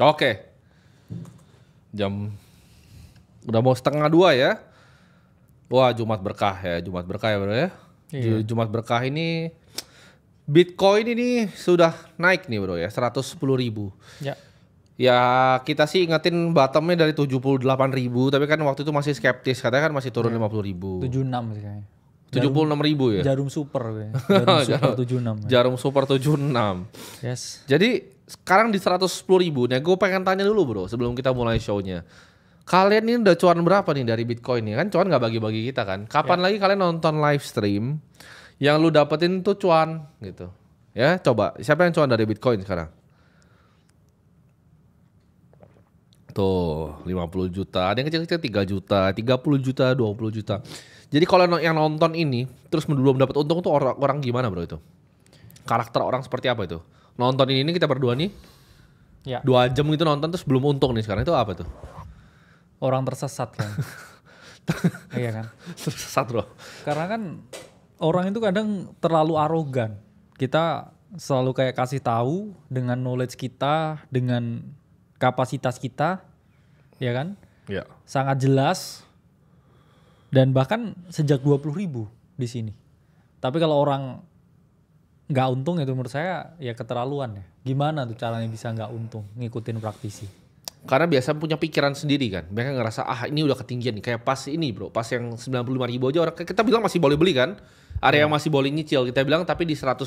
Oke. Jam udah mau 1:30 ya. Wah, Jumat berkah ya bro ya. Iya. Jumat berkah ini Bitcoin ini sudah naik nih bro ya, 110.000. Ya. Ya kita sih ingetin bottomnya dari 78.000, tapi kan waktu itu masih skeptis, katanya kan masih turun 50.000. 76 sih kayaknya. 76.000 ya? Jarum super kayaknya. Jarum super 76. Ya. Jarum super 76. Yes. Jadi sekarang di 110.000. Nah gue pengen tanya dulu bro sebelum kita mulai show-nya. Kalian ini udah cuan berapa nih dari Bitcoin nih? Kan cuan gak bagi-bagi kita kan. Kapan lagi kalian nonton live stream yang lu dapetin tuh cuan gitu. Ya coba siapa yang cuan dari Bitcoin sekarang? Tuh 50 juta, ada yang kecil-kecil 3 juta, 30 juta, 20 juta. Jadi kalau yang nonton ini terus belum dapat untung tuh orang gimana bro itu? Karakter orang seperti apa itu? Nonton ini kita berdua nih Ya. 2 jam gitu nonton terus belum untung nih sekarang, itu apa tuh? Orang tersesat kan. Iya kan? Tersesat bro. Karena kan orang itu kadang terlalu arogan. Kita selalu kayak kasih tahu dengan knowledge kita, dengan kapasitas kita, ya kan? Ya. Sangat jelas. Dan bahkan sejak 20.000 di sini. Tapi kalau orang nggak untung itu menurut saya ya keterlaluan ya. Gimana tuh caranya bisa nggak untung ngikutin praktisi? Karena biasa punya pikiran sendiri kan. Mereka ngerasa ini udah ketinggian nih. Kayak pas ini bro, pas yang 95.000 aja orang kita bilang masih boleh beli kan. Ada yang masih boleh nyicil. Kita bilang tapi di 105.000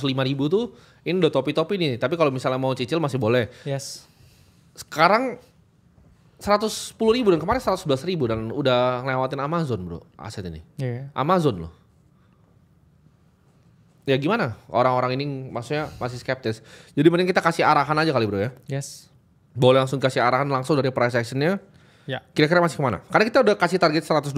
tuh ini udah topi-topi nih. Tapi kalau misalnya mau cicil masih boleh. Yes. Sekarang 110.000 dan kemarin 111.000 dan udah ngelewatin Amazon bro aset ini. Iya. Amazon loh. Ya gimana orang-orang ini maksudnya masih skeptis. Jadi mending kita kasih arahan aja kali bro ya. Yes. Boleh langsung kasih arahan langsung dari price actionnya. Ya. Kira-kira masih kemana? Karena kita udah kasih target 120.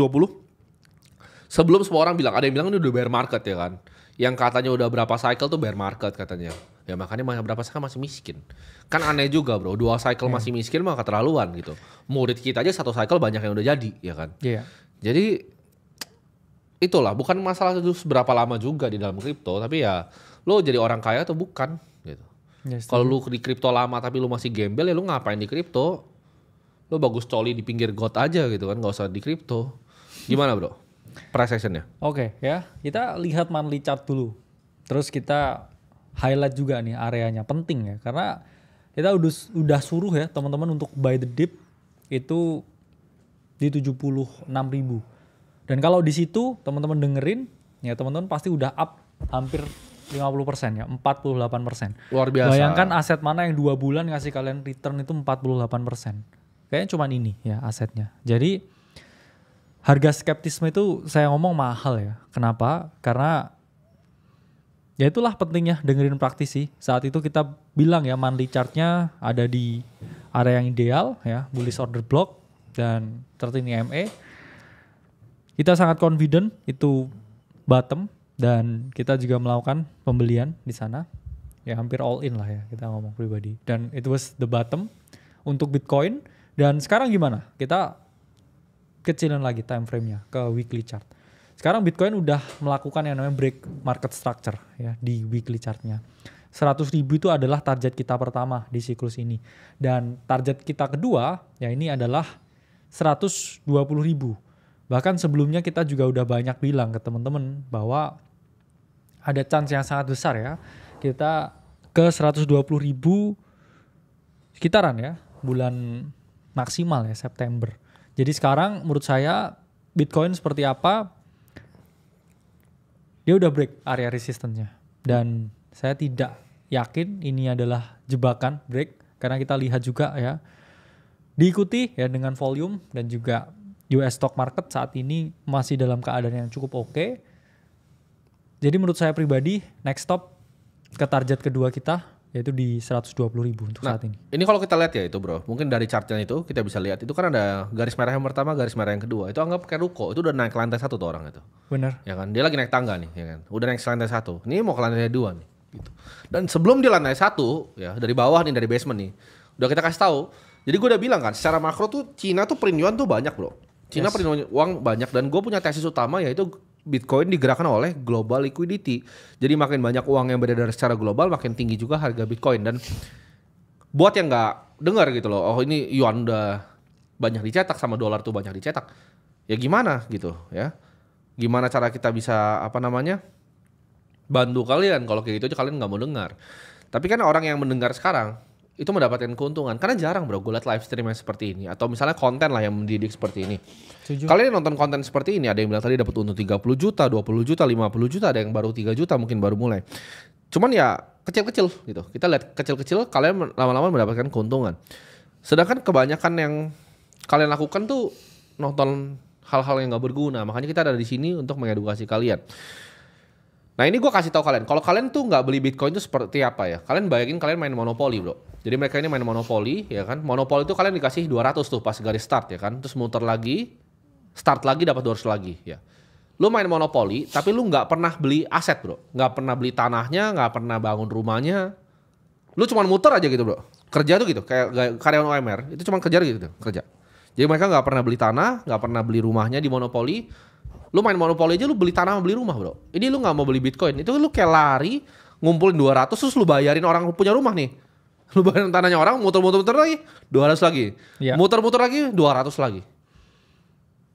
Sebelum semua orang bilang, ada yang bilang ini udah bear market ya kan. Yang katanya udah berapa cycle tuh bear market katanya. Ya makanya berapa cycle masih miskin. Kan aneh juga bro, 2 cycle masih miskin mah keterlaluan gitu. Murid kita aja 1 cycle banyak yang udah jadi ya kan. Iya. Jadi itulah bukan masalah itu seberapa lama juga di dalam kripto. Tapi ya lo jadi orang kaya atau bukan gitu. Yes. Kalau lu di kripto lama tapi lu masih gembel ya lu ngapain di kripto? Lu bagus coli di pinggir got aja gitu kan, gak usah di kripto. Gimana bro? Price actionnya? Oke ya, kita lihat monthly chart dulu. Terus kita highlight juga nih areanya, penting ya. Karena kita udah suruh ya teman-teman untuk buy the dip itu di 76.000. Dan kalau di situ teman-teman dengerin, ya teman-teman pasti udah up hampir 50% ya, 48%. Luar biasa. Bayangkan aset mana yang 2 bulan ngasih kalian return itu 48%. Kayaknya cuma ini ya asetnya. Jadi harga skeptisme itu saya ngomong mahal ya. Kenapa? Karena ya itulah pentingnya dengerin praktisi. Saat itu kita bilang ya monthly chartnya ada di area yang ideal ya, bullish order block dan 13 EMA. Kita sangat confident itu bottom dan kita juga melakukan pembelian di sana. Ya hampir all in lah ya kita ngomong pribadi. Dan it was the bottom untuk Bitcoin. Dan sekarang gimana? Kita kecilin lagi time frame-nya ke weekly chart. Sekarang Bitcoin udah melakukan yang namanya break market structure ya di weekly chart-nya. 100.000 itu adalah target kita pertama di siklus ini. Dan target kita kedua ya ini adalah 120.000. Bahkan sebelumnya kita juga udah banyak bilang ke teman-teman bahwa ada chance yang sangat besar ya. Kita ke 120.000 sekitaran ya bulan maksimal ya September. Jadi sekarang menurut saya Bitcoin seperti apa? Dia udah break area resistance-nya. Dan saya tidak yakin ini adalah jebakan break. Karena kita lihat juga ya. Diikuti ya dengan volume dan juga US stock market saat ini masih dalam keadaan yang cukup oke. Jadi menurut saya pribadi next stop ke target kedua kita yaitu di 120.000 untuk saat ini. Ini kalau kita lihat ya itu bro, mungkin dari chartnya itu kita bisa lihat itu kan ada garis merah yang pertama, garis merah yang kedua. Itu anggap kayak ruko, itu udah naik ke lantai 1 tuh orang itu. Bener. Ya kan, dia lagi naik tangga nih, ya kan. Udah naik ke lantai 1. Ini mau ke lantai 2 nih. Gitu. Dan sebelum di lantai 1 ya dari bawah nih dari basement nih, udah kita kasih tahu. Jadi gue udah bilang kan, secara makro tuh Cina tuh print yuan tuh banyak bro. Cina print uang banyak dan gue punya tesis utama yaitu Bitcoin digerakkan oleh global liquidity. Jadi makin banyak uang yang beredar secara global, makin tinggi juga harga Bitcoin. Dan Buat yang nggak dengar gitu loh, oh ini yuan udah banyak dicetak sama dolar tuh banyak dicetak. Ya gimana gitu ya. Gimana cara kita bisa bantu kalian kalau kayak gitu aja kalian nggak mau dengar. Tapi kan orang yang mendengar sekarang itu mendapatkan keuntungan. Karena jarang bro gue liat live stream yang seperti ini. Atau misalnya konten lah yang mendidik seperti ini. Kalian nonton konten seperti ini ada yang bilang tadi dapat untung 30 juta, 20 juta, 50 juta. Ada yang baru 3 juta mungkin baru mulai. Cuman ya kecil-kecil gitu. Kita lihat kecil-kecil kalian lama-lama mendapatkan keuntungan. Sedangkan kebanyakan yang kalian lakukan tuh nonton hal-hal yang gak berguna. Makanya kita ada di sini untuk mengedukasi kalian. Nah ini gue kasih tahu kalian. Kalau kalian tuh nggak beli Bitcoin itu seperti apa ya? Kalian bayangin kalian main Monopoly bro. Jadi mereka ini main Monopoly ya kan. Monopoly itu kalian dikasih 200 tuh pas garis start ya kan. Terus muter lagi, start lagi dapat 200 lagi ya. Lu main Monopoly tapi lu nggak pernah beli aset bro. Nggak pernah beli tanahnya, nggak pernah bangun rumahnya. Lu cuma muter aja gitu bro. Kerja tuh gitu. Kayak karyawan UMR itu cuma kerja gitu. Kerja. Jadi mereka nggak pernah beli tanah, nggak pernah beli rumahnya di Monopoly. Lu main Monopoly aja lu beli tanah beli rumah bro. Ini lu nggak mau beli Bitcoin. Itu lu kayak lari ngumpulin 200 terus lu bayarin orang punya rumah nih. Lu bayarin tanahnya orang muter-muter lagi 200 lagi. Ya. Muter-muter lagi 200 lagi.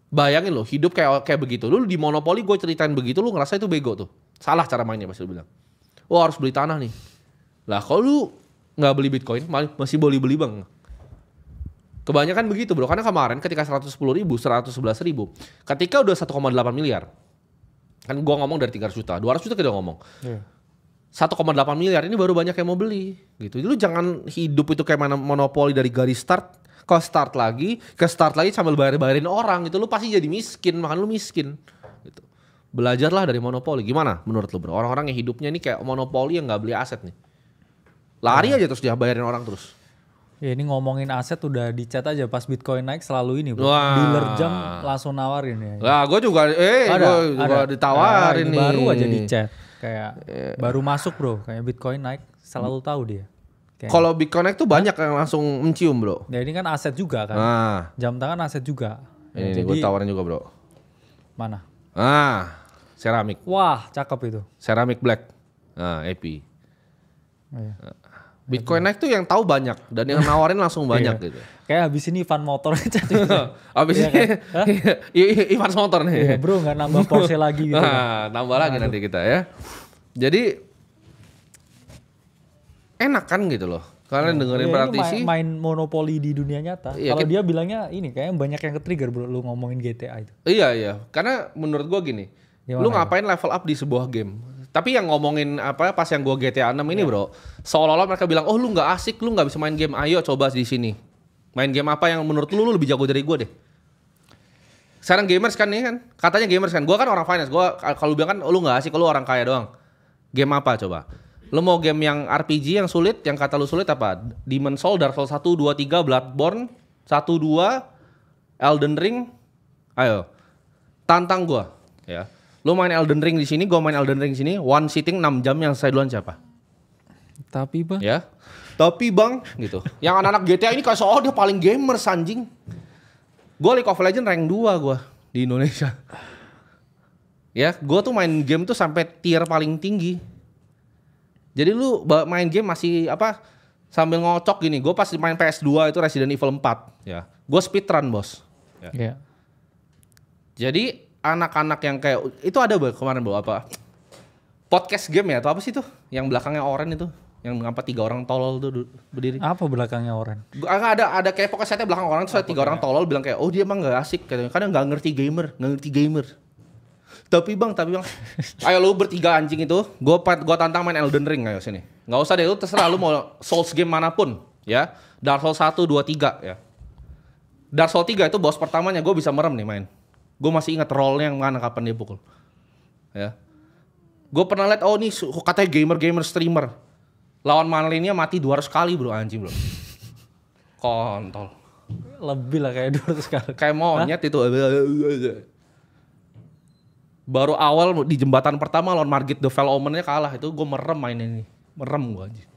Bayangin lo hidup kayak begitu. Lu di Monopoly gue ceritain begitu lu ngerasa itu bego tuh. Salah cara mainnya pasti lu bilang. Oh harus beli tanah nih. Lah kalau lu nggak beli Bitcoin masih boleh beli bang. Kebanyakan begitu bro, karena kemarin ketika 110 ribu, 111 ribu, ketika udah 1,8 miliar, kan gua ngomong dari 300 juta, 200 juta kita ngomong, 1,8 miliar ini baru banyak yang mau beli, gitu. Jadi lu jangan hidup itu kayak monopoli dari garis start, ke start lagi sambil bayarin orang, gitu. Lu pasti jadi miskin, makan lu miskin, gitu. Belajarlah dari monopoli, gimana menurut lu bro? Orang-orang yang hidupnya ini kayak monopoli yang nggak beli aset nih, lari aja terus dia bayarin orang terus. Ya ini ngomongin aset udah dicat aja pas Bitcoin naik selalu ini bro. Dealer jam langsung nawarin ya. Lah gue juga ada ditawarin nih. Baru aja dicat. Kayak baru masuk bro. Kayak Bitcoin naik selalu tahu dia. Kalau Bitcoin naik tuh banyak yang langsung mencium bro. Ya ini kan aset juga kan. Jam tangan aset juga. Ini gue tawarin juga bro. Mana? Ceramic. Wah cakep itu. Ceramic black. EP. Bitcoin naik tuh yang tahu banyak dan yang nawarin langsung banyak gitu. Kayak habis ini Ivan motor aja. Habis ini Ivan motor nih. Iya, bro nggak nambah Porsche lagi gitu. Nambah lagi nanti kita ya. Jadi enak kan gitu loh. Kalian dengerin praktisi. Main monopoli di dunia nyata. Iya, kalau dia bilangnya ini kayaknya banyak yang ke-trigger bro lu ngomongin GTA itu. Iya. Karena menurut gua gini. Lu ngapain level up di sebuah game? Tapi yang ngomongin pas yang gua GTA 6 ini bro, seolah-olah mereka bilang, oh lu nggak asik, lu nggak bisa main game, ayo coba di sini. Main game apa yang menurut lu lebih jago dari gua deh. Sekarang gamers kan nih kan, katanya gamers kan, gua kan orang finance, gua kalau bilang kan lu nggak asik, lu orang kaya doang. Game apa coba? Lu mau game yang RPG yang sulit, yang kata lu sulit apa? Demon's Souls, Dark Souls 1, 2, 3, Bloodborne, 1, 2, Elden Ring, ayo, tantang gua, ya. Lu main Elden Ring di sini, gua main Elden Ring di sini, one sitting 6 jam yang saya duluan siapa? Tapi bang. Ya. Tapi bang, gitu. Yang anak-anak GTA ini kayak soal dia paling gamer anjing. Gua League of Legends rank 2 gua di Indonesia. Ya, gua tuh main game tuh sampai tier paling tinggi. Jadi lu main game masih sambil ngocok gini. Gua pas main PS2 itu Resident Evil 4, ya. Gua speedrun, Bos. Ya. Yeah. Jadi anak-anak yang kayak itu ada kemarin podcast game ya atau apa sih tuh yang belakangnya oren itu yang ngapa 3 orang tolol tuh berdiri apa belakangnya oren ada kayak pokoknya setnya belakang orang terus ada 3 orang tolol bilang kayak oh dia emang nggak asik kadang nggak ngerti gamer tapi bang ayo lu bertiga anjing itu gua tantang main Elden Ring ayo sini nggak usah deh lu terserah lu mau Souls game manapun ya Dark Souls 1, 2, 3 ya Dark Souls 3 itu boss pertamanya gue bisa merem nih main. Gue masih ingat rollnya yang mana kapan dia pukul. Ya. Gue pernah liat oh nih katanya gamer streamer. Lawan lainnya mati 200 kali bro anjing bro. Kontol. Lebih lah kayak 200 kali. Kayak monyet itu. Baru awal di jembatan pertama lawan Margit the Fell Omen-nya kalah. Itu gue merem main ini. Merem gue anjing.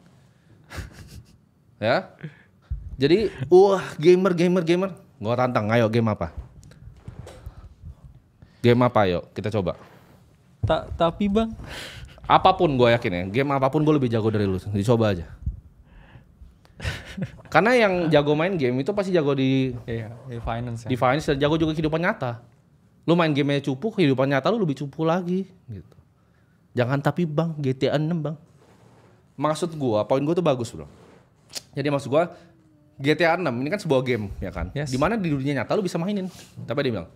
Ya. Jadi gamer. Gue tantang ayo game apa? Game apa yuk kita coba. Tapi bang. Apapun gue yakin ya. Game apapun gue lebih jago dari lu. Dicoba aja. Karena yang jago main game itu pasti jago di Iya, di finance ya. finance dan jago juga kehidupan nyata. Lu main gamenya cupu, kehidupan nyata lu lebih cupu lagi gitu. Jangan tapi bang, GTA 6 bang. Maksud gua, poin gua tuh bagus bro. Jadi maksud gua, GTA 6 ini kan sebuah game ya kan. Yes. Dimana di dunia nyata lu bisa mainin. Tapi dia bilang,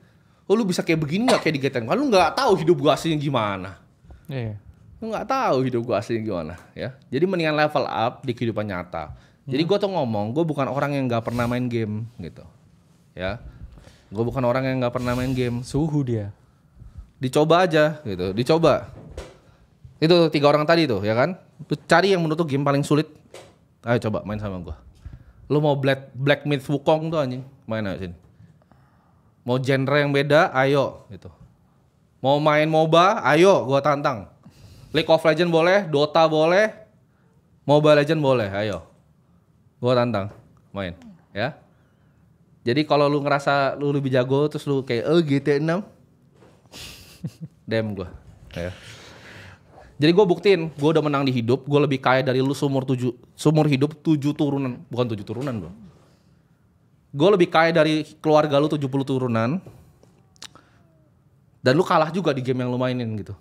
oh lu bisa kayak begini gak kayak di GTA 6? Kan lu gak tahu hidup gua aslinya gimana. Iya. Lu gak tahu hidup gua aslinya gimana ya. Jadi mendingan level up di kehidupan nyata. Jadi gua tuh ngomong, gua bukan orang yang gak pernah main game gitu. Ya. Gua bukan orang yang gak pernah main game. Suhu dia. Dicoba aja gitu, dicoba. Itu 3 orang tadi tuh ya kan. Cari yang menurut game paling sulit. Ayo coba main sama gua. Lu mau Black Myth Wukong tuh anjing, main aja sini. Mau genre yang beda, ayo gitu. Mau main MOBA, ayo gua tantang. League of Legends boleh, Dota boleh, Mobile Legends boleh, ayo. Gua tantang, main, ya. Jadi kalau lu ngerasa lu lebih jago terus lu kayak GTA 6 DM gua, ya. Jadi gue buktiin, gue udah menang di hidup, gue lebih kaya dari lu seumur hidup 7 turunan, bukan 7 turunan bro. Gue lebih kaya dari keluarga lu 70 turunan, dan lu kalah juga di game yang lu mainin gitu.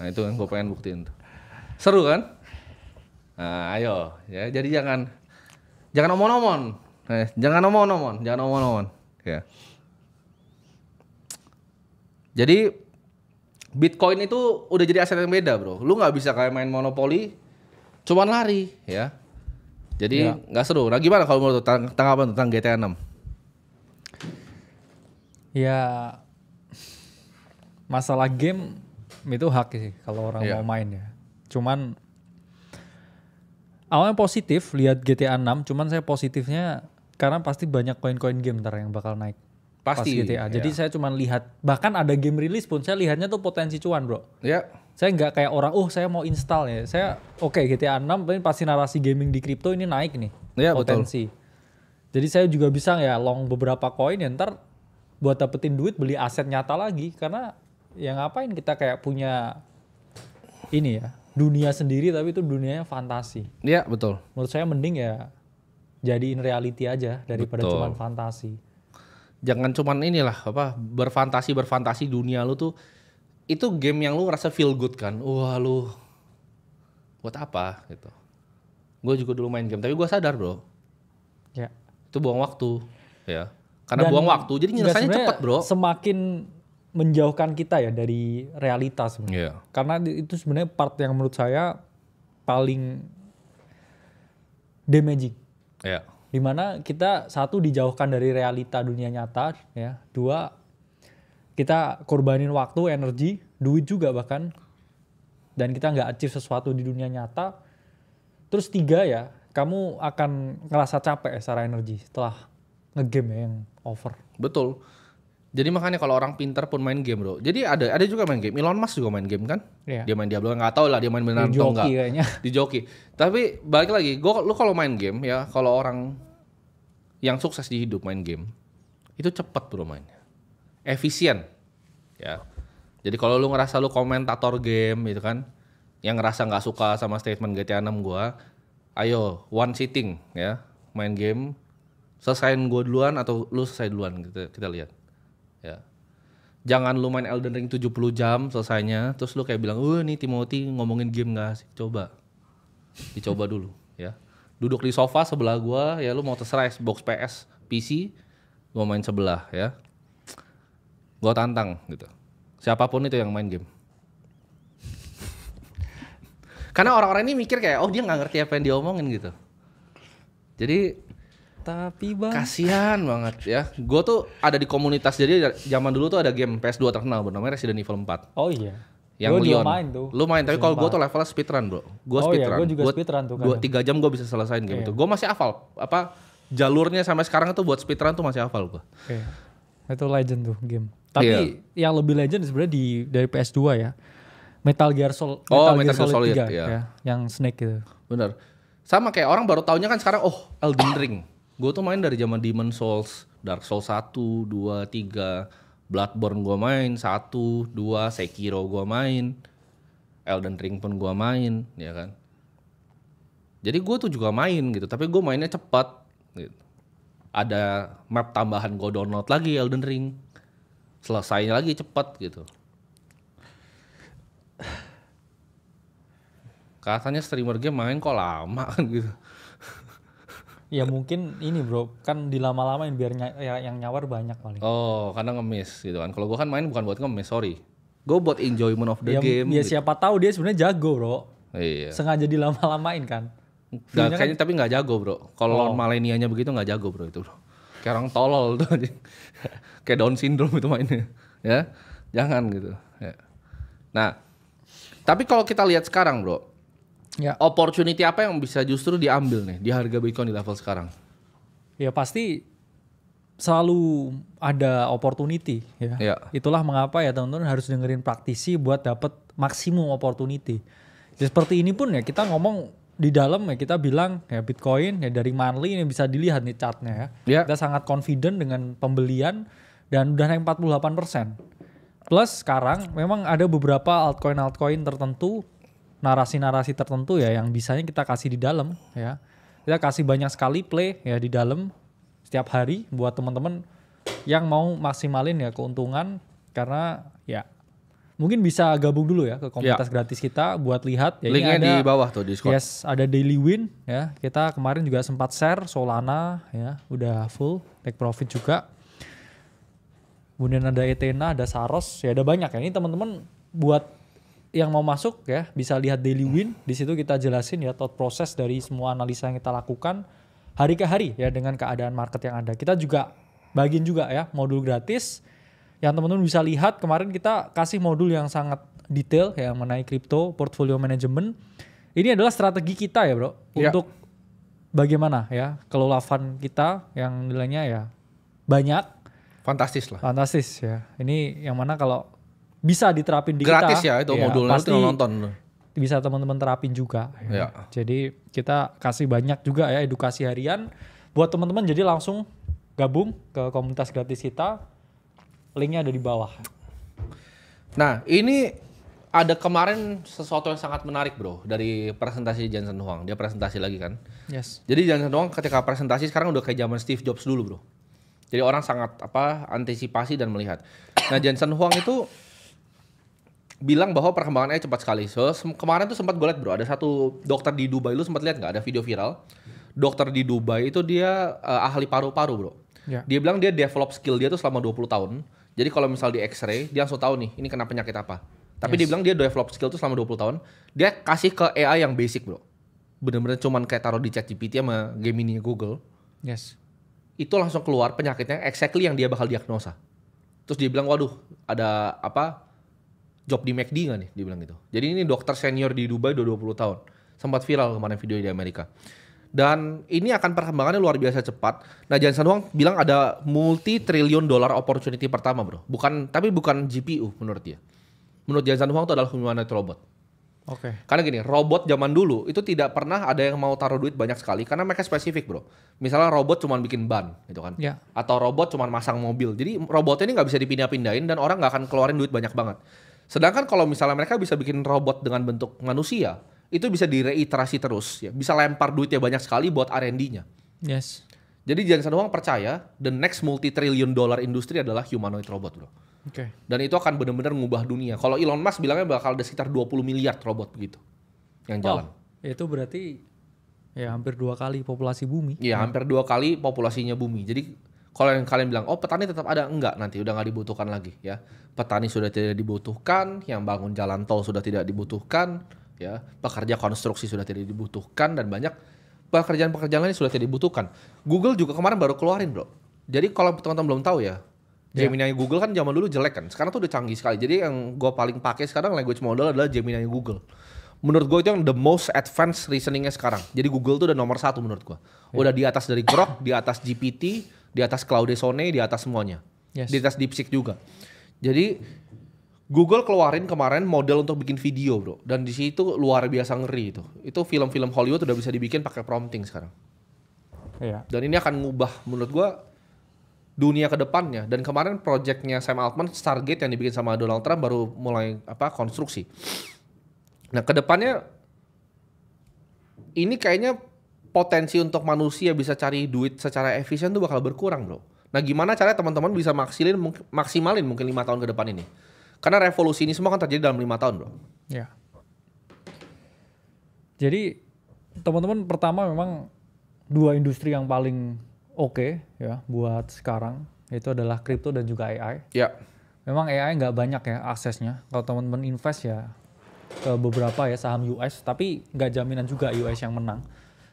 Nah itu yang gue pengen buktiin tuh. Seru kan? Nah ayo, ya jadi jangan omon-omon, jangan omon-omon, ya. Jadi Bitcoin itu udah jadi aset yang beda bro. Lu nggak bisa kayak main monopoli, cuman lari ya. Jadi nggak seru. Nah gimana kalau menurut tanggapan tentang GTA 6? Ya masalah game itu hak sih kalau orang mau main ya. Cuman awalnya positif lihat GTA 6, cuman saya positifnya karena pasti banyak koin-koin game ntar yang bakal naik. Pasti pas GTA. Jadi saya cuma lihat, bahkan ada game rilis pun saya lihatnya tuh potensi cuan bro. Ya. Saya nggak kayak orang, saya mau install ya. Saya oke, GTA 6 pasti narasi gaming di kripto ini naik nih, ya, potensi. Betul. Jadi saya juga bisa ya long beberapa koin ya ntar buat dapetin duit beli aset nyata lagi. Karena ya ngapain kita kayak punya ini ya, dunia sendiri tapi itu dunianya fantasi. Iya betul. Menurut saya mending ya jadiin reality aja daripada cuma fantasi. Jangan cuman inilah berfantasi dunia lu tuh itu game yang lu ngerasa feel good kan. Wah lu buat apa gitu. Gue juga dulu main game tapi gue sadar bro. Ya. Itu buang waktu ya. Karena buang waktu jadi nyelesainya cepet bro. Semakin menjauhkan kita ya dari realitas sebenarnya. Karena itu sebenarnya part yang menurut saya paling damaging. Iya. Dimana kita satu dijauhkan dari realita dunia nyata ya, 2 kita korbanin waktu, energi, duit juga bahkan, dan kita nggak achieve sesuatu di dunia nyata. Terus 3 ya, kamu akan ngerasa capek ya secara energi setelah ngegame ya, yang over. Betul. Jadi makanya kalau orang pintar pun main game bro. Jadi ada juga main game. Elon Musk juga main game kan? Yeah. Dia main Diablo, nggak tahu lah dia main beneran atau enggak. Kayaknya. Di joki. Tapi balik lagi, lu kalau main game ya, kalau orang yang sukses di hidup main game, itu cepat bro mainnya. Efisien. Ya. Jadi kalau lu ngerasa lu komentator game gitu kan, yang ngerasa nggak suka sama statement GTA 6 gua, ayo one sitting ya, main game, selesain gua duluan atau lu selesai duluan kita lihat. Ya. Jangan lu main Elden Ring 70 jam selesainya, terus lu kayak bilang, nih Timothy ngomongin game gak asik, coba. Dicoba dulu ya. Duduk di sofa sebelah gua, ya lu mau terserah Xbox, PS, PC, gua main sebelah ya. Gua tantang gitu. Siapapun itu yang main game. Karena orang-orang ini mikir kayak, dia gak ngerti apa yang dia omongin gitu. Jadi tapi bang, kasihan banget ya. Gue tuh ada di komunitas, jadi zaman dulu tuh ada game PS2 terkenal bernama Resident Evil 4. Oh iya. Yang Leon main tuh. Lu main, tapi kalau gue tuh levelnya speedrun bro. Gue speedrun. Gue juga speedrun tuh. 3 jam gue bisa selesaiin game itu. Gue masih hafal jalurnya sampai sekarang tuh buat speedrun tuh masih hafal gue. Itu legend tuh game. Tapi yang lebih legend sebenarnya dari PS2 ya. Metal Gear Solid 3 ya. Yang Snake gitu. Bener. Sama kayak orang baru taunya kan sekarang, Elden Ring. Gue tuh main dari zaman Demon Souls, Dark Souls 1, 2, 3, Bloodborne gue main, 1, 2, Sekiro gue main, Elden Ring pun gue main, ya kan. Jadi gue tuh juga main gitu, tapi gue mainnya cepat. Gitu. Ada map tambahan gue download lagi Elden Ring. Selesainya lagi cepet gitu. Katanya streamer game main kok lama kan gitu. Ya mungkin ini bro, kan dilama-lamain biar yang nyawar banyak paling. Oh, karena nge-miss gitu kan. Kalau gue kan main bukan buat nge-miss, sorry. Gue buat enjoyment of the game. Ya gitu. siapa tahu dia sebenarnya jago bro. Iya. Sengaja dilama-lamain kan. Kayaknya tapi nggak jago bro. Kalau lawan Malenianya begitu nggak jago bro itu bro. Kayak orang tolol tuh. Kayak Down syndrome itu mainnya. Ya, jangan gitu. Ya. Nah, tapi kalau kita lihat sekarang bro. Ya. Opportunity apa yang bisa justru diambil nih di harga Bitcoin di level sekarang? Ya pasti selalu ada opportunity ya. Ya. Itulah mengapa ya teman-teman harus dengerin praktisi buat dapat maksimum opportunity. Ya, seperti ini pun ya kita ngomong di dalam ya kita bilang ya Bitcoin ya dari monthly ini bisa dilihat nih chartnya ya. Ya. Kita sangat confident dengan pembelian dan udah naik 48%. Plus sekarang memang ada beberapa altcoin tertentu, narasi-narasi tertentu ya yang bisanya kita kasih di dalam ya. Kita kasih banyak sekali play ya di dalam setiap hari buat teman-teman yang mau maksimalin ya keuntungan karena ya mungkin bisa gabung dulu ya ke komunitas gratis kita buat lihat ya. Linknya ini ada, di bawah tuh Discord. Yes, ada daily win ya. Kita kemarin juga sempat share Solana ya, udah full take profit juga. Kemudian ada Ethena, ada Saros, ya ada banyak ya. Ini teman-teman buat yang mau masuk ya bisa lihat daily win. Di situ kita jelasin ya thought process dari semua analisa yang kita lakukan hari ke hari ya dengan keadaan market yang ada. Kita juga bagiin juga ya modul gratis yang teman-teman bisa lihat. Kemarin kita kasih modul yang sangat detail ya mengenai crypto portfolio management. Ini adalah strategi kita ya bro untuk bagaimana ya kelola fund kita yang nilainya ya banyak. Fantastis lah. Fantastis ya. Ini yang mana kalau bisa diterapin di gratis kita. Ya itu modulnya pasti tinggal nonton. Bisa teman-teman terapin juga. Ya. Jadi kita kasih banyak juga ya edukasi harian buat teman-teman. Jadi langsung gabung ke komunitas gratis kita. Linknya ada di bawah. Nah ini ada kemarin sesuatu yang sangat menarik bro dari presentasi Jensen Huang. Dia presentasi lagi kan. Yes. Jadi Jensen Huang ketika presentasi sekarang udah kayak zaman Steve Jobs dulu bro. Jadi orang sangat antisipasi dan melihat. Nah Jensen Huang itu bilang bahwa perkembangannya cepat sekali. So kemarin tuh sempat gue liat bro, ada satu dokter di Dubai, lu sempat lihat nggak? Ada video viral. Dokter di Dubai itu dia ahli paru-paru bro. Ya. Dia bilang dia develop skill dia tuh selama 20 tahun. Jadi kalau misal di X-ray dia langsung tahu nih ini kena penyakit apa. Tapi dia bilang dia develop skill tuh selama 20 tahun. Dia kasih ke AI yang basic bro. Bener-bener cuman kayak taruh di ChatGPT sama Gemini Google. Yes. Itu langsung keluar penyakitnya exactly yang dia bakal diagnosa. Terus dia bilang waduh ada job di McD nggak nih, dia bilang gitu. Jadi ini dokter senior di Dubai udah 20 tahun. Sempat viral kemarin video di Amerika. Dan ini akan perkembangannya luar biasa cepat. Nah Jensen Huang bilang ada multi-trillion dollar opportunity pertama bro. Tapi bukan GPU menurut dia. Menurut Jensen Huang itu adalah humanoid robot. Oke. Karena gini, robot zaman dulu itu tidak pernah ada yang mau taruh duit banyak sekali karena mereka spesifik bro. Misalnya robot cuma bikin ban gitu kan. Ya. Atau robot cuma masang mobil. Jadi robotnya ini nggak bisa dipindah-pindahin dan orang nggak akan keluarin duit banyak banget. Sedangkan kalau misalnya mereka bisa bikin robot dengan bentuk manusia, itu bisa direiterasi terus ya. Bisa lempar duitnya banyak sekali buat R&D-nya. Yes. Jadi Jensen Huang percaya the next multi-trillion dollar industry adalah humanoid robot bro. Oke. Dan itu akan benar-benar ngubah dunia. Kalau Elon Musk bilangnya bakal ada sekitar 20 miliar robot begitu yang jalan. Itu berarti ya hampir 2 kali populasi bumi. Iya, hampir 2 kali populasinya bumi. Jadi kalau yang kalian bilang, oh petani tetap ada, enggak, nanti udah nggak dibutuhkan lagi ya. Petani sudah tidak dibutuhkan, yang bangun jalan tol sudah tidak dibutuhkan, ya. Pekerja konstruksi sudah tidak dibutuhkan dan banyak pekerjaan-pekerjaan lain sudah tidak dibutuhkan. Google juga kemarin baru keluarin bro. Jadi kalau teman-teman belum tahu ya, Gemini Google kan zaman dulu jelek kan. Sekarang tuh udah canggih sekali. Jadi yang gue paling pakai sekarang language model adalah Gemini Google. Menurut gue itu yang the most advanced reasoningnya sekarang. Jadi Google tuh udah nomor 1 menurut gue. Udah di atas dari Grok, di atas GPT, di atas Claude-Sonne, di atas semuanya. Yes. Di atas DeepSeek juga. Jadi Google keluarin kemarin model untuk bikin video bro. Dan di situ luar biasa ngeri itu. Itu film-film Hollywood udah bisa dibikin pakai prompting sekarang. Iya. Dan ini akan ngubah menurut gue dunia ke depannya. Dan kemarin projectnya Sam Altman, Stargate yang dibikin sama Donald Trump baru mulai konstruksi. Nah ke depannya ini kayaknya potensi untuk manusia bisa cari duit secara efisien tuh bakal berkurang bro. Nah gimana caranya teman-teman bisa maksimalin mungkin 5 tahun ke depan ini? Karena revolusi ini semua kan terjadi dalam 5 tahun bro. Ya. Jadi teman-teman pertama memang 2 industri yang paling oke ya buat sekarang itu adalah kripto dan juga AI. Ya. Memang AI nggak banyak ya aksesnya. Kalau teman-teman invest ya ke beberapa ya saham US, tapi nggak jaminan juga US yang menang.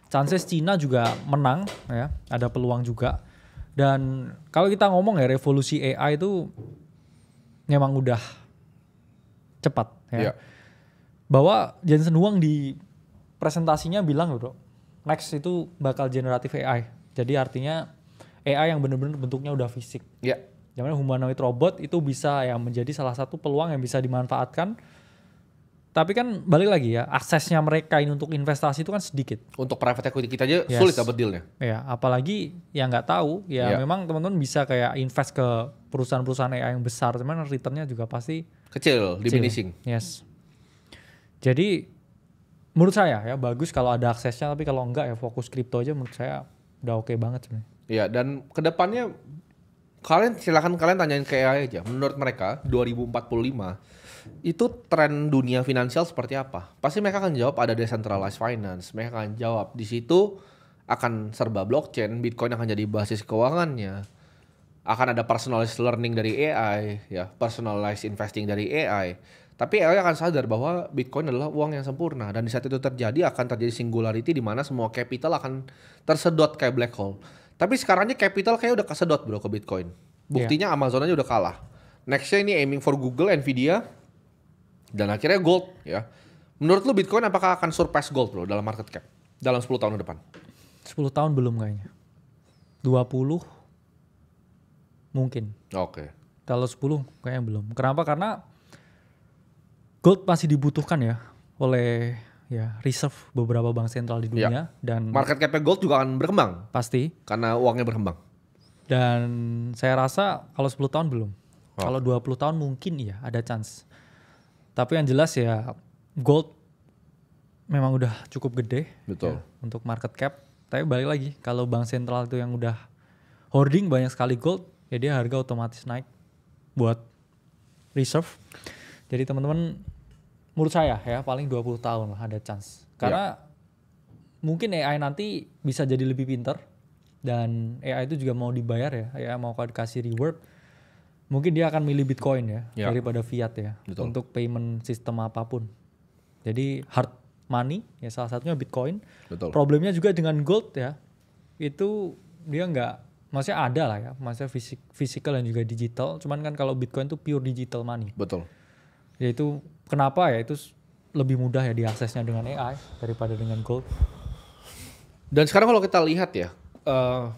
Chances Cina juga menang ya, ada peluang juga. Dan kalau kita ngomong ya revolusi AI itu memang udah cepat ya. Ya. Bahwa Jensen Huang di presentasinya bilang bro, next itu bakal generatif AI. Jadi artinya AI yang benar-benar bentuknya udah fisik. Ya. Dimana humanoid robot itu bisa ya menjadi salah satu peluang yang bisa dimanfaatkan. Tapi kan balik lagi ya, aksesnya mereka ini untuk investasi itu kan sedikit. Untuk private equity kita aja sulit dapat dealnya. Ya, apalagi yang nggak tahu, ya memang teman-teman bisa kayak invest ke perusahaan-perusahaan AI yang besar, cuman returnnya juga pasti kecil, diminishing. Yes. Jadi menurut saya ya bagus kalau ada aksesnya, tapi kalau enggak ya fokus kripto aja menurut saya udah oke banget sebenarnya. Iya, dan kedepannya silakan kalian tanyain ke AI aja. Menurut mereka 2045 itu tren dunia finansial seperti apa? Pasti mereka akan jawab ada decentralized finance. Mereka akan jawab di situ akan serba blockchain, Bitcoin akan jadi basis keuangannya. Akan ada personalized learning dari AI, ya, personalized investing dari AI. Tapi AI akan sadar bahwa Bitcoin adalah uang yang sempurna dan di saat itu terjadi akan terjadi singularity di mana semua capital akan tersedot kayak black hole. Tapi sekarangnya capital kayak udah kesedot bro ke Bitcoin. Buktinya Amazon aja udah kalah. Nextnya ini aiming for Google, Nvidia, dan akhirnya gold ya. Menurut lu Bitcoin apakah akan surpass gold bro dalam market cap dalam 10 tahun ke depan? 10 tahun belum kayaknya. 20 mungkin. Oke. Kalau 10 kayaknya belum. Kenapa? Karena gold masih dibutuhkan ya oleh ya reserve beberapa bank sentral di dunia dan market cap gold juga akan berkembang pasti karena uangnya berkembang. Dan saya rasa kalau 10 tahun belum. Kalau 20 tahun mungkin iya ada chance. Tapi yang jelas ya gold memang udah cukup gede. Betul. Ya, untuk market cap. Tapi balik lagi kalau bank sentral itu yang udah hoarding banyak sekali gold, ya dia harga otomatis naik buat reserve. Jadi teman-teman menurut saya ya paling 20 tahun lah ada chance. Karena mungkin AI nanti bisa jadi lebih pintar dan AI itu juga mau dibayar ya mau dikasih reward. Mungkin dia akan milih Bitcoin ya daripada fiat ya. Betul. Untuk payment sistem apapun. Jadi hard money ya salah satunya Bitcoin. Betul. Problemnya juga dengan gold ya. Itu dia maksudnya ada lah ya. Maksudnya physical dan juga digital. Cuman kan kalau Bitcoin itu pure digital money. Betul. Yaitu kenapa ya itu lebih mudah ya diaksesnya dengan AI daripada dengan gold. Dan sekarang kalau kita lihat ya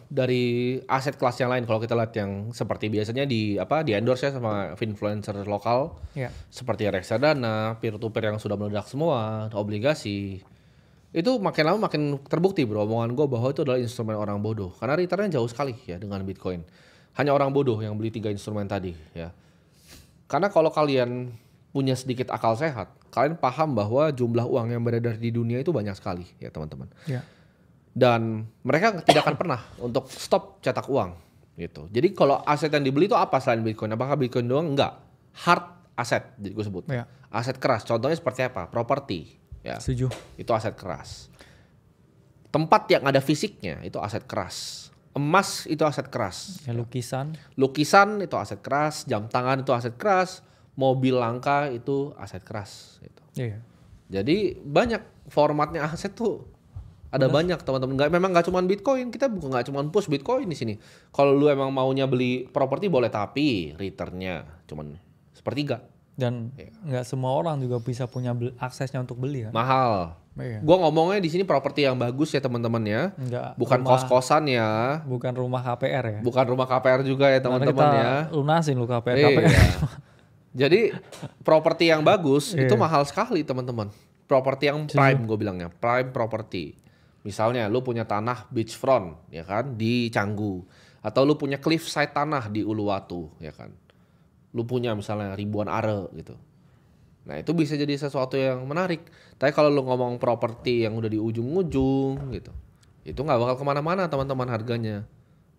dari aset kelas yang lain, kalau kita lihat yang seperti biasanya di endorse ya sama influencer lokal, seperti reksadana, peer to peer yang sudah meledak semua, obligasi, itu makin lama makin terbukti bro omongan gue bahwa itu adalah instrumen orang bodoh karena returnnya jauh sekali ya dengan Bitcoin. Hanya orang bodoh yang beli 3 instrumen tadi ya. Karena kalau kalian punya sedikit akal sehat, kalian paham bahwa jumlah uang yang beredar di dunia itu banyak sekali ya teman-teman. Dan mereka tidak akan pernah untuk stop cetak uang gitu. Jadi kalau aset yang dibeli itu apa selain Bitcoin? Apakah Bitcoin doang? Enggak. Hard asset jadi gue sebut. Aset keras. Contohnya seperti apa? Properti. Ya. Setuju. Itu aset keras. Tempat yang ada fisiknya itu aset keras. Emas itu aset keras. Ya, lukisan. Lukisan itu aset keras. Jam tangan itu aset keras. Mobil langka itu aset keras. Gitu. Jadi banyak formatnya aset tuh. Ada banyak teman-teman. Memang nggak cuma Bitcoin. Kita bukan nggak cuma push Bitcoin di sini. Kalau lu emang maunya beli properti boleh, tapi returnnya cuman sepertiga. Dan nggak semua orang juga bisa punya aksesnya untuk beli kan. Mahal. Gua ngomongnya di sini properti yang bagus ya teman-teman ya. Bukan kos-kosan ya. Bukan rumah KPR ya. Bukan rumah KPR juga ya teman-teman ya. Lunasin lu KPR. Jadi properti yang bagus itu mahal sekali teman-teman. Properti yang prime gue bilangnya, prime property. Misalnya lu punya tanah beachfront ya kan di Canggu, atau lu punya cliffside tanah di Uluwatu ya kan. Lu punya misalnya ribuan are gitu. Nah, itu bisa jadi sesuatu yang menarik. Tapi kalau lu ngomong properti yang udah di ujung-ujung gitu. itu nggak bakal kemana-mana teman-teman harganya.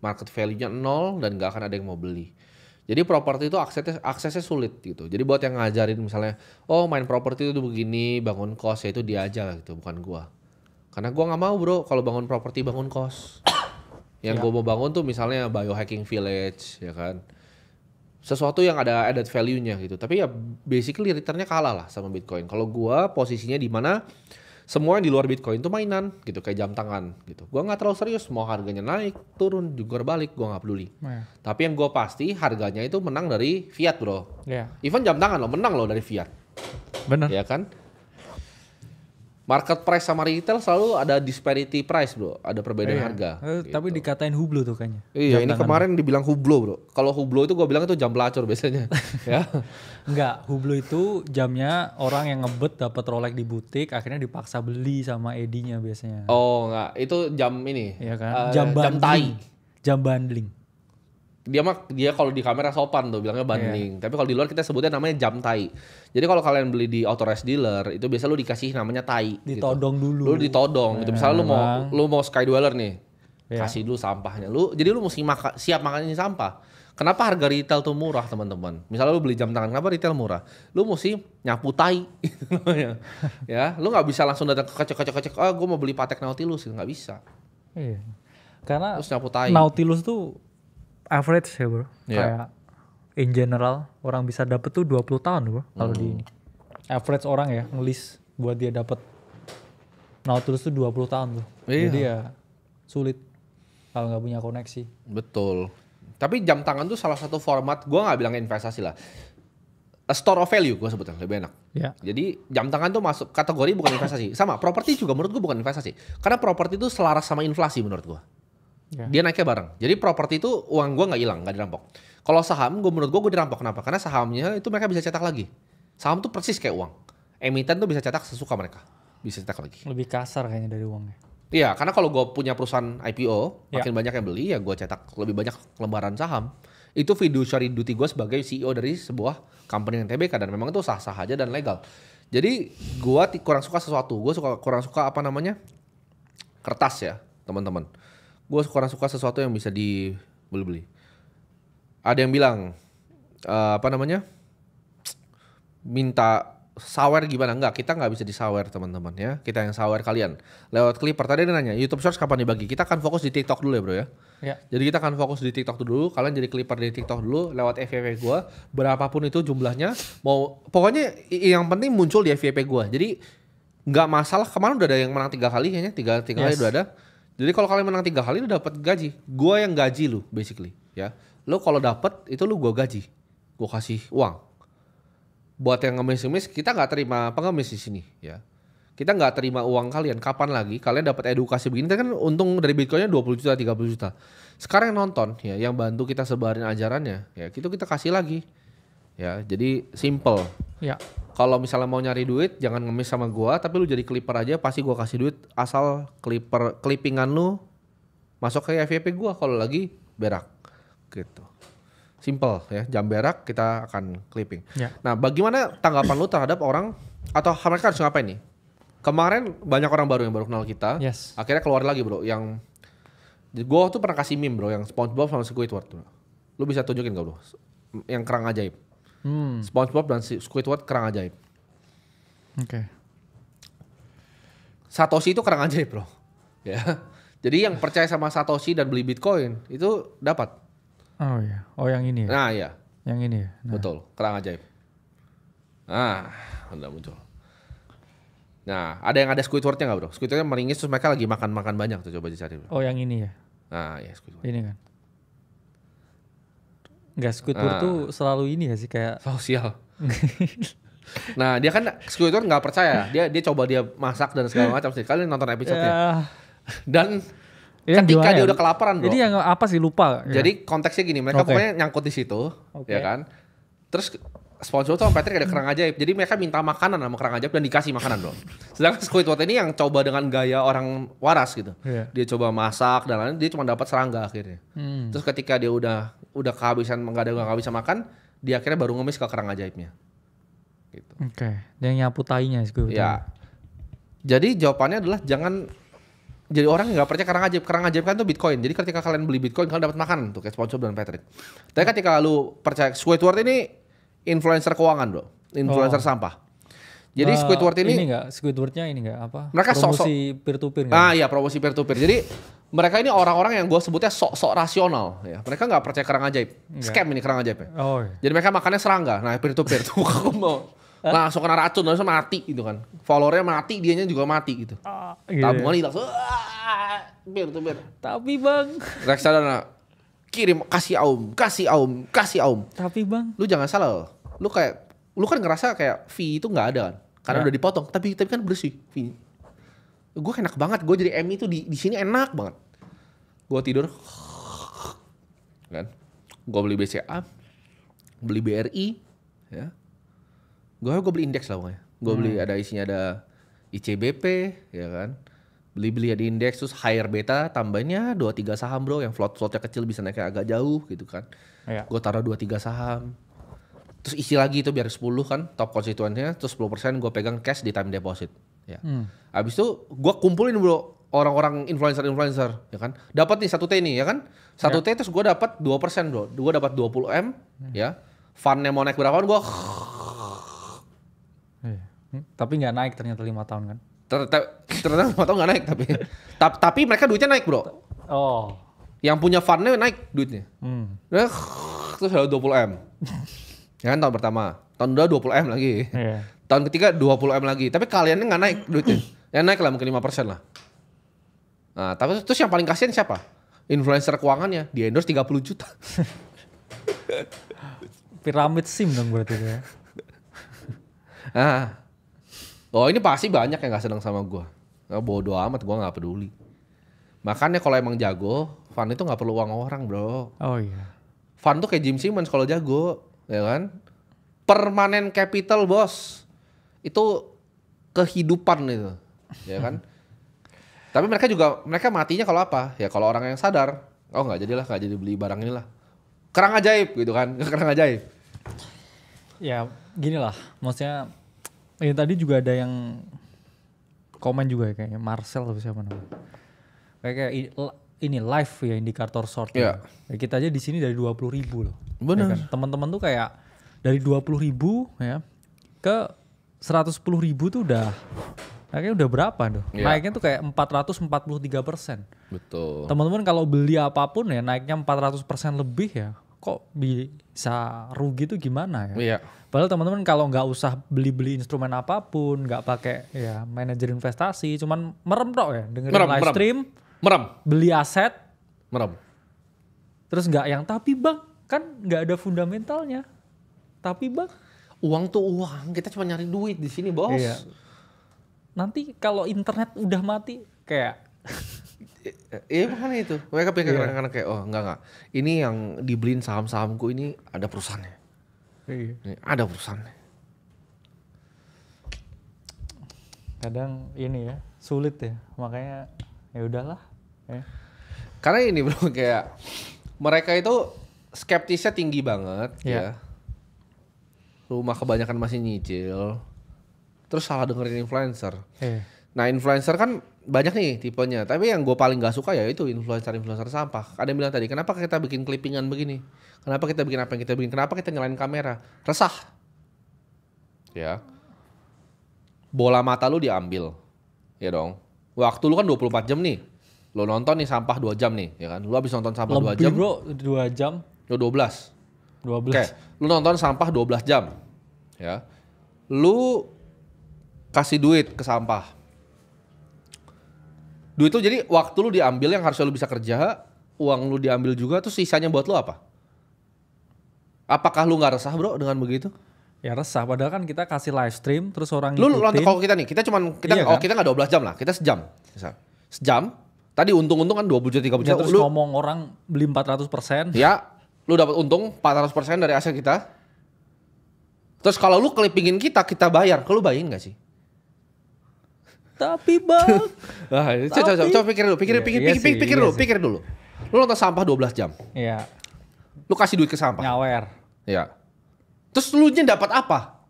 Market value-nya 0 dan nggak akan ada yang mau beli. Jadi properti itu aksesnya sulit gitu. Jadi buat yang ngajarin misalnya, oh main properti itu begini, bangun kos, ya itu dia aja gitu, bukan gua. Karena gua nggak mau bro, kalau bangun properti bangun kos. Yang gua mau bangun tuh misalnya biohacking village, ya kan. Sesuatu yang ada added value-nya gitu. Tapi ya basically return-nya kalah lah sama Bitcoin. Kalau gua posisinya di mana semua yang di luar Bitcoin itu mainan gitu, kayak jam tangan gitu. Gua nggak terlalu serius, mau harganya naik, turun, juga balik, gua nggak peduli. Tapi yang gua pasti harganya itu menang dari fiat bro. Even jam tangan lo menang lo dari fiat. Benar. Ya kan? Market price sama retail selalu ada disparity price bro, ada perbedaan harga. Tapi dikatain hublo tuh kayaknya. Iya, ini kemarin dibilang hublo bro. Kalau hublo itu gua bilang itu jam pelacur biasanya. Ya. Enggak, hublo itu jamnya orang yang ngebet dapat Rolex di butik, akhirnya dipaksa beli sama Edinya biasanya. Oh enggak, itu jam ini. Iya kan? Jam tai. Jam bundling. Dia kalau di kamera sopan tuh bilangnya bundling. Tapi kalau di luar kita sebutnya namanya jam tai. Jadi kalau kalian beli di authorized dealer itu biasa lu dikasih namanya tai. Ditodong gitu. dulu. Lu ditodong. Gitu. Misalnya lu mau Sky Dweller nih, kasih dulu sampahnya. Jadi lu mesti siap makan ini sampah. Kenapa harga retail tuh murah teman-teman? Misalnya lu beli jam tangan, kenapa retail murah? Lu mesti nyapu tai. Ya, lu nggak bisa langsung datang ke kecek. Gue mau beli Patek Nautilus, nggak bisa. Iya. Karena terus nyapu tai. Nautilus tuh average ya bro. Kayak in general orang bisa dapet tuh 20 tahun bro. Kalau di ini. Average orang ya ngelis buat dia dapet Nautilus tuh 20 tahun tuh. Iya. Jadi ya sulit kalau nggak punya koneksi. Betul. Tapi jam tangan tuh salah satu format, gue nggak bilang investasi lah. A store of value gue sebutnya, lebih enak. Ya. Jadi jam tangan tuh masuk kategori bukan investasi. Sama, properti juga menurut gue bukan investasi. Karena properti itu selaras sama inflasi menurut gue. Ya. Dia naiknya bareng. Jadi properti itu uang gue nggak hilang, nggak dirampok. Kalau saham, menurut gue dirampok. Kenapa? Karena sahamnya itu mereka bisa cetak lagi. Saham tuh persis kayak uang. Emiten tuh bisa cetak sesuka mereka. Bisa cetak lagi. Lebih kasar kayaknya dari uangnya. Iya, karena kalau gue punya perusahaan IPO, makin banyak yang beli, ya gue cetak lebih banyak lembaran saham. Itu fiduciary duty gue sebagai CEO dari sebuah company yang TBK, dan memang itu sah-sah aja dan legal. Jadi gue kurang suka sesuatu, kurang suka apa namanya, kertas ya teman-teman. Gue kurang suka sesuatu yang bisa dibeli-beli. Ada yang bilang, minta sawer gimana? Enggak, kita nggak bisa disawer teman-teman ya. Kita yang sawer kalian. Lewat Clipper, tadi dia nanya, YouTube Shorts kapan dibagi? Kita akan fokus di TikTok dulu ya bro ya. Jadi kita akan fokus di TikTok dulu. Kalian jadi Clipper di TikTok dulu. Lewat FYP gue, berapapun itu jumlahnya. Pokoknya yang penting muncul di FYP gue. Jadi nggak masalah, kemarin udah ada yang menang 3 kali kayaknya. 3 kali udah ada. Jadi kalau kalian menang 3 kali, lu dapat gaji. Gue yang gaji lu basically ya. Lu kalau dapat itu lu gue gaji. Gue kasih uang. Buat yang ngemis-ngemis, kita nggak terima pengemis di sini ya. Kita nggak terima uang kalian. Kapan lagi kalian dapat edukasi begini? Kan untung dari Bitcoinnya 20 juta, 30 juta. Sekarang yang nonton ya, yang bantu kita sebarin ajarannya ya, itu kita kasih lagi. Ya, jadi simple. Ya. Kalau misalnya mau nyari duit, jangan ngemis sama gua, tapi lu jadi clipper aja, pasti gua kasih duit asal clippingan lu masuk ke FYP gua kalau lagi berak. Gitu. Simple ya, jam berak kita akan clipping. Ya. Nah, bagaimana tanggapan lu terhadap orang atau mereka harus ngapain nih? Kemarin banyak orang baru yang baru kenal kita. Yes. Akhirnya keluar lagi bro, yang gua tuh pernah kasih meme bro, yang SpongeBob sama Squidward bro. Lu bisa tunjukin gak bro? Yang kerang ajaib. SpongeBob dan Squidward kerang ajaib. Oke. Satoshi itu kerang ajaib bro. Ya. Jadi yang percaya sama Satoshi dan beli Bitcoin itu dapat. Oh iya. Oh yang ini ya? Nah iya. Yang ini ya? Nah. Betul, kerang ajaib. Nah, udah muncul. Nah, ada yang ada Squidwardnya gak bro? Squidwardnya meringis terus mereka lagi makan banyak tuh, coba dicari bro. Oh yang ini ya? Nah iya Squidward. Ini kan? Enggak, Squidward tuh selalu ini ya sih kayak... Sosial. Nah dia kan Squidward gak percaya. Dia coba dia masak dan segala macam sih. Kalian nonton episode-nya. Dan ketika dia udah kelaparan bro. Jadi yang apa sih lupa? Jadi konteksnya gini, mereka pokoknya nyangkut di situ, ya kan. Terus SpongeBob tuh sama Patrick ada kerang ajaib. Jadi mereka minta makanan sama kerang ajaib dan dikasih makanan bro. Sedangkan Squidward ini yang coba dengan gaya orang waras gitu. Dia coba masak dan lain-lain, dia cuma dapat serangga akhirnya. Terus ketika dia udah kehabisan, nggak bisa makan, dia akhirnya baru ngemis ke kerang ajaibnya. Gitu. Oke. Yang nyapu tainya Squidward. Ya. Jadi jawabannya adalah jangan jadi orang yang nggak percaya kerang ajaib kan tuh Bitcoin. Jadi ketika kalian beli Bitcoin kalian dapat makanan tuh kayak SpongeBob dan Patrick. Tapi ketika lu percaya Squidward ini influencer keuangan bro, influencer sampah. Jadi Squidward ini enggak, Squidwardnya ini enggak apa? Mereka promosi peer to peer. Iya promosi peer to peer. Jadi mereka ini orang-orang yang gue sebutnya sok-sok rasional ya. Mereka nggak percaya kerang ajaib. Scam ini kerang ajaibnya. Oh, iya. Jadi mereka makannya serangga. Nah peer to peer tuh aku mau langsung kena racun langsung mati gitu kan. Followernya mati, dianya juga mati gitu. Tabungan hilang. Peer to peer. Tapi bang, Reksadana kirim kasih aum. Tapi bang, Lu jangan salah. Lu kan ngerasa kayak fee itu nggak ada kan. Karena udah dipotong. Tapi kan bersih fee. Gue enak banget. Gue jadi MI tuh di sini enak banget. Gue tidur kan. Gue beli BCA, beli BRI, ya. Gue beli indeks lah pokoknya. Gue beli ada isinya ada ICBP, ya kan. Beli ada indeks terus higher beta tambahnya 2-3 saham bro yang floatnya kecil bisa naik agak jauh gitu kan. Iya. Gue taruh 2-3 saham. Terus isi lagi itu biar 10 kan top konstituennya, terus 10% gue pegang cash di time deposit. Ya. Abis itu gue kumpulin bro orang-orang influencer ya kan. Dapat nih 1T nih ya kan. 1T terus gue dapat 2% bro. Gue dapat 20M ya. Fundnya mau naik berapa gue. Tapi nggak naik ternyata 5 tahun kan? Ternyata 5 tahun nggak naik tapi mereka duitnya naik bro. Oh. Yang punya fundnya naik duitnya. Terus ada 20M. Ya kan tahun pertama, tahun kedua 20M lagi. Iya. Tahun ketiga 20M lagi. Tapi kaliannya nggak naik duitnya. Yang naik lah mungkin 5% lah. Nah, tapi terus yang paling kasihan siapa? Influencer keuangannya, di endorse 30 juta. Piramid SIM dong berarti ya. Nah. Oh ini pasti banyak yang gak senang sama gue. Bodoh amat, gue gak peduli. Makanya kalau emang jago, fund itu gak perlu uang orang bro. Oh iya. Fund tuh kayak Jim Simmons kalau jago. Ya kan? Permanen capital bos. Itu kehidupan itu. Ya kan? Tapi mereka matinya kalau apa? Ya kalau orang yang sadar. Oh gak jadilah, gak jadi beli barang inilah. Kerang ajaib gitu kan. Kerang ajaib. Ya gini lah. Maksudnya tadi juga ada yang komen juga ya, kayaknya Marcel atau siapa namanya. Kayak ini live ya indikator short. Yeah. Ya, kita aja di sini dari 20.000 loh. Benar. Ya kan? Teman-teman tuh kayak dari 20.000 ya ke 110.000 tuh udah kayaknya udah berapa tuh? Yeah. Naiknya tuh kayak 443%. Betul. Teman-teman kalau beli apapun ya naiknya 400% lebih ya. Kok bisa rugi tuh gimana ya? Iya. Padahal teman-teman kalau nggak usah beli-beli instrumen apapun, nggak pakai ya manajer investasi, cuman merem tok ya, dengerin live stream, beli aset, terus nggak yang tapi bang, kan nggak ada fundamentalnya, tapi bang, uang tuh uang, kita cuma nyari duit di sini bos. Iya. Nanti kalau internet udah mati kayak Iya makanya itu. Mereka pikir kadang-kadang kayak oh enggak. Ini yang dibeliin saham-sahamku ini ada perusahaannya. Iya. Ini ada perusahaannya. Kadang ini ya sulit ya. Makanya ya udahlah. Ya. Karena ini bro kayak mereka itu skeptisnya tinggi banget ya. Rumah kebanyakan masih nyicil. Terus salah dengerin influencer. Iya. Nah influencer kan banyak nih tipenya, tapi yang gue paling gak suka ya itu influencer sampah. Ada yang bilang tadi, kenapa kita bikin clippingan begini? Kenapa kita bikin apa yang kita bikin? Kenapa kita nyalain kamera? Resah. Ya. Bola mata lu diambil. Ya dong. Waktu lu kan 24 jam nih. Lu nonton nih sampah 2 jam nih, ya kan? Lu habis nonton sampah 2 jam. Lebih bro, 2 jam. Lu 12. 12. Oke, lu nonton sampah 12 jam. Ya. Lu kasih duit ke sampah. Duit itu jadi waktu lu diambil yang harusnya lu bisa kerja, uang lu diambil juga, terus sisanya buat lu apa? Apakah lu nggak resah bro dengan begitu? Ya resah, padahal kan kita kasih live stream, terus orang Lu ngikutin. kalau kita nih, kita Iya kan? kita nggak 12 jam lah, kita sejam. Misal. Sejam, tadi untung-untung kan 20 juta, 30 Ya, juta. terus ngomong orang beli 400%. Ya, lu dapat untung 400% dari aset kita. Terus kalau lu clippingin kita bayar, lu bayarin nggak sih? Tapi bang. Coba pikir dulu. Lu nonton sampah 12 jam. Iya. Lu kasih duit ke sampah. Nyawer. Ya. Terus lu nya dapat apa?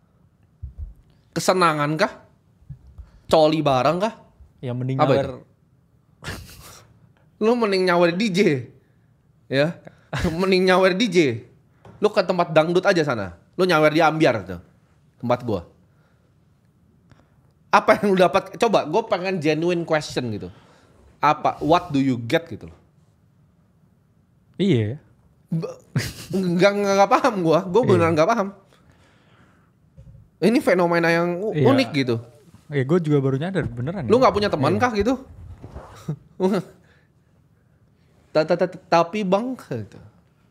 Kesenangan kah? Coli barang kah? Ya mending Apa nyawer. Lu mending nyawer DJ. Ya. Mending nyawer DJ. Lu ke tempat dangdut aja sana. Lu nyawer di Ambiar tuh. Tempat gua. Apa yang lu dapat? Coba gue pengen genuine question gitu. Apa? What do you get gitu loh. Iya. Enggak paham gua. Gue beneran enggak paham. Ini fenomena yang unik gitu. Iya, gue juga baru nyadar beneran. Lu nggak punya teman kah gitu? Tapi bang,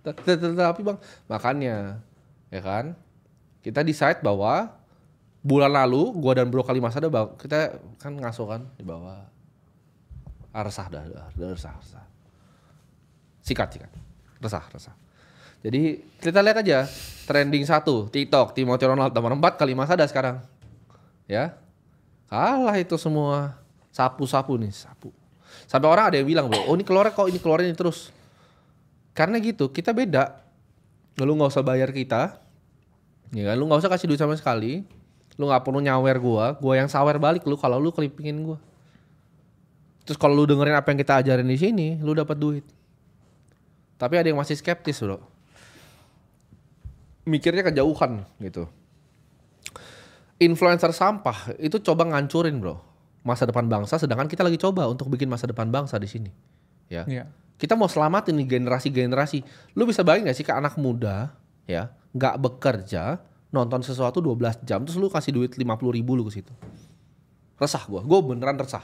tapi bang, makanya, ya kan? Kita decide bahwa bulan lalu, gua dan Bro Kalimasada, kita kan ngaso kan di bawah. Resah dah, resah. Sikat, resah. Jadi kita lihat aja trending 1 TikTok Timothy Ronald nomor 4 Kalimasada sekarang. Ya. Kalah itu semua. Sapu. Sampai orang ada yang bilang, "Bro, oh ini keluarnya ini terus." Karena gitu, kita beda. Lu enggak usah bayar kita. Ya kan, lu enggak usah kasih duit sama sekali. Lu enggak perlu nyawer gua yang sawer balik lu kalau lu kelipingin gua. Terus kalau lu dengerin apa yang kita ajarin di sini, lu dapat duit. Tapi ada yang masih skeptis, Bro. Mikirnya kejauhan gitu. Influencer sampah itu coba ngancurin, Bro, masa depan bangsa, sedangkan kita lagi coba untuk bikin masa depan bangsa di sini. Ya. Yeah. Kita mau selamatin nih generasi-generasi. Lu bisa bayangin gak sih ke anak muda ya, nggak bekerja, nonton sesuatu 12 jam terus lu kasih duit 50.000 lu ke situ. Resah gua beneran resah.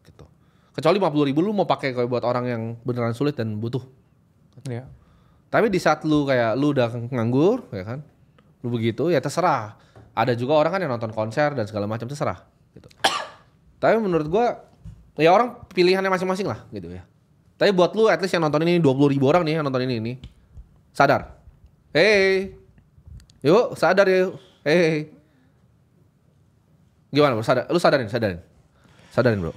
Gitu. Kecuali 50.000 lu mau pakai kayak buat orang yang beneran sulit dan butuh. Iya. Tapi di saat lu kayak lu udah nganggur, ya kan? Lu begitu, ya terserah. Ada juga orang kan yang nonton konser dan segala macam, terserah. Gitu. Tapi menurut gua, ya orang pilihannya masing-masing lah, gitu ya. Tapi buat lu, at least yang nonton ini 20.000 orang nih yang nonton ini, sadar. Hey, yuk sadar yuk. Hey. Gimana bro? Lu sadarin bro.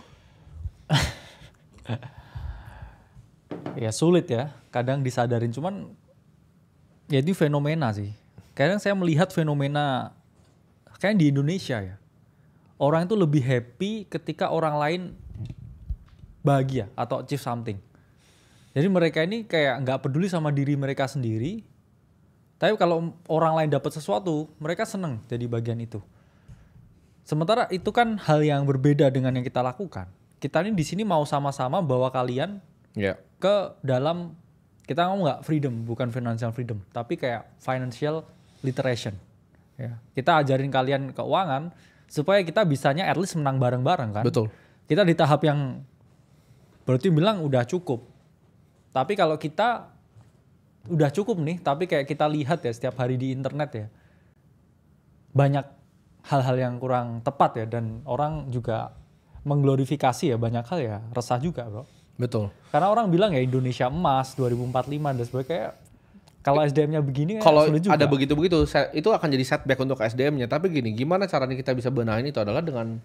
Ya sulit ya, kadang disadarin, cuman ya itu fenomena sih. Kadang saya melihat fenomena kayak di Indonesia ya. Orang itu lebih happy ketika orang lain bahagia atau achieve something. Jadi mereka ini kayak nggak peduli sama diri mereka sendiri. Tapi kalau orang lain dapat sesuatu, mereka seneng jadi bagian itu. Sementara itu kan hal yang berbeda dengan yang kita lakukan. Kita ini di sini mau sama-sama bawa kalian ke dalam, kita ngomong nggak freedom, bukan financial freedom, tapi kayak financial literation. Ya. Kita ajarin kalian keuangan supaya kita bisanya at least menang bareng-bareng kan. Betul. Kita di tahap yang berarti bilang udah cukup. Tapi kalau kita udah cukup nih, tapi kayak kita lihat ya setiap hari di internet ya, banyak hal-hal yang kurang tepat ya, dan orang juga mengglorifikasi ya banyak hal ya, resah juga bro. Betul. Karena orang bilang ya Indonesia emas 2045 dan sebagainya, kayak kalau SDM-nya begini kalau sulit juga. Ada begitu-begitu itu akan jadi setback untuk SDM-nya. Tapi gini, gimana caranya kita bisa benahin itu adalah dengan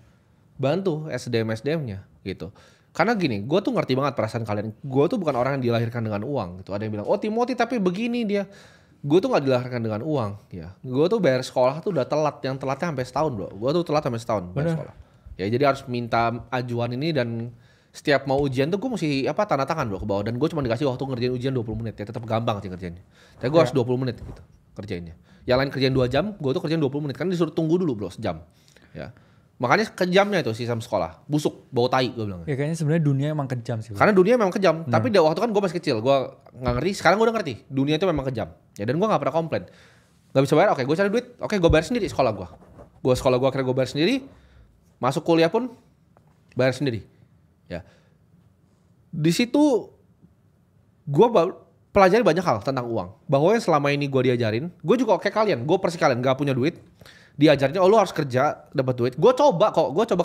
bantu SDM-nya gitu. Karena gini, gue tuh ngerti banget perasaan kalian. Gue tuh bukan orang yang dilahirkan dengan uang gitu. Ada yang bilang, oh Timothy tapi begini dia. Gue tuh gak dilahirkan dengan uang ya. Gue tuh bayar sekolah tuh udah telat. Yang telatnya sampai setahun bro. Gue tuh telat sampai setahun bayar sekolah. Ya jadi harus minta ajuan ini, dan setiap mau ujian tuh gue mesti tanda tangan bro ke bawah. Dan gue cuma dikasih waktu ngerjain ujian 20 menit. Ya tetap gampang sih ngerjainnya. Tapi gue harus 20 menit gitu kerjainnya. Yang lain kerjain 2 jam, gue tuh kerjain 20 menit. Kan disuruh tunggu dulu bro sejam. Ya. Makanya kejamnya itu sistem sekolah. Busuk, bau tai gue bilang. Ya kayaknya sebenarnya dunia emang kejam sih. Karena dunia memang kejam. Tapi waktu kan gue masih kecil, gue gak ngerti. Sekarang gue udah ngerti. Dunia itu memang kejam. Ya dan gue gak pernah komplain. Gak bisa bayar, oke gue cari duit. Oke gue bayar sendiri sekolah gue. Sekolah gue akhirnya gue bayar sendiri. Masuk kuliah pun bayar sendiri. Ya. Di situ gue pelajari banyak hal tentang uang. Bahwa yang selama ini gue diajarin, gue juga kayak kalian. Gue persis kalian gak punya duit. Diajarnya, oh lu harus kerja dapat duit. Gue coba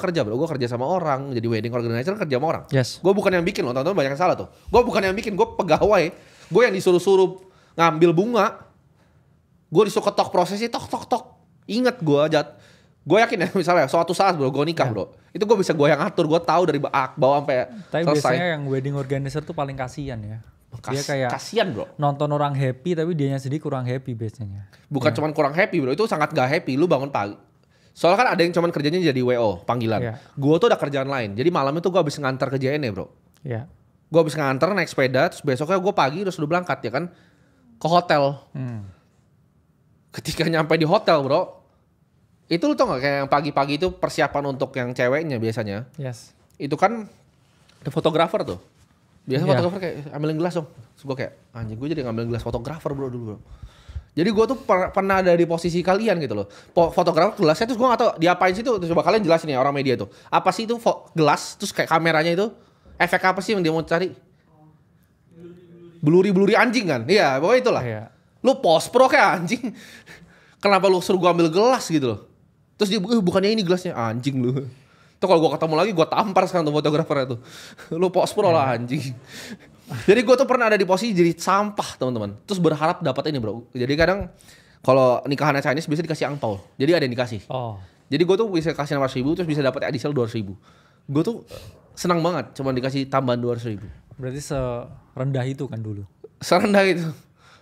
kerja bro. Gue kerja sama orang, jadi wedding organizer, kerja sama orang. Yes. Gue bukan yang bikin loh, teman-teman banyak yang salah tuh. Gue bukan yang bikin, gue pegawai. Gue yang disuruh-suruh ngambil bunga. Gue disuruh ketok prosesi, tok. Ingat gue yakin ya misalnya suatu saat bro, gue nikah bro. Itu gue bisa gue yang atur, gue tahu dari bawah sampai tapi selesai. Biasanya yang wedding organizer tuh paling kasihan ya. Dia kayak kasian bro. Nonton orang happy tapi dianya sendiri kurang happy biasanya. Bukan cuman kurang happy bro, itu sangat gak happy. Lu bangun pagi. Soalnya kan ada yang cuman kerjanya jadi WO, panggilan. Gue tuh ada kerjaan lain. Jadi malam itu gue habis ngantar ke JNE bro. Iya. Gue habis nganter naik sepeda, terus besoknya gue pagi terus udah berangkat ya kan ke hotel. Ketika nyampe di hotel bro, itu lu tau gak kayak yang pagi-pagi itu persiapan untuk yang ceweknya biasanya. Yes. Itu kan ada fotografer tuh. Biasa Iya. fotografer kayak ambilin gelas dong. Terus gue kayak anjing gue jadi ngambil gelas fotografer bro dulu bro. Jadi gue tuh pernah ada di posisi kalian gitu loh. Fotografer gelasnya terus gue gak tau diapain sih tuh. Terus coba kalian jelasin ya orang media tuh. Apa sih itu gelas terus kayak kameranya itu. Efek apa sih yang dia mau cari? Bluri anjing kan? Iya pokoknya itulah. Iya. Lu post pro kayak anjing. Kenapa lu suruh gue ambil gelas gitu loh. Terus dia bukannya ini gelasnya anjing lu. Tuh kalau gue ketemu lagi gue tampar sekarang tuh fotografernya tuh. Lu post pro lah anjing. Jadi gue tuh pernah ada di posisi jadi sampah teman-teman. Terus berharap dapat ini bro. Jadi kadang kalau nikahannya Chinese bisa dikasih angpau. Jadi ada yang dikasih. Oh. Jadi gue tuh bisa kasih 600.000 terus bisa dapat additional 200.000. Gue tuh senang banget cuma dikasih tambahan 200.000. Berarti serendah itu kan dulu. Serendah itu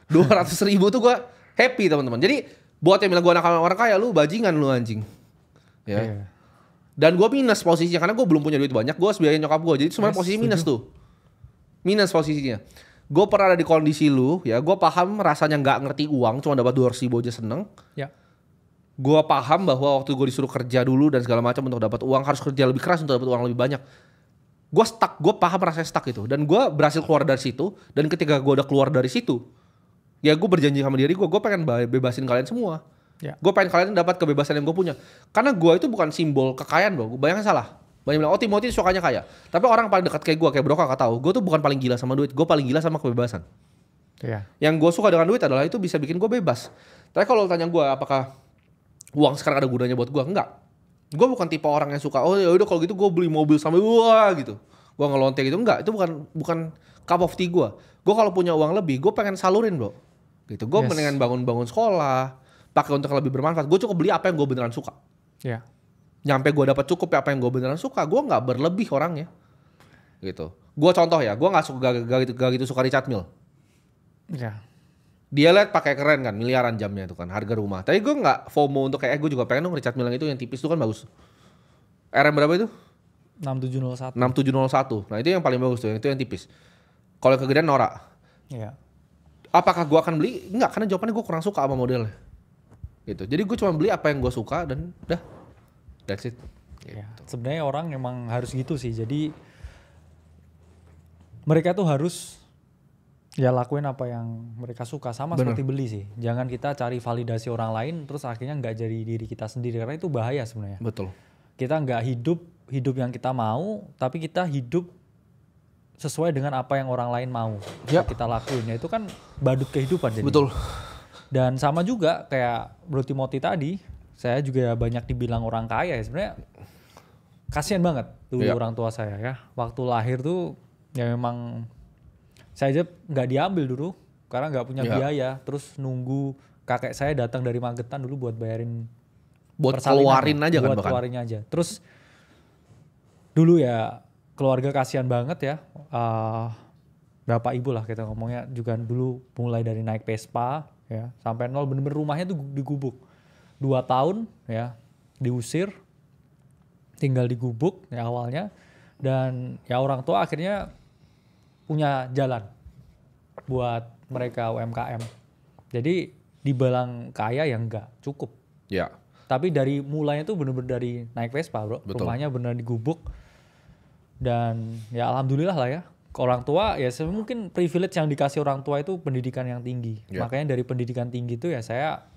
200.000 tuh gue happy teman-teman. Jadi buat yang bilang gue nakal orang kaya lu bajingan lu anjing. Ya. Iya. Dan gue minus posisinya karena gue belum punya duit banyak. Gue harus biayain nyokap gue. Jadi semuanya posisi minus tuh. Minus posisinya. Gue pernah ada di kondisi lu, ya. Gue paham rasanya nggak ngerti uang, cuma dapat 200.000 aja seneng. Ya. Gue paham bahwa waktu gue disuruh kerja dulu dan segala macam untuk dapat uang harus kerja lebih keras untuk dapat uang lebih banyak. Gue stuck, gue paham rasanya stuck itu. Dan gue berhasil keluar dari situ. Dan ketika gue udah keluar dari situ, ya gue berjanji sama diri gue pengen bebasin kalian semua. Ya. Gue pengen kalian dapat kebebasan yang gue punya. Karena gue itu bukan simbol kekayaan bro. Bayangkan salah. Banyak bilang, oh Timothy sukanya kaya. Tapi orang paling dekat kayak gue, kayak bro kakak tahu. Gue tuh bukan paling gila sama duit. Gue paling gila sama kebebasan. Iya. Yang gue suka dengan duit adalah itu bisa bikin gue bebas. Tapi kalau tanya gue apakah uang sekarang ada gunanya buat gue? Enggak. Gue bukan tipe orang yang suka, oh ya udah kalau gitu gue beli mobil sampai wah gitu. Gue ngelonte gitu. Enggak, itu bukan cup of tea gue. Gue kalau punya uang lebih, gue pengen salurin bro. Gitu. Gue mendingan bangun sekolah, pakai untuk lebih bermanfaat. Gue cukup beli apa yang gue beneran suka. Iya. Nyampe gue dapat cukup ya apa yang gue beneran suka, gue nggak berlebih orangnya, gitu. Gue contoh ya, gue nggak suka gak gitu suka Richard Mille. Iya. Dia lihat pakai keren kan, miliaran jamnya itu kan, harga rumah. Tapi gue nggak FOMO untuk kayak, gue juga pengen dong Richard Mille yang itu yang tipis itu kan bagus. RM berapa itu? 6701. 6701. Nah itu yang paling bagus tuh, itu yang tipis. Kalau yang kegedean norak. Iya. Apakah gue akan beli? Enggak, karena jawabannya gue kurang suka sama modelnya. Gitu. Jadi gue cuma beli apa yang gue suka dan udah. That's it. Ya, sebenarnya orang emang harus gitu sih. Jadi mereka tuh harus ya lakuin apa yang mereka suka, sama Bener. seperti beli sih. Jangan kita cari validasi orang lain terus akhirnya nggak jadi diri kita sendiri, karena itu bahaya sebenarnya. Betul. Kita nggak hidup yang kita mau, tapi kita hidup sesuai dengan apa yang orang lain mau. Ya. Kita lakuin. Ya, itu kan badut kehidupan jadi. Betul. Dan sama juga kayak Bro Timothy tadi, saya juga banyak dibilang orang kaya ya. Sebenarnya kasihan banget dulu Iya. orang tua saya ya. Waktu lahir tuh ya memang saya aja nggak diambil dulu karena nggak punya Iya. biaya. Terus nunggu kakek saya datang dari Magetan dulu buat bayarin Buat persalinan. keluarin aja kan Buat bahkan. keluarin aja. Terus dulu ya keluarga kasihan banget ya. Bapak ibu lah kita ngomongnya juga dulu mulai dari naik Vespa ya sampai nol, bener-bener rumahnya tuh digubuk. 2 tahun ya diusir, tinggal di gubuk ya awalnya, dan ya orang tua akhirnya punya jalan buat mereka UMKM. Jadi dibilang kaya ya enggak, cukup. Ya. Tapi dari mulainya tuh bener-bener dari naik Vespa bro. Betul. Rumahnya bener di gubuk. Dan ya alhamdulillah lah ya. Orang tua ya mungkin privilege yang dikasih orang tua itu pendidikan yang tinggi. Ya. Makanya dari pendidikan tinggi itu ya saya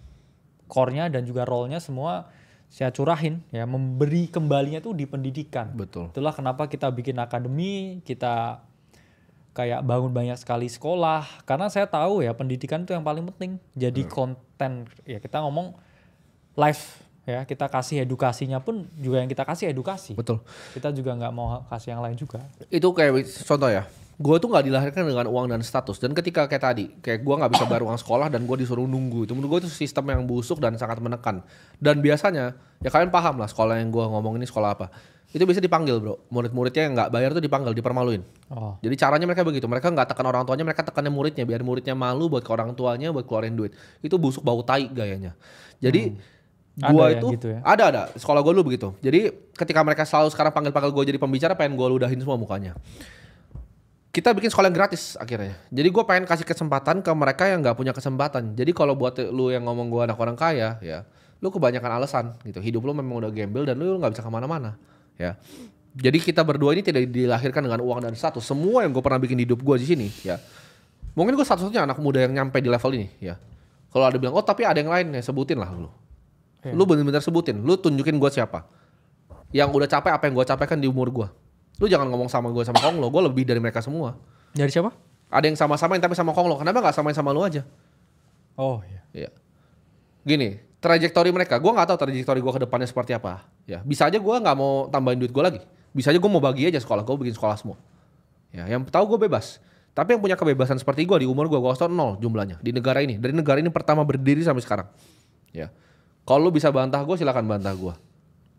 core-nya dan juga role-nya semua saya curahin ya, memberi kembalinya tuh di pendidikan. Betul. Itulah kenapa kita bikin akademi, kita kayak bangun banyak sekali sekolah, karena saya tahu ya pendidikan itu yang paling penting. Jadi konten ya kita ngomong live ya, kita kasih edukasinya pun juga yang kita kasih edukasi. Betul. Kita juga nggak mau kasih yang lain juga. Itu kayak contoh ya. Gue tuh nggak dilahirkan dengan uang dan status. Dan ketika kayak tadi, kayak gue nggak bisa bayar uang sekolah dan gue disuruh nunggu. Itu menurut gue itu sistem yang busuk dan sangat menekan. Dan biasanya, ya kalian paham lah sekolah yang gue ngomong ini sekolah apa. Itu bisa dipanggil bro. Murid-muridnya yang nggak bayar tuh dipanggil, dipermaluin. Oh. Jadi caranya mereka begitu. Mereka nggak tekan orang tuanya, mereka tekannya muridnya. Biar muridnya malu buat ke orang tuanya, buat keluarin duit. Itu busuk bau tai gayanya. Jadi gua Ada itu yang gitu ya? ada. Sekolah gue dulu begitu. Jadi ketika mereka selalu sekarang panggil-panggil gue jadi pembicara, pengen gue ludahin semua mukanya. kita bikin sekolah yang gratis akhirnya. Jadi gue pengen kasih kesempatan ke mereka yang nggak punya kesempatan. Jadi kalau buat lu yang ngomong gue anak orang kaya, ya, lu kebanyakan alasan gitu. Hidup lu memang udah gembel dan lu nggak bisa kemana-mana, ya. Jadi kita berdua ini tidak dilahirkan dengan uang dan status. Semua yang gue pernah bikin di hidup gue di sini, ya. Mungkin gue satu-satunya anak muda yang nyampe di level ini, ya. Kalau ada bilang, oh tapi ada yang lain, ya sebutin lah lu. Iya. Lu bener-bener sebutin, lu tunjukin gue siapa. Yang udah capek apa yang gue capekkan di umur gue. Lu jangan ngomong sama gue sama Kong lo, gue lebih dari mereka semua. Dari siapa? Ada yang sama-samain tapi sama Kong lo, kenapa gak samain sama lu aja? Oh iya. Iya. Gini, trajektori mereka, gue gak tahu trajektori gue ke depannya seperti apa. Ya, bisa aja gue gak mau tambahin duit gue lagi. Bisa aja gue mau bagi aja sekolah, gue bikin sekolah semua. Ya, yang tahu gue bebas. Tapi yang punya kebebasan seperti gue di umur gue kasih tau 0 jumlahnya di negara ini. Dari negara ini pertama berdiri sampai sekarang. Ya. Kalau lu bisa bantah gue, silakan bantah gue.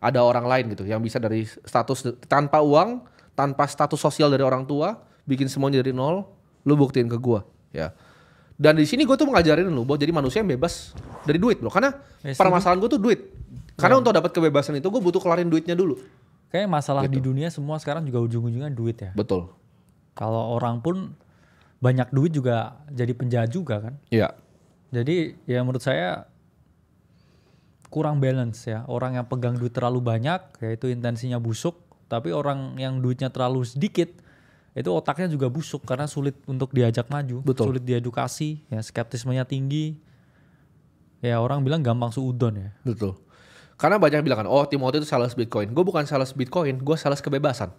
Ada orang lain gitu yang bisa dari status tanpa uang, tanpa status sosial dari orang tua, bikin semuanya dari 0, lu buktiin ke gue, ya. Dan di sini gue tuh mengajarin lu bahwa jadi manusia yang bebas dari duit, bro. Karena permasalahan gue tuh duit. Karena untuk dapat kebebasan itu gue butuh kelarin duitnya dulu. Kayak masalah Gitu. di dunia semua sekarang juga ujung-ujungnya duit ya. Betul. Kalau orang pun banyak duit juga jadi penjahat juga kan. Iya. Jadi ya menurut saya kurang balance ya. Orang yang pegang duit terlalu banyak yaitu intensinya busuk. Tapi orang yang duitnya terlalu sedikit itu otaknya juga busuk karena sulit untuk diajak maju. Betul. Sulit diedukasi, ya skeptismenya tinggi. Ya orang bilang gampang suudon ya. Betul. Karena banyak yang bilang kan, oh Timothy itu sales Bitcoin. Gue bukan sales Bitcoin, gue sales kebebasan.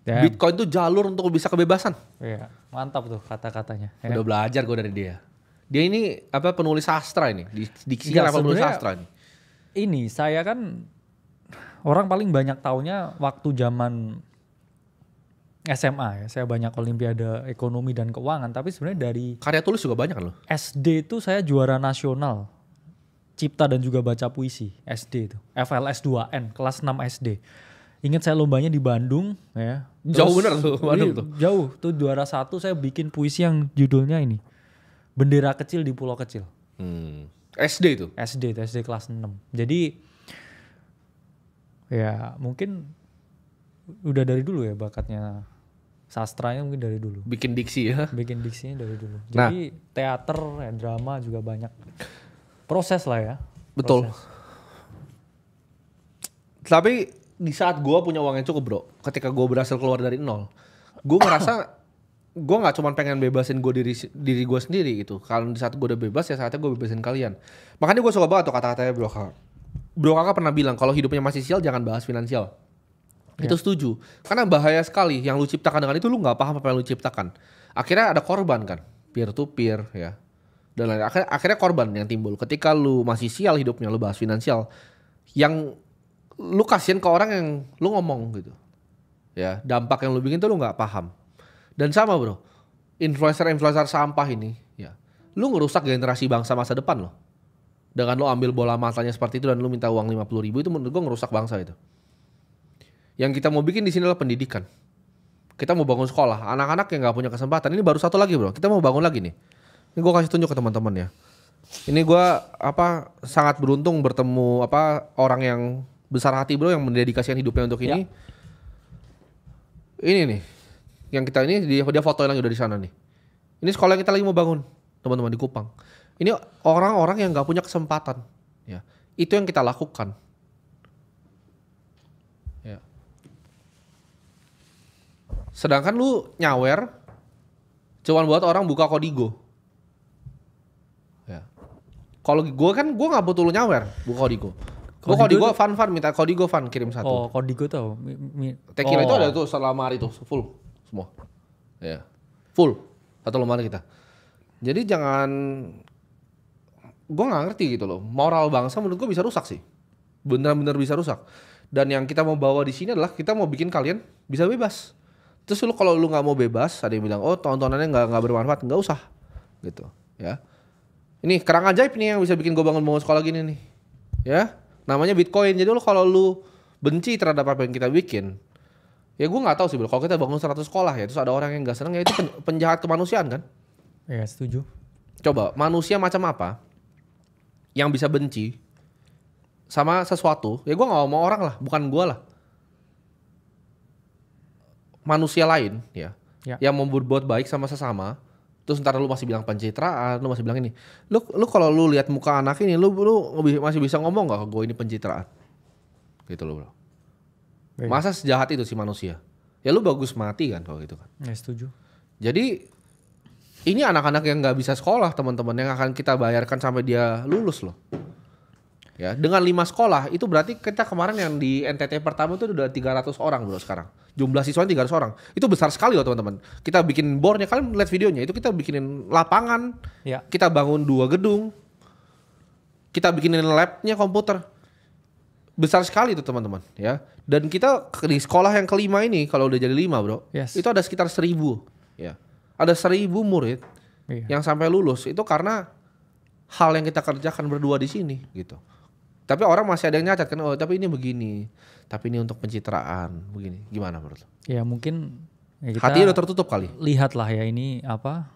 Ya, Bitcoin tuh jalur untuk bisa kebebasan. ya, mantap tuh kata-katanya. Ya. Udah belajar gue dari dia. Dia ini apa penulis sastra ini, diksinya Enggak, level penulis sebenarnya sastra ini. Ini saya kan orang paling banyak taunya waktu zaman SMA ya. Saya banyak olimpiade ekonomi dan keuangan. Tapi sebenarnya dari Karya tulis juga banyak kan lo. SD itu saya juara nasional. Cipta dan juga baca puisi. SD itu. FLS 2N. Kelas 6 SD. Ingat saya lombanya di Bandung. Ya. Jauh bener tuh, Bandung tuh. Jauh. Tuh juara 1 saya bikin puisi yang judulnya ini. Bendera kecil di pulau kecil. SD itu. SD itu. SD kelas 6. Jadi ya mungkin udah dari dulu ya bakatnya. Sastranya mungkin dari dulu. Bikin diksi ya. Bikin diksinya dari dulu. Nah. Jadi teater, ya, drama juga banyak. Proses lah ya. Betul. Proses. Tapi di saat gue punya uang yang cukup bro, ketika gue berhasil keluar dari 0, gue ngerasa gue nggak cuma pengen bebasin gue diri gue sendiri gitu. Kalau di saat gue udah bebas ya saatnya gue bebasin kalian. Makanya gue suka banget tuh kata-katanya Bro Kakak. Bro Kakak pernah bilang kalau hidupnya masih sial jangan bahas finansial. Itu setuju. Karena bahaya sekali yang lu ciptakan dengan itu lu nggak paham apa yang lu ciptakan. Akhirnya ada korban kan, peer to peer ya. Dan lain akhirnya korban yang timbul ketika lu masih sial hidupnya lu bahas finansial. Yang lu kasihin ke orang yang lu ngomong gitu. Ya, dampak yang lu bikin tuh lu nggak paham. Dan sama bro, influencer sampah ini, ya, lu ngerusak generasi bangsa masa depan loh. Dengan lu ambil bola matanya seperti itu dan lu minta uang 50.000 itu menurut gue ngerusak bangsa itu. Yang kita mau bikin di sini adalah pendidikan. Kita mau bangun sekolah, anak-anak yang nggak punya kesempatan. Ini baru satu lagi bro, kita mau bangun lagi nih. Ini gue kasih tunjuk ke teman-teman ya. Ini gue sangat beruntung bertemu orang yang besar hati bro yang mendedikasikan hidupnya untuk ini. Ini nih, yang kita ini dia fotoin lagi udah di sana nih. Ini sekolah yang kita lagi mau bangun, teman-teman di Kupang. Ini orang-orang yang nggak punya kesempatan, ya. Itu yang kita lakukan. Ya. Sedangkan lu nyawer, cuman buat orang buka Kodigo. Ya. Kalau gue kan gue nggak butuh lu nyawer buka Kodigo. Gue Kodigo fun minta Kodigo fun kirim satu. Oh Kodigo tuh. Tequila itu ada tuh satu lemari tuh full semua. Ya. Full satu lemari kita. Jadi jangan, gue nggak ngerti gitu loh. Moral bangsa menurut gue bisa rusak sih. Bener-bener bisa rusak. Dan yang kita mau bawa di sini adalah kita mau bikin kalian bisa bebas. Terus lu kalau lu nggak mau bebas, ada yang bilang oh tontonannya nggak bermanfaat, nggak usah, gitu. Ya. Ini kerang ajaib nih yang bisa bikin gue bangun sekolah gini nih. Ya. Namanya Bitcoin. Jadi kalau lu benci terhadap apa yang kita bikin, ya gue nggak tahu sih bro. Kalau kita bangun 100 sekolah ya, terus ada orang yang nggak seneng, ya itu penjahat kemanusiaan kan? Ya setuju. Coba manusia macam apa yang bisa benci sama sesuatu? Ya gue nggak mau orang lah, bukan gue lah. Manusia lain, ya Ya. yang mau berbuat baik sama sesama, terus ntar lu masih bilang pencitraan, lu masih bilang ini. Lu kalau lu lihat muka anak ini, lu masih bisa ngomong gak ke gue ini pencitraan? Gitu loh bro. Iya. Masa sejahat itu si manusia? Ya lu bagus mati kan kalau gitu kan. Ya setuju. Jadi ini anak-anak yang nggak bisa sekolah teman-teman yang akan kita bayarkan sampai dia lulus loh. Ya, dengan 5 sekolah itu berarti kita kemarin yang di NTT pertama itu udah 300 orang bro sekarang. Jumlah siswanya 300 orang. Itu besar sekali loh teman-teman. Kita bikin bornya, kalian lihat videonya itu kita bikinin lapangan. Ya. Kita bangun 2 gedung. Kita bikinin labnya komputer. Besar sekali itu teman-teman ya. Dan kita di sekolah yang kelima ini kalau udah jadi 5 bro. Yes. Itu ada sekitar 1.000 ya. Ada 1.000 murid Iya. yang sampai lulus itu karena hal yang kita kerjakan berdua di sini gitu. Tapi orang masih ada yang nyacat kan, oh tapi ini begini, tapi ini untuk pencitraan begini. Gimana menurut lo? Ya mungkin ya kita Hatinya udah tertutup kali. lihatlah ya ini apa,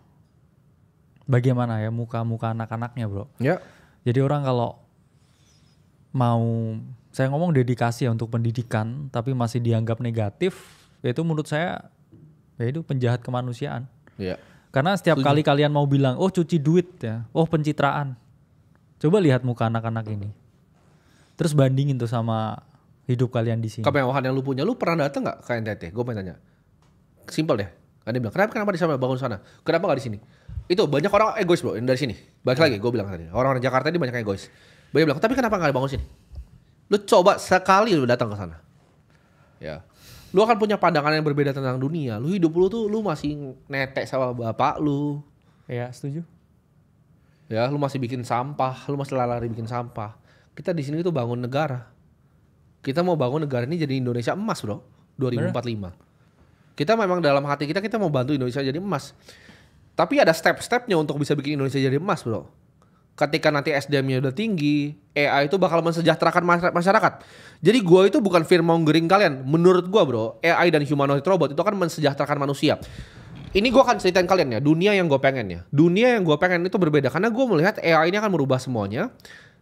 bagaimana ya muka-muka anak-anaknya bro. Ya. Jadi orang kalau mau, saya ngomong dedikasi ya untuk pendidikan, tapi masih dianggap negatif, ya itu menurut saya ya itu penjahat kemanusiaan. Iya. Karena setiap kali kalian mau bilang, oh cuci duit ya, oh pencitraan. Coba lihat muka anak-anak ini. Terus bandingin tuh sama hidup kalian di sini. Kemewahan yang lu punya, lu pernah datang nggak ke NTT? Gue pengen tanya. Simpel deh. Kan dia bilang, kenapa di sana bangun sana? Kenapa nggak di sini? Itu banyak orang egois bro, yang dari sini. Balik lagi, gue bilang tadi. Orang-orang Jakarta ini banyak yang egois. Banyak bilang, tapi kenapa nggak bangun sini? Lu coba sekali lu datang ke sana. Ya. Lu akan punya pandangan yang berbeda tentang dunia. Lu hidup lu tuh lu masih netek sama bapak lu. Ya setuju. Ya, lu masih bikin sampah, lu masih lari bikin sampah. Kita di sini tuh bangun negara. Kita mau bangun negara ini jadi Indonesia emas, bro. 2045. Kita memang dalam hati kita mau bantu Indonesia jadi emas. Tapi ada step-stepnya untuk bisa bikin Indonesia jadi emas, bro. Ketika nanti SDM-nya udah tinggi, AI itu bakal mensejahterakan masyarakat. Jadi gua itu bukan fear-mongering kalian. Menurut gua bro, AI dan humanoid robot itu akan mensejahterakan manusia. Ini gua akan ceritain kalian ya, dunia yang gue pengen ya. Dunia yang gue pengen itu berbeda. Karena gue melihat AI ini akan merubah semuanya.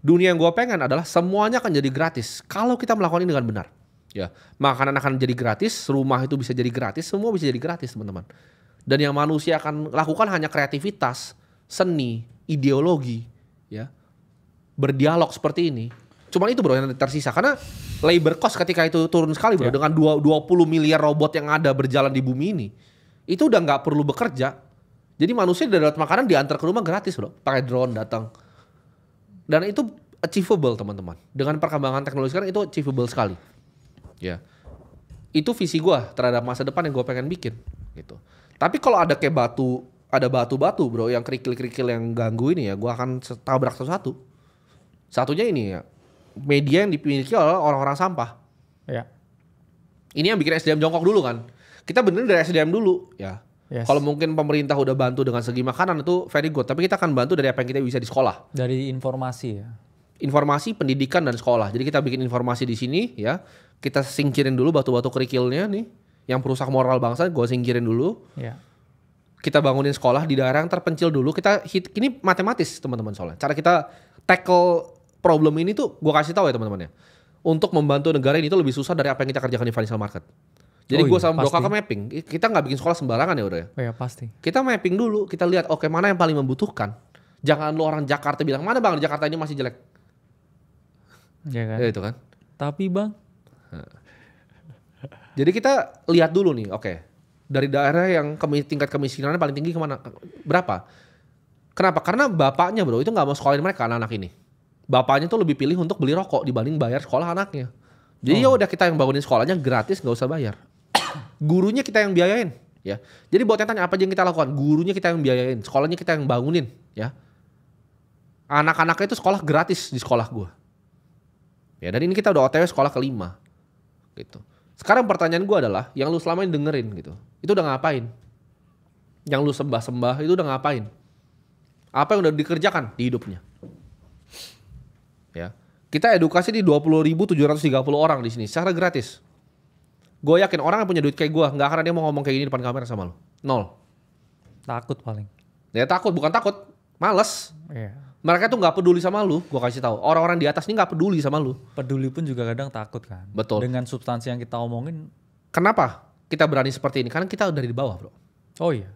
Dunia yang gue pengen adalah semuanya akan jadi gratis. Kalau kita melakukan ini dengan benar. Ya, makanan akan jadi gratis, rumah itu bisa jadi gratis, semua bisa jadi gratis teman-teman. Dan yang manusia akan lakukan hanya kreativitas, seni, ideologi. Ya, berdialog seperti ini. Cuman itu bro yang tersisa. Karena labor cost ketika itu turun sekali bro. Dengan 20 miliar robot yang ada berjalan di bumi ini. Itu udah gak perlu bekerja. Jadi manusia udah dapat makanan diantar ke rumah gratis bro. Pakai drone datang. Dan itu achievable teman-teman. Dengan perkembangan teknologi sekarang itu achievable sekali. Ya, itu visi gue terhadap masa depan yang gue pengen bikin. Gitu. Tapi kalau ada kayak ada batu-batu bro yang kerikil-kerikil yang ganggu ini ya, gue akan tabrak satu-satu. Satunya ini ya, media yang dimiliki oleh orang-orang sampah. Ya. Ini yang bikin SDM jongkok dulu kan. Kita benerin dari SDM dulu ya. Yes. Kalau mungkin pemerintah udah bantu dengan segi makanan itu very good. Tapi kita akan bantu dari apa yang kita bisa di sekolah. Dari informasi ya. Informasi, pendidikan, dan sekolah. Jadi kita bikin informasi di sini ya. Kita singkirin dulu batu-batu kerikilnya nih. Yang perusak moral bangsa gue singkirin dulu. Ya. Kita bangunin sekolah di daerah yang terpencil dulu. Ini matematis teman-teman soalnya. Cara kita tackle problem ini tuh gue kasih tahu ya teman-teman ya. Untuk membantu negara ini tuh lebih susah dari apa yang kita kerjakan di financial market. Jadi gue sama Bro Kakak mapping. Kita nggak bikin sekolah sembarangan ya udah ya. Oh ya pasti. Kita mapping dulu. Kita lihat oke mana yang paling membutuhkan. Jangan lu orang Jakarta bilang mana bang Jakarta ini masih jelek. Ya kan. Ya itu kan. Tapi bang. Jadi kita lihat dulu nih. Oke. Dari daerah yang tingkat kemiskinannya paling tinggi kemana? Berapa? Kenapa? Karena bapaknya bro itu nggak mau sekolahin mereka anak-anak ini. Bapaknya tuh lebih pilih untuk beli rokok dibanding bayar sekolah anaknya. Jadi ya udah kita yang bangunin sekolahnya gratis nggak usah bayar. Gurunya kita yang biayain ya. Jadi buat yang tanya apa aja yang kita lakukan, gurunya kita yang biayain, sekolahnya kita yang bangunin ya. Anak-anaknya itu sekolah gratis di sekolah gua. Ya dan ini kita udah OTW sekolah kelima gitu. Sekarang pertanyaan gua adalah yang lu selama ini dengerin gitu. Itu udah ngapain? Yang lu sembah-sembah itu udah ngapain? Apa yang udah dikerjakan di hidupnya? Ya. Kita edukasi di 20.730 orang di sini secara gratis. Gue yakin orang yang punya duit kayak gue nggak akan ada yang mau ngomong kayak gini depan kamera sama lo. Nol. Takut paling. Ya takut, bukan takut, males. Iya. Mereka tuh nggak peduli sama lu. Gue kasih tahu. Orang-orang di atas ini nggak peduli sama lu. Peduli pun juga kadang takut kan. Betul. Dengan substansi yang kita omongin. Kenapa kita berani seperti ini? Karena kita dari di bawah bro. Oh iya.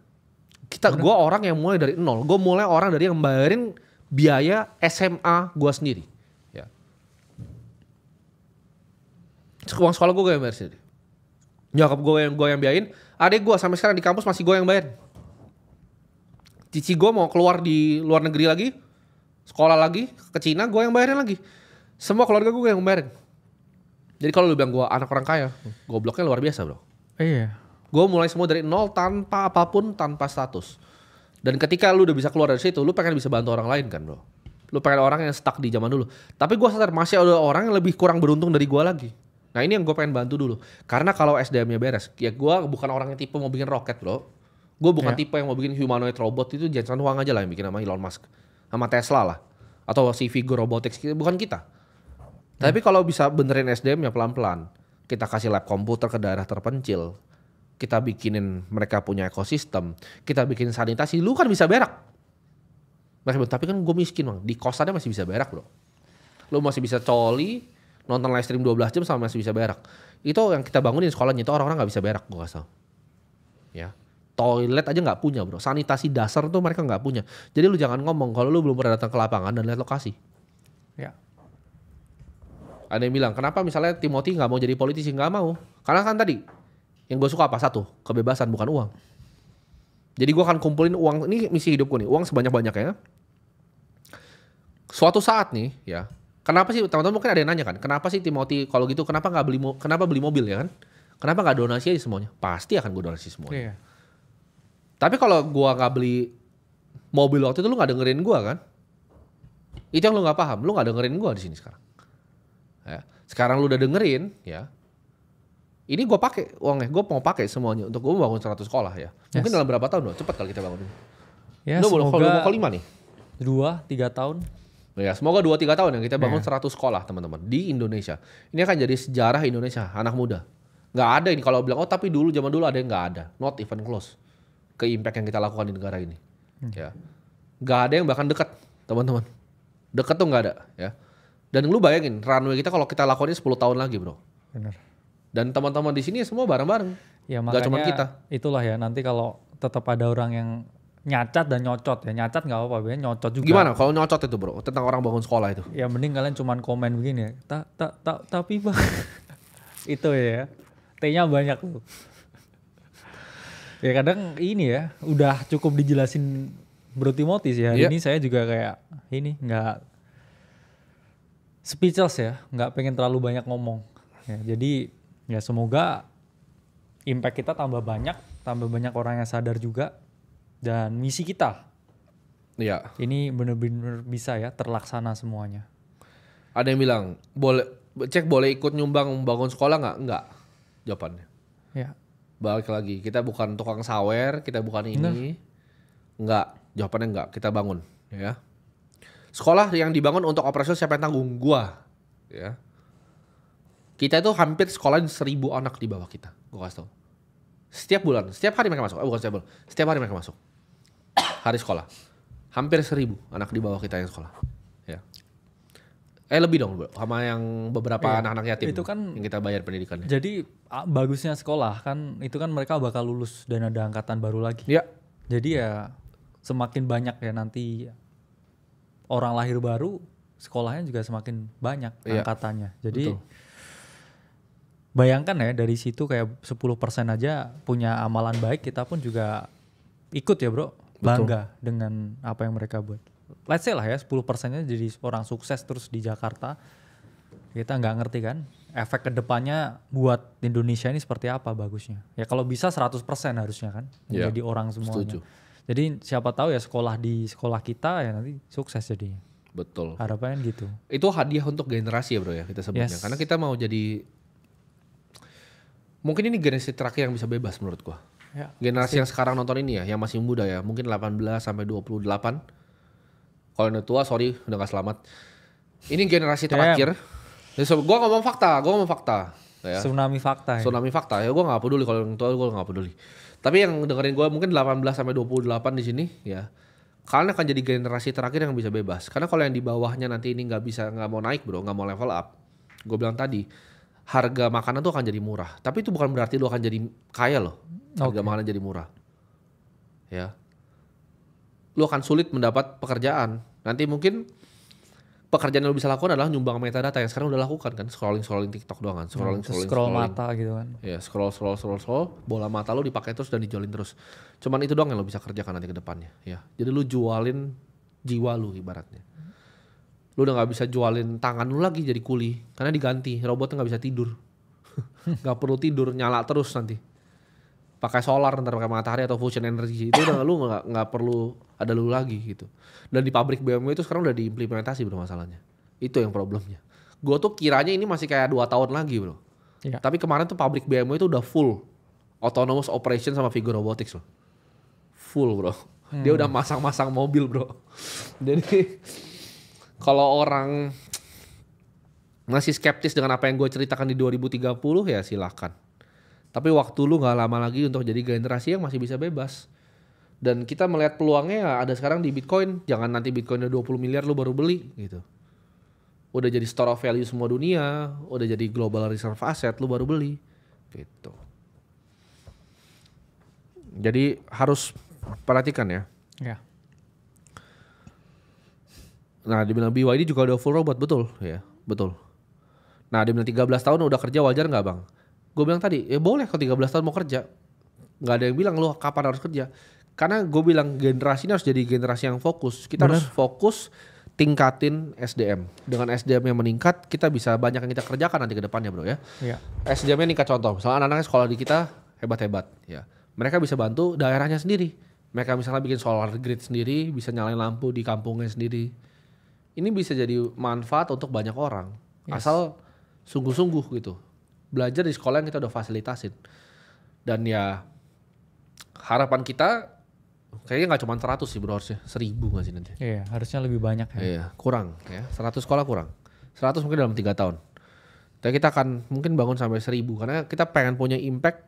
Gue orang yang mulai dari nol. Gue mulai orang dari yang bayarin biaya SMA gue sendiri. Ya. Uang sekolah gue yang bayar sendiri. Nyokap gue yang biayain. Adek gue sampai sekarang di kampus masih gue yang bayar. Cici gue mau keluar di luar negeri lagi, sekolah lagi, ke Cina gue yang bayarin lagi. Semua keluarga gue yang bayarin. Jadi kalau lu bilang gue anak orang kaya, gobloknya luar biasa bro. Iya. Gue mulai semua dari nol tanpa apapun, tanpa status. Dan ketika lu udah bisa keluar dari situ, lu pengen bisa bantu orang lain kan bro. Lu pengen orang yang stuck di zaman dulu. Tapi gue sadar masih ada orang yang lebih kurang beruntung dari gue lagi. Nah ini yang gue pengen bantu dulu. Karena kalau SDM-nya beres, ya gue bukan orang yang tipe mau bikin roket bro. Gue bukan tipe yang mau bikin humanoid robot, itu Jensen Huang aja lah yang bikin sama Elon Musk. Sama Tesla lah. Atau si Vigo Robotics, bukan kita. Tapi kalau bisa benerin SDM ya pelan-pelan. Kita kasih lab komputer ke daerah terpencil. Kita bikinin mereka punya ekosistem. Kita bikin sanitasi, lu kan bisa berak. Tapi kan gue miskin bang, di kosannya masih bisa berak bro. Lu masih bisa coli, nonton live stream 12 jam sama masih bisa berak. Itu yang kita bangunin sekolahnya, itu orang-orang gak bisa berak gue kasih tau. Ya. Toilet aja gak punya bro, sanitasi dasar tuh mereka gak punya. Jadi lu jangan ngomong kalau lu belum pernah datang ke lapangan dan lihat lokasi. Ya. Ada yang bilang, kenapa misalnya Timothy gak mau jadi politisi? Gak mau. Karena kan tadi, yang gue suka apa? Satu, kebebasan bukan uang. Jadi gue akan kumpulin uang, ini misi hidup gue nih, uang sebanyak-banyaknya. Suatu saat nih ya, kenapa sih teman-teman mungkin ada yang nanya kan, kenapa sih Timothy kalau gitu kenapa beli mobil ya kan? Kenapa gak donasi aja semuanya? Pasti akan gue donasi semuanya. Iya. Tapi kalau gue gak beli mobil waktu itu lu gak dengerin gue kan? Itu yang lu gak paham, lu gak dengerin gue di sini sekarang. Ya. Sekarang lu udah dengerin ya. Ini gue pakai uangnya, gue mau pakai semuanya untuk gue bangun 100 sekolah ya. Mungkin dalam berapa tahun loh, cepat kali kita bangun. Ya Lu semoga mau ke 5 nih? 2-3 tahun. Ya, semoga 2-3 tahun yang kita bangun 100 sekolah teman-teman di Indonesia. Ini akan jadi sejarah Indonesia, anak muda. Gak ada ini kalau bilang, oh tapi dulu zaman dulu ada yang gak ada. Not even close. Ke impact yang kita lakukan di negara ini. Ya. Gak ada yang bahkan dekat teman-teman. Dekat tuh gak ada ya. Dan lu bayangin runway kita kalau kita lakukan ini 10 tahun lagi bro. Bener. Dan teman-teman di sini semua bareng-bareng. Ya gak cuma makanya kita. Itulah ya nanti kalau tetap ada orang yang nyacat dan nyocot ya. Nyacat gak apa-apa ya, nyocot juga. Gimana kalau nyocot itu bro? Tentang orang bangun sekolah itu. Ya mending kalian cuman komen begini ya. Tapi bang. Itu ya. T-nya banyak tuh. Ya kadang ini ya. Udah cukup dijelasin Bro Timothy sih. Hari ini saya juga kayak ini gak speechless ya. Gak pengen terlalu banyak ngomong. Ya, jadi ya semoga impact kita tambah banyak orang yang sadar juga, dan misi kita ini benar-benar bisa ya terlaksana semuanya. Ada yang bilang boleh ikut nyumbang bangun sekolah nggak? Enggak jawabannya. Ya. Balik lagi, kita bukan tukang sawer, kita bukan ini. Enggak, jawabannya enggak, kita bangun ya. Sekolah yang dibangun untuk operasional siapa yang tanggung? Gua ya. Kita itu hampir sekolahin 1.000 anak di bawah kita. Gue kasih tau. Setiap bulan, setiap hari mereka masuk. Bukan setiap bulan, setiap hari mereka masuk. Hari sekolah. Hampir 1.000 anak di bawah kita yang sekolah. Ya. Lebih dong bro, sama yang beberapa anak-anak yatim itu kan, yang kita bayar pendidikannya. Jadi bagusnya sekolah kan, itu kan mereka bakal lulus dan ada angkatan baru lagi. Iya. Jadi ya semakin banyak ya nanti orang lahir baru, sekolahnya juga semakin banyak angkatannya. Jadi betul. Bayangkan ya dari situ kayak 10% aja punya amalan baik, kita pun juga ikut ya bro, bangga dengan apa yang mereka buat. Let's say lah ya 10%-nya jadi orang sukses terus di Jakarta. Kita nggak ngerti kan efek kedepannya buat Indonesia ini seperti apa bagusnya. Ya kalau bisa 100% harusnya kan jadi orang semuanya. Setuju. Jadi siapa tahu ya sekolah di sekolah kita ya nanti sukses jadinya. Betul. Harapannya gitu. Itu hadiah untuk generasi ya bro ya kita sebutnya. Karena kita mau jadi, mungkin ini generasi terakhir yang bisa bebas menurut gua. Ya, generasi yang sekarang nonton ini ya, yang masih muda ya, mungkin 18 sampai 28. Kalau yang tua sorry udah gak selamat. Ini generasi terakhir. Gua ngomong fakta. Ya. Tsunami fakta. Tsunami fakta ya, gua gak peduli kalau yang tua, gua gak peduli. Tapi yang dengerin gua mungkin 18 sampai 28 di sini ya. Kalian akan jadi generasi terakhir yang bisa bebas. Karena kalau yang di bawahnya nanti ini nggak mau naik bro, nggak mau level up. Gue bilang tadi, harga makanan tuh akan jadi murah. Tapi itu bukan berarti lu akan jadi kaya loh. Harga makanan jadi murah. ya, lu akan sulit mendapat pekerjaan. Nanti mungkin pekerjaan yang lu bisa lakukan adalah nyumbang metadata yang sekarang udah lakukan kan, scrolling TikTok doang kan, Scroll mata gitu kan. Ya, scroll, bola mata lu dipakai terus dan dijualin terus. Cuman itu doang yang lu bisa kerjakan nanti ke depannya, ya. Jadi lu jualin jiwa lu ibaratnya. Lu udah nggak bisa jualin tangan lu lagi jadi kuli karena diganti, robotnya nggak bisa tidur. Nggak perlu tidur, nyala terus nanti. Pakai solar, ntar pakai matahari atau fusion energy, itu udah lu nggak perlu ada lu lagi gitu. Dan di pabrik BMW itu sekarang udah diimplementasi bro masalahnya. Itu yang problemnya. Gue tuh kiranya ini masih kayak 2 tahun lagi bro. Iya. Tapi kemarin tuh pabrik BMW itu udah full autonomous operation sama Vigor Robotics loh. Full bro. Dia udah masang-masang mobil bro. Jadi kalau orang masih skeptis dengan apa yang gue ceritakan di 2030 ya silahkan. Tapi waktu lu gak lama lagi untuk jadi generasi yang masih bisa bebas. Dan kita melihat peluangnya ya ada sekarang di Bitcoin. Jangan nanti Bitcoinnya 20 miliar lu baru beli gitu. Udah jadi store of value semua dunia. Udah jadi global reserve asset lu baru beli. Gitu. Jadi harus perhatikan ya. Ya. Nah dibilang BYD juga udah full robot, betul ya, betul. Nah dibilang 13 tahun udah kerja wajar gak bang? Gue bilang tadi, ya boleh kalau 13 tahun mau kerja. Gak ada yang bilang lu kapan harus kerja. Karena gue bilang generasi ini harus jadi generasi yang fokus. Kita harus fokus tingkatin SDM. Dengan SDM yang meningkat, kita bisa banyak yang kita kerjakan nanti ke depannya bro ya. Iya. SDM-nya meningkat contoh, misalnya anak-anak sekolah di kita hebat-hebat ya. Mereka bisa bantu daerahnya sendiri. Mereka misalnya bikin solar grid sendiri, bisa nyalain lampu di kampungnya sendiri. Ini bisa jadi manfaat untuk banyak orang. Yes. Asal sungguh-sungguh gitu. Belajar di sekolah yang kita udah fasilitasin. Dan ya harapan kita kayaknya gak cuma 100 sih bro harusnya. 1000 gak sih nanti? Iya, harusnya lebih banyak ya. Iya, kurang ya. 100 sekolah kurang. 100 mungkin dalam 3 tahun. Tapi kita akan mungkin bangun sampai 1000 karena kita pengen punya impact.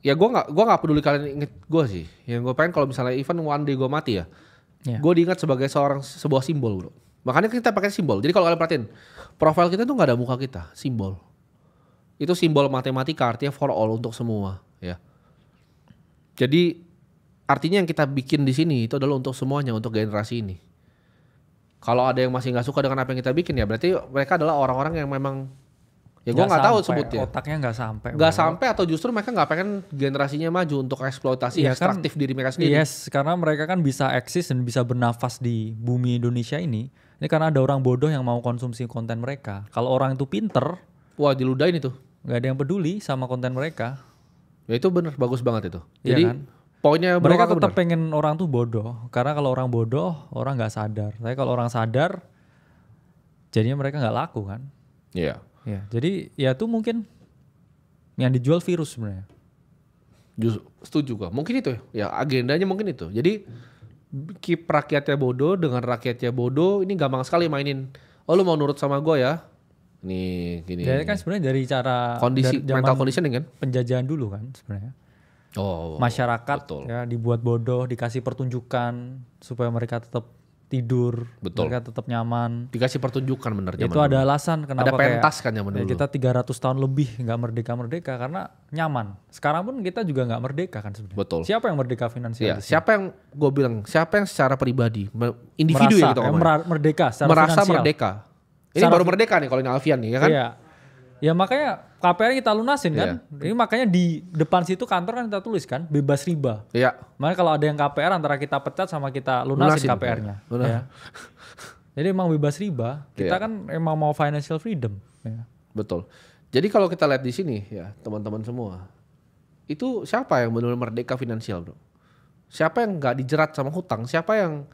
Ya gue gak peduli kalian inget gue sih. Yang gue pengen kalau misalnya even one day gue mati ya. Yeah. Gue diingat sebagai sebuah simbol bro. Makanya kita pakai simbol. Jadi kalau kalian perhatiin, profil kita tuh nggak ada muka kita, simbol. Itu simbol matematika, artinya for all untuk semua, ya. Jadi artinya yang kita bikin di sini itu adalah untuk semuanya, untuk generasi ini. Kalau ada yang masih nggak suka dengan apa yang kita bikin ya, berarti mereka adalah orang-orang yang memang ya gue nggak tahu sebutnya. Otaknya nggak sampai. Nggak sampai atau justru mereka nggak pengen generasinya maju untuk eksploitasi ekstraktif diri mereka sendiri. Yes, karena mereka kan bisa eksis dan bisa bernafas di bumi Indonesia ini. Ini karena ada orang bodoh yang mau konsumsi konten mereka. Kalau orang itu pinter, wah diludahin itu. Nggak ada yang peduli sama konten mereka. Ya itu bener, bagus banget itu. Iya Jadi kan? poinnya mereka tetap pengen orang tuh bodoh. Karena kalau orang bodoh, orang nggak sadar. Tapi kalau orang sadar, jadinya mereka nggak laku kan. Iya. Ya, jadi ya tuh mungkin yang dijual virus sebenarnya. Setuju gua. Mungkin itu ya agendanya mungkin itu. Jadi keep rakyatnya bodoh dengan rakyatnya bodoh ini gampang sekali mainin. Oh lu mau nurut sama gua ya? Nih gini. Jadi kan sebenarnya dari cara kondisi mental conditioning kan? Penjajahan dulu kan sebenarnya. Oh. Masyarakat betul. ya dibuat bodoh, dikasih pertunjukan supaya mereka tetap tidur, betul. Mereka tetap nyaman. Dikasih pertunjukan bener zaman itu ada alasan kenapa ada pentas kan zaman dulu. Kita 300 tahun lebih nggak merdeka karena nyaman. Sekarang pun kita juga nggak merdeka kan sebenarnya. Betul. Siapa yang merdeka finansial? Ya, siapa yang gue bilang, siapa yang secara pribadi, individu yang kita ngomongin. Merdeka secara merasa finansial. merdeka. Ini baru merdeka nih kalau ini Alfian nih ya kan? Iya. Ya makanya KPR kita lunasin kan. Ini makanya di depan situ kantor kan kita tulis kan bebas riba. Iya. Makanya kalau ada yang KPR antara kita pecat sama kita lunasin KPR-nya. Ya. Jadi emang bebas riba. Kita kan emang mau financial freedom. Ya. Betul. Jadi kalau kita lihat di sini ya teman-teman semua. Itu siapa yang benar-benar merdeka finansial bro? Siapa yang nggak dijerat sama hutang? Siapa yang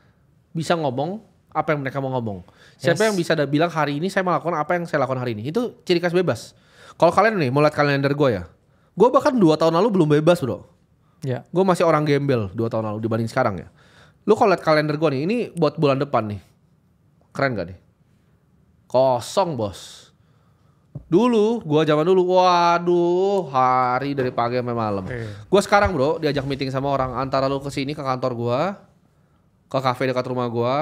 bisa ngomong apa yang mereka mau ngomong? Siapa yang bisa bilang hari ini saya melakukan apa yang saya lakukan hari ini? Itu ciri khas bebas. Kalau kalian nih mau lihat kalender gue ya. Gue bahkan 2 tahun lalu belum bebas bro. Ya. Gue masih orang gembel 2 tahun lalu dibanding sekarang ya. Lu kalau lihat kalender gue nih, ini buat bulan depan nih. Keren gak nih? Kosong bos. Dulu, gue zaman dulu, waduh hari dari pagi sampai malam. Gue sekarang bro diajak meeting sama orang. Antara lu kesini ke kantor gue, ke kafe dekat rumah gue,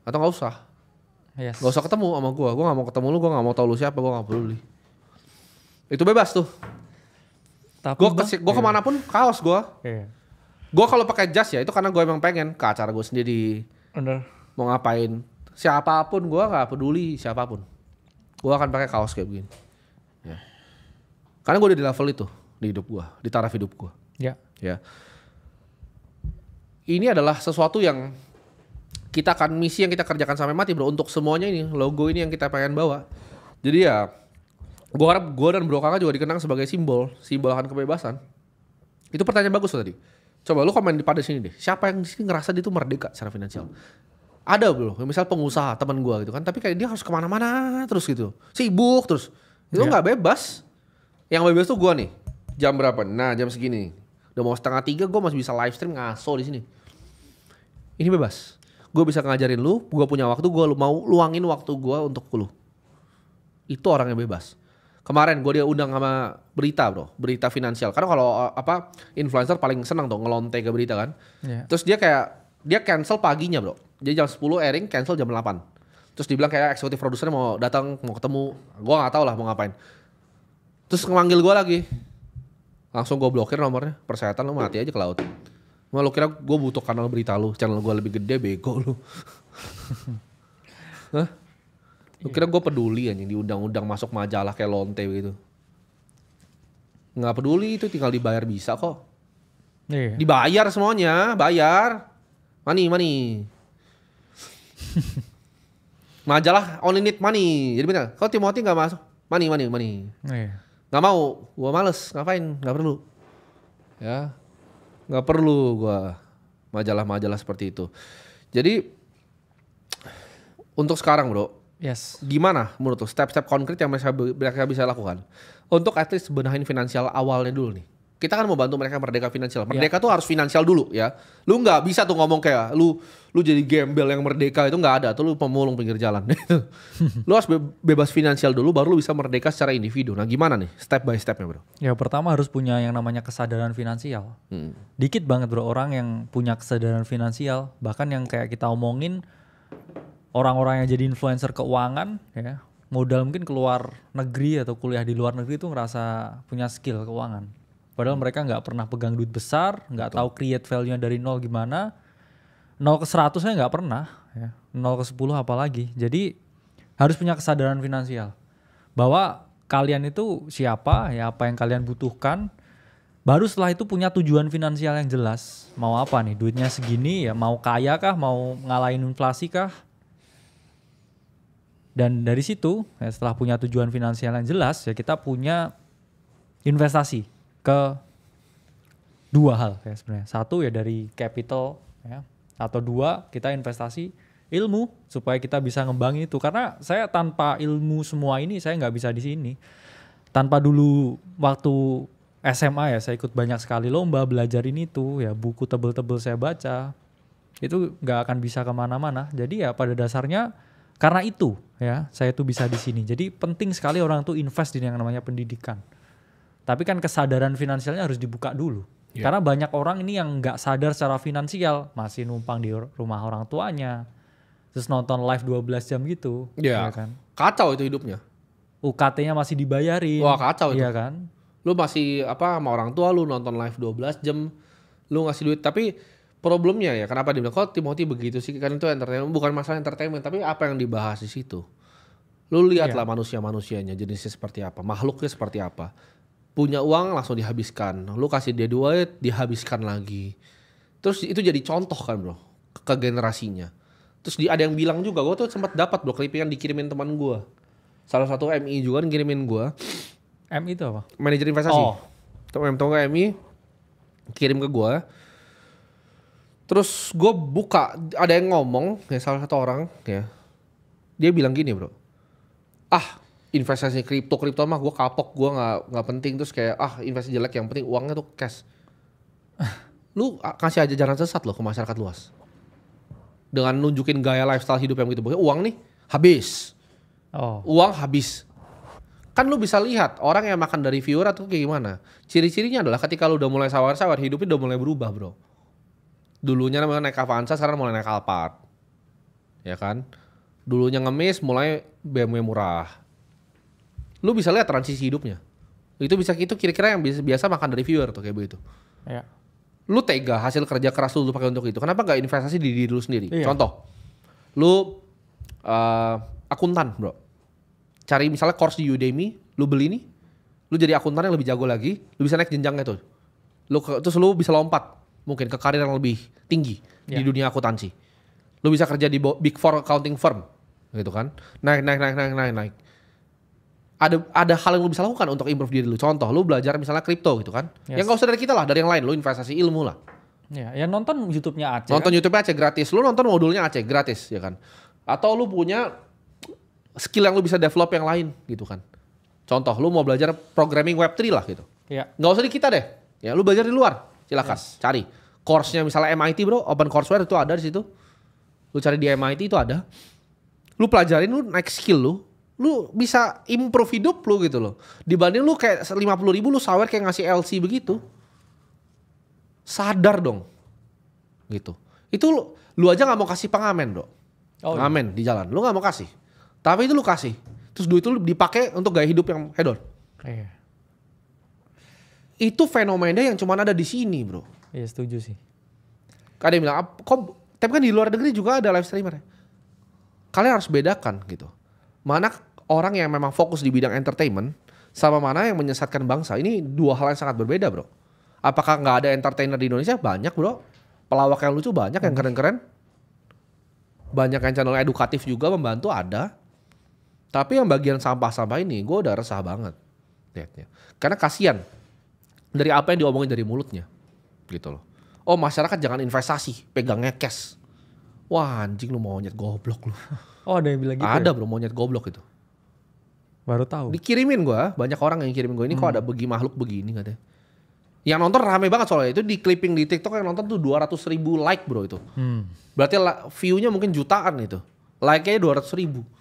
atau gak usah. Yes. Gak usah ketemu sama gue gak mau ketemu lu, gue gak mau tahu lu siapa, gue gak peduli. Itu bebas tuh. Tapi Gue kemanapun kaos gue. Iya. Gue kalau pakai jas ya itu karena gue emang pengen ke acara gue sendiri. Bener. Mau ngapain, siapapun gue nggak peduli siapapun. Gue akan pakai kaos kayak begini. Ya. Karena gue udah di level itu di hidup gue, di taraf hidup gue. Ya. Ya. Ini adalah sesuatu yang kita akan misi yang kita kerjakan sampai mati bro. Untuk semuanya ini logo ini yang kita pengen bawa. Jadi ya, gue harap gue dan Bro Kakak juga dikenang sebagai simbol akan kebebasan. Itu pertanyaan bagus tadi. Coba lu komen pada sini deh. Siapa yang di sini ngerasa dia tuh merdeka secara finansial? Ada bro, misal pengusaha teman gue gitu kan. Tapi kayak dia harus kemana-mana terus gitu. Sibuk terus. Itu nggak bebas. Yang bebas tuh gue nih. Jam berapa? Nah jam segini. Udah mau 2:30 gue masih bisa live stream ngaso di sini. Ini bebas. Gue bisa ngajarin lu. Gue punya waktu. Gue mau luangin waktu gue untuk lu. Itu orang yang bebas. Kemarin gue dia undang sama berita bro, berita finansial. Karena kalau influencer paling senang tuh ngelonte ke berita kan. Yeah. Terus dia cancel paginya bro. Jadi jam 10 airing, cancel jam 8. Terus dibilang kayak eksekutif produsernya mau datang, mau ketemu. Gue gak tahu lah mau ngapain. Terus ngemanggil gue lagi. Langsung gue blokir nomornya. Persyaratan lu mati aja ke laut. Lu kira gue butuh kanal berita lu, channel gue lebih gede, bego lu. Hah? Lu kira gue peduli anjing diundang-undang masuk majalah kayak lonte gitu. Nggak peduli, itu tinggal dibayar bisa kok. Iya. Dibayar semuanya, bayar. Money. Majalah only need money. Jadi bener, kalau Timothy nggak masuk, money. Iya. Nggak mau, gue males, ngapain? Nggak perlu. Ya, nggak perlu gue majalah-majalah seperti itu. Jadi untuk sekarang bro. Yes. Gimana menurut lu step-step konkret yang mereka bisa lakukan untuk at least benahin finansial awalnya dulu nih. Kita kan mau bantu mereka merdeka finansial. Merdeka tuh harus finansial dulu ya. Lu nggak bisa tuh ngomong kayak lu jadi gembel yang merdeka itu nggak ada. Tuh lu pemulung pinggir jalan. Lu harus bebas finansial dulu baru lu bisa merdeka secara individu. Nah gimana nih step by stepnya bro? Ya pertama harus punya yang namanya kesadaran finansial. Dikit banget bro orang yang punya kesadaran finansial. Bahkan yang kayak kita omongin orang-orang yang jadi influencer keuangan ya modal mungkin keluar negeri atau kuliah di luar negeri itu ngerasa punya skill keuangan. Padahal mereka nggak pernah pegang duit besar, nggak tahu create value-nya dari nol gimana. 0 ke 100-nya nggak pernah, ya. 0 ke 10 apalagi. Jadi harus punya kesadaran finansial. Bahwa kalian itu siapa, ya apa yang kalian butuhkan. Baru setelah itu punya tujuan finansial yang jelas. Mau apa nih, duitnya segini ya mau kaya kah, mau ngalahin inflasi kah. Dan dari situ ya setelah punya tujuan finansial yang jelas ya kita punya investasi ke dua hal ya sebenarnya. Satu ya dari capital ya, atau dua kita investasi ilmu supaya kita bisa ngembangin itu. Karena saya tanpa ilmu semua ini saya nggak bisa di sini. Tanpa dulu waktu SMA ya saya ikut banyak sekali lomba belajar ini tuh ya buku tebel-tebel saya baca itu nggak akan bisa kemana-mana. Jadi ya pada dasarnya karena itu ya saya tuh bisa di sini. Jadi penting sekali orang tuh invest di yang namanya pendidikan. Tapi kan kesadaran finansialnya harus dibuka dulu. Yeah. Karena banyak orang ini yang nggak sadar secara finansial, masih numpang di rumah orang tuanya, terus nonton live 12 jam gitu. Yeah. Ya kan? Kacau itu hidupnya. UKT-nya masih dibayarin. Wah kacau itu. Iya kan? Lu masih sama orang tua lu nonton live 12 jam, lu ngasih duit tapi problemnya ya kenapa dia bilang kok Timothy begitu sih kan itu entertainment bukan masalah entertainment tapi apa yang dibahas di situ. Lu lihatlah manusia-manusianya jenisnya seperti apa, makhluknya seperti apa. Punya uang langsung dihabiskan, lu kasih dia duit dihabiskan lagi. Terus itu jadi contoh kan bro ke generasinya. Terus ada yang bilang juga gue tuh sempat dapat bro clippingan dikirimin teman gue. Salah satu MI juga ngirimin gue. MI itu apa? Manajer investasi. Teman-teman MI kirim ke gue. Terus gue buka, ada yang ngomong, ya salah satu orang, ya dia bilang gini bro, investasi kripto mah gue kapok, gue nggak penting, terus kayak investasi jelek yang penting uangnya tuh cash. Lu kasih aja jalan sesat loh ke masyarakat luas, dengan nunjukin gaya lifestyle hidup yang begitu, uang nih habis, uang habis. Kan lu bisa lihat orang yang makan dari viewer atau kayak gimana. Ciri-cirinya adalah ketika lu udah mulai sawar-sawar, hidupnya udah mulai berubah bro. Dulunya namanya naik Avanza, sekarang mulai naik Alphard. Ya kan? Dulunya ngemis, mulai BMW murah. Lu bisa lihat transisi hidupnya. Itu bisa itu kira-kira yang biasa makan dari viewer tuh kayak begitu. Ya. Lu tega hasil kerja keras lu pakai untuk itu. Kenapa nggak investasi di diri lu sendiri? Iya. Contoh, lu akuntan bro. Cari misalnya course di Udemy, lu beli nih, lu jadi akuntan yang lebih jago lagi, lu bisa naik jenjangnya tuh. Terus lu bisa lompat mungkin ke karir yang lebih tinggi di dunia akuntansi. Lu bisa kerja di Big Four accounting firm gitu kan. Naik. Ada hal yang lu bisa lakukan untuk improve diri lu. Contoh, lu belajar misalnya kripto gitu kan. Yes. Yang gak usah dari kita lah, dari yang lain. Lu investasi ilmu lah. Ya nonton YouTube-nya Aceh. Nonton kan? YouTube Aceh gratis. Lu nonton modulnya Aceh gratis ya kan. Atau lu punya skill yang lu bisa develop yang lain gitu kan. Contoh, lu mau belajar programming Web3 lah gitu. Iya. Gak usah di kita deh. Ya lu belajar di luar. Silakan cari. Course-nya misalnya MIT bro, Open Courseware itu ada di situ. Lu cari di MIT itu ada. Lu pelajarin, lu naik skill lu bisa improve hidup lu gitu loh. Dibanding lu kayak 50.000 lu sawer kayak ngasih LC begitu. Sadar dong. Gitu. Itu lu aja gak mau kasih pengamen bro. Pengamen di jalan. Lu gak mau kasih. Tapi itu lu kasih. Terus duit itu dipakai untuk gaya hidup yang hedon. Iya. Itu fenomena yang cuma ada di sini bro. Iya setuju sih. Ada yang bilang, tapi kan di luar negeri juga ada live streamer ya. Kalian harus bedakan gitu. Mana orang yang memang fokus di bidang entertainment sama mana yang menyesatkan bangsa. Ini dua hal yang sangat berbeda bro. Apakah nggak ada entertainer di Indonesia? Banyak bro. Pelawak yang lucu banyak, yang keren-keren. Banyak yang channel edukatif juga membantu ada. Tapi yang bagian sampah-sampah ini gue udah resah banget lihatnya. Karena kasihan dari apa yang diomongin dari mulutnya gitu loh. Oh masyarakat jangan investasi, pegangnya cash. Wah anjing lu monyet goblok lu. Oh ada yang bilang gitu. Ada ya? bro monyet goblok itu. Baru tahu. Dikirimin gue, banyak orang yang kirimin gue ini kok ada makhluk begini katanya. Yang nonton rame banget soalnya itu di clipping di TikTok yang nonton tuh 200.000 like bro itu. Berarti view-nya mungkin jutaan itu. Like-nya 200.000.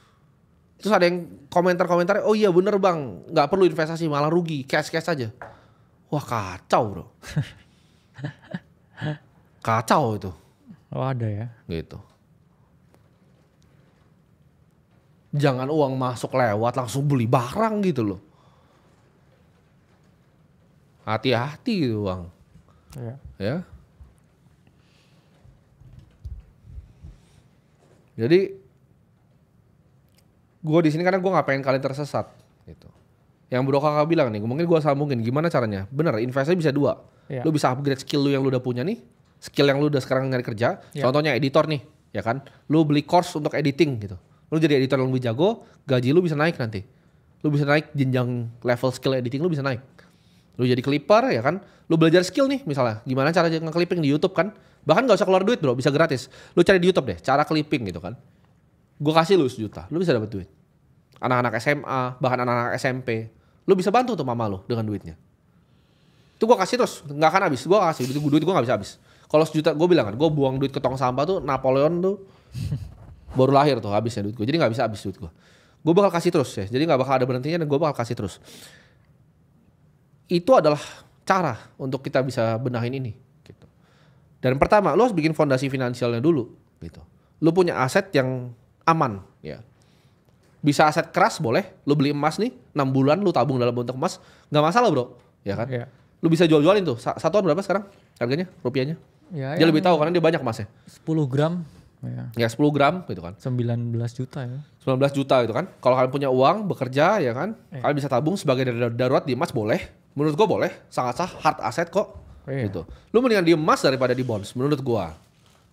Terus ada yang komentar-komentar, oh iya bener bang, nggak perlu investasi malah rugi, cash aja. Wah kacau bro. Kacau itu. Oh ada ya. Gitu. Jangan uang masuk lewat langsung beli barang gitu loh. Hati-hati gitu bang. Iya. Ya. Jadi gue di sini karena gue nggak pengen kalian tersesat gitu. Yang Bro Kakak bilang nih, mungkin gue sambungin gimana caranya. Bener, investasi bisa dua. Iya. Lu bisa upgrade skill lu yang lu udah punya nih, skill yang lu udah sekarang nyari kerja. Iya. Contohnya editor nih, ya kan. Lu beli course untuk editing gitu. Lu jadi editor yang lebih jago, gaji lu bisa naik nanti. Lu bisa naik jenjang level skill editing lu bisa naik. Lu jadi clipper ya kan. Lu belajar skill nih misalnya, gimana cara nge-clipping di YouTube kan. Bahkan gak usah keluar duit bro, bisa gratis. Lu cari di YouTube deh, cara clipping gitu kan. Gue kasih lu 1 juta, lu bisa dapat duit. Anak-anak SMA, bahkan anak-anak SMP. Lu bisa bantu tuh mama lu dengan duitnya. Itu gue kasih terus, gak akan habis. Gue kasih, duit gue gak bisa habis. Kalau 1 juta, gue bilang kan, gue buang duit ke tong sampah tuh, Napoleon tuh baru lahir tuh habisnya duit gue. Jadi gak bisa habis duit gue. Gue bakal kasih terus ya, jadi gak bakal ada berhentinya dan gue bakal kasih terus. Itu adalah cara untuk kita bisa benahin ini. Gitu. Dan pertama, lu harus bikin fondasi finansialnya dulu. Gitu. Lu punya aset yang aman. Ya. Bisa aset keras boleh. Lu beli emas nih, 6 bulan lu tabung dalam bentuk emas. Gak masalah bro. Ya kan? Iya. Lu bisa jual-jualin tuh. Satuan berapa sekarang harganya? Rupiahnya? Ya, Dia lebih tahu karena dia banyak emasnya. 10 gram. Ya 10 gram gitu kan. 19 juta ya. 19 juta gitu kan. Kalau kalian punya uang, bekerja ya kan. Kalian bisa tabung sebagai darurat di emas boleh. Menurut gua boleh. Sangat sah. Hard asset kok. Gitu. Lu mendingan di emas daripada di bonds. Menurut gua.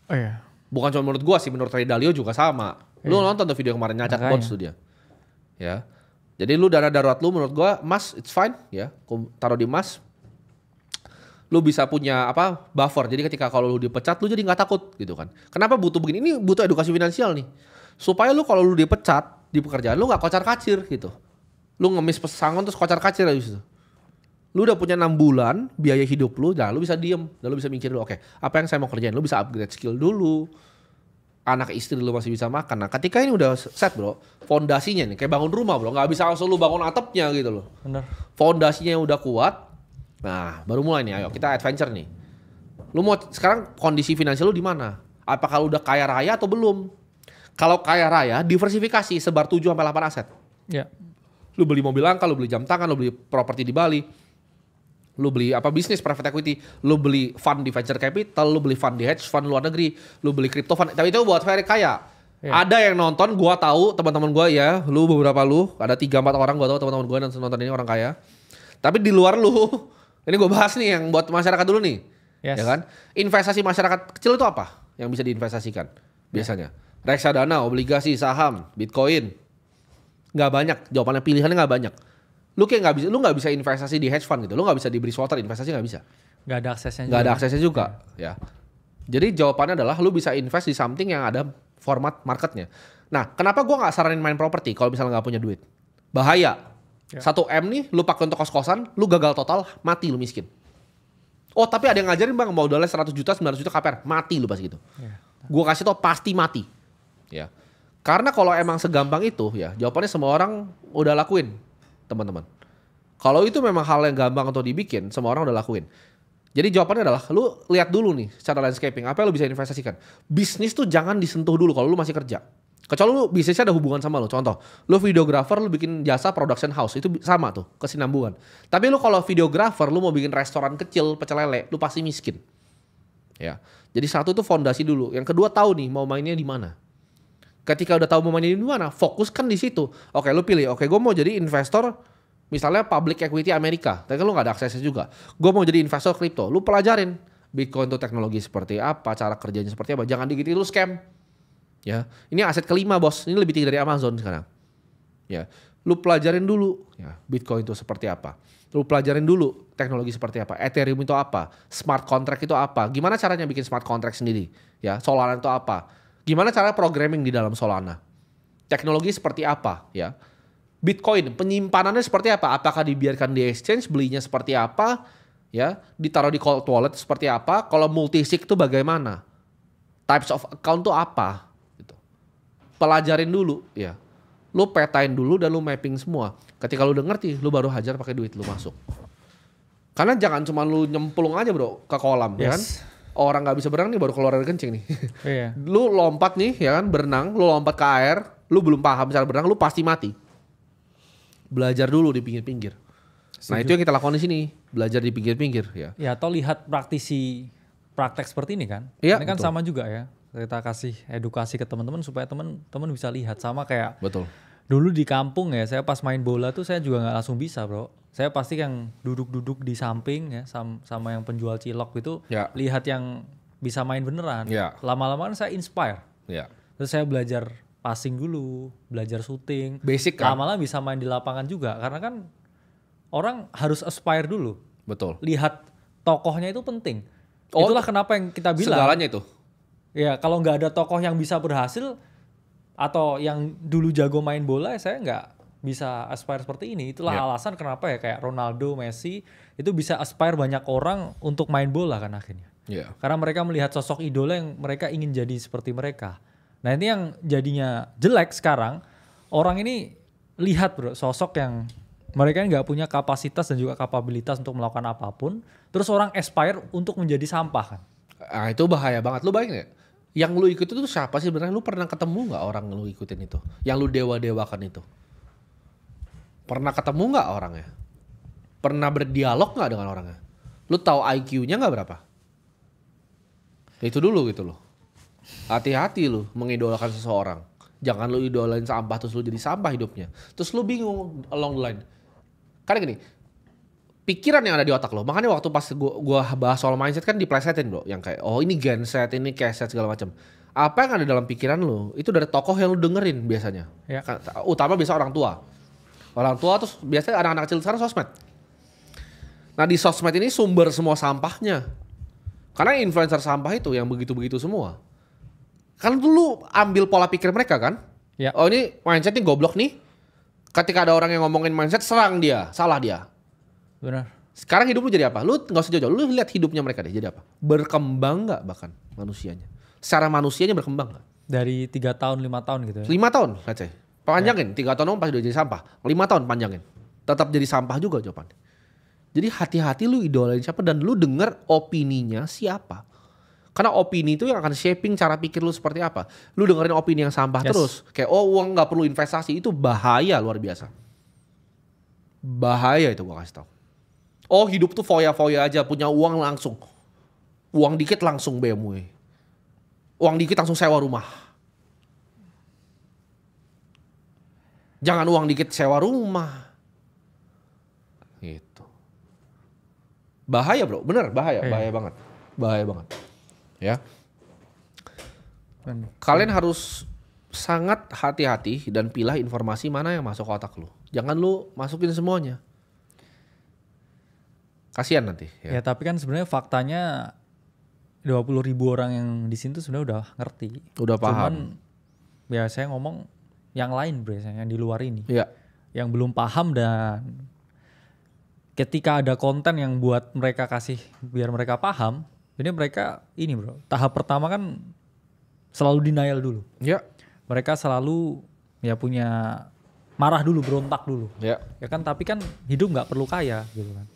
Oh iya. Bukan cuma menurut gua sih. Menurut Ray Dalio juga sama. Lu nonton tuh video kemarin nyacat bonds tuh dia. Ya. Jadi lu dana darurat lu menurut gua emas it's fine. Ya. Taruh di emas. Lu bisa punya apa buffer. Jadi ketika kalau lu dipecat lu jadi nggak takut gitu kan. Kenapa butuh begini? Ini butuh edukasi finansial nih. Supaya lu kalau lu dipecat di pekerjaan lu nggak kocar-kacir gitu. Lu ngemis pesangon terus kocar-kacir habis itu. Lu udah punya 6 bulan biaya hidup lu, nah lu bisa diem. Dan lu bisa mikir dulu, oke, apa yang saya mau kerjain? Lu bisa upgrade skill dulu. Anak istri lu masih bisa makan. Nah ketika ini udah set bro, fondasinya nih kayak bangun rumah bro. Nggak bisa langsung lu bangun atapnya gitu loh. Bener. Fondasinya udah kuat. Nah, baru mulai nih, ayo kita adventure nih. Lu mau sekarang kondisi finansial lu di mana? Apakah lu udah kaya raya atau belum? Kalau kaya raya, diversifikasi sebar 7 sampai 8 aset. Ya. Lu beli mobil langka, lu beli jam tangan, lu beli properti di Bali. Lu beli bisnis private equity, lu beli fund di venture capital, lu beli fund di hedge fund luar negeri, lu beli crypto fund. Tapi itu buat very kaya. Ada yang nonton, gua tahu teman-teman gua ya, beberapa ada 3-4 orang gua tahu teman-teman gua nonton ini orang kaya. Tapi di luar lu, ini gua bahas nih yang buat masyarakat dulu nih. Ya kan? Investasi masyarakat kecil itu apa yang bisa diinvestasikan biasanya? Reksadana, obligasi, saham, Bitcoin. Nggak banyak, jawabannya pilihannya nggak banyak. Lu nggak bisa investasi di hedge fund gitu. Lu nggak bisa di Bridgewater investasi nggak bisa. Nggak ada aksesnya. Nggak ada aksesnya juga. Ya. Jadi jawabannya adalah lu bisa invest di something yang ada format marketnya. Nah, kenapa gua nggak saranin main properti kalau misalnya nggak punya duit? Bahaya. 1M nih, lu pakai untuk kos-kosan, lu gagal total, mati lu miskin. Oh, tapi ada yang ngajarin bang, modalnya 100 juta, 900 juta KPR, mati lu pas gitu. Gua kasih tau pasti mati. Ya. Karena kalau emang segampang itu, ya jawabannya semua orang udah lakuin. Teman-teman. Kalau itu memang hal yang gampang untuk dibikin, semua orang udah lakuin. Jadi jawabannya adalah, lu lihat dulu nih secara landscaping, apa yang lu bisa investasikan. Bisnis tuh jangan disentuh dulu kalau lu masih kerja. Kecuali lu bisnisnya ada hubungan sama lu. Contoh, lu videographer, lu bikin jasa production house, itu sama tuh, kesinambungan. Tapi lu kalau videographer, lu mau bikin restoran kecil, pecel lele, lu pasti miskin. Ya. Jadi satu tuh fondasi dulu. Yang kedua tahu nih mau mainnya di mana. Ketika udah tahu mau mainnya di mana, fokuskan di situ. Oke, lu pilih. Oke, gue mau jadi investor misalnya public equity Amerika. Tapi kan lu gak ada aksesnya juga. Gue mau jadi investor kripto. Lu pelajarin Bitcoin itu teknologi seperti apa, cara kerjanya seperti apa. Jangan dikit lu scam. Ya, ini aset kelima bos. Ini lebih tinggi dari Amazon sekarang. Ya, lu pelajarin dulu. Ya, Bitcoin itu seperti apa. Lu pelajarin dulu teknologi seperti apa. Ethereum itu apa. Smart contract itu apa. Gimana caranya bikin smart contract sendiri. Ya, Solana itu apa. Gimana cara programming di dalam Solana? Teknologi seperti apa? Ya, Bitcoin penyimpanannya seperti apa? Apakah dibiarkan di exchange? Belinya seperti apa? Ya, ditaruh di cold wallet seperti apa? Kalau multisig itu bagaimana? Types of account itu apa? Gitu. Pelajarin dulu, ya. Lu petain dulu dan lu mapping semua. Ketika lu udah ngerti, lu baru hajar pakai duit lu masuk. Karena jangan cuma lu nyemplung aja bro ke kolam, ya kan? Orang nggak bisa berenang nih baru keluar dari kencing nih. Iya. Lu lompat nih ya kan berenang, lu lompat ke air, lu belum paham cara berenang, lu pasti mati. Belajar dulu di pinggir-pinggir. Nah itu yang kita lakukan di sini, belajar di pinggir-pinggir ya. Ya atau lihat praktek seperti ini kan. Ya, ini kan betul. Sama juga ya. Kita kasih edukasi ke teman-teman supaya teman-teman bisa lihat sama kayak. Betul. Dulu di kampung ya, saya pas main bola tuh saya juga nggak langsung bisa bro. Saya pasti yang duduk-duduk di samping ya sama yang penjual cilok itu lihat yang bisa main beneran. Lama-lama kan saya inspire. Terus saya belajar passing dulu, belajar shooting. Basic kan? Lama-lama bisa main di lapangan juga karena kan orang harus aspire dulu. Betul. Lihat tokohnya itu penting. Itulah kenapa yang kita bilang. Segalanya itu. Ya kalau nggak ada tokoh yang bisa berhasil atau yang dulu jago main bola saya nggak bisa aspire seperti ini. Itulah alasan kenapa ya kayak Ronaldo, Messi itu bisa aspire banyak orang untuk main bola kan akhirnya. Karena mereka melihat sosok idola yang mereka ingin jadi seperti mereka. Nah ini yang jadinya jelek sekarang. Orang ini lihat bro sosok yang mereka nggak punya kapasitas dan juga kapabilitas untuk melakukan apapun. Terus orang aspire untuk menjadi sampah kan. Nah itu bahaya banget. Lu bayangin gak? Yang lu ikutin itu siapa sih sebenarnya? Lu pernah ketemu gak orang lu ikutin itu? Yang lu dewa-dewakan itu? Pernah ketemu gak orangnya? Pernah berdialog gak dengan orangnya? Lu tahu IQ-nya gak berapa? Itu dulu gitu loh. Hati-hati lu mengidolakan seseorang. Jangan lu idolain sampah terus lu jadi sampah hidupnya. Terus lu bingung along the line. Karena gini, pikiran yang ada di otak lo. Makanya waktu pas gua bahas soal mindset kan diplesetin bro. Yang kayak oh ini genset, ini keset segala macam. Apa yang ada dalam pikiran lo itu dari tokoh yang lu dengerin biasanya. Utama biasa orang tua. Orang tua terus biasanya anak-anak kecil sekarang sosmed. Nah di sosmed ini sumber semua sampahnya. Karena influencer sampah itu yang begitu-begitu semua. Kan dulu ambil pola pikir mereka kan. Oh ini mindset ini goblok nih. Ketika ada orang yang ngomongin mindset serang dia, salah dia. Benar. Sekarang hidup lu jadi apa? Lu gak usah jauh-jauh, lu lihat hidupnya mereka deh jadi apa? Berkembang gak bahkan manusianya? Secara manusianya berkembang gak? Dari 3 tahun, 5 tahun gitu ya? 5 tahun, let's say. Panjangin, 3 tahun pasti udah jadi sampah. 5 tahun panjangin. Tetap jadi sampah juga jawabannya. Jadi hati-hati lu idolain siapa dan lu denger opininya siapa. Karena opini itu yang akan shaping cara pikir lu seperti apa. Lu dengerin opini yang sampah terus. Kayak uang gak perlu investasi, itu bahaya luar biasa. Bahaya itu gua kasih tahu. Oh hidup tuh foya-foya aja, punya uang langsung. Uang dikit langsung BMW. Uang dikit langsung sewa rumah. Jangan uang dikit sewa rumah. Gitu. Bahaya bro, bener bahaya, bahaya banget. Bahaya banget. Ya. Kalian harus sangat hati-hati dan pilah informasi mana yang masuk ke otak lu. Jangan lu masukin semuanya. Kasihan nanti. Ya tapi kan sebenarnya faktanya 20.000 orang yang di sini tuh sebenarnya udah ngerti. Udah paham. Cuman ya saya ngomong yang lain biasanya yang di luar ini. Iya. Yang belum paham dan ketika ada konten yang buat mereka kasih biar mereka paham, ini mereka ini bro, tahap pertama kan selalu denial dulu. Iya. Mereka selalu ya punya marah dulu, berontak dulu. Iya. Ya kan tapi kan hidup nggak perlu kaya gitu kan.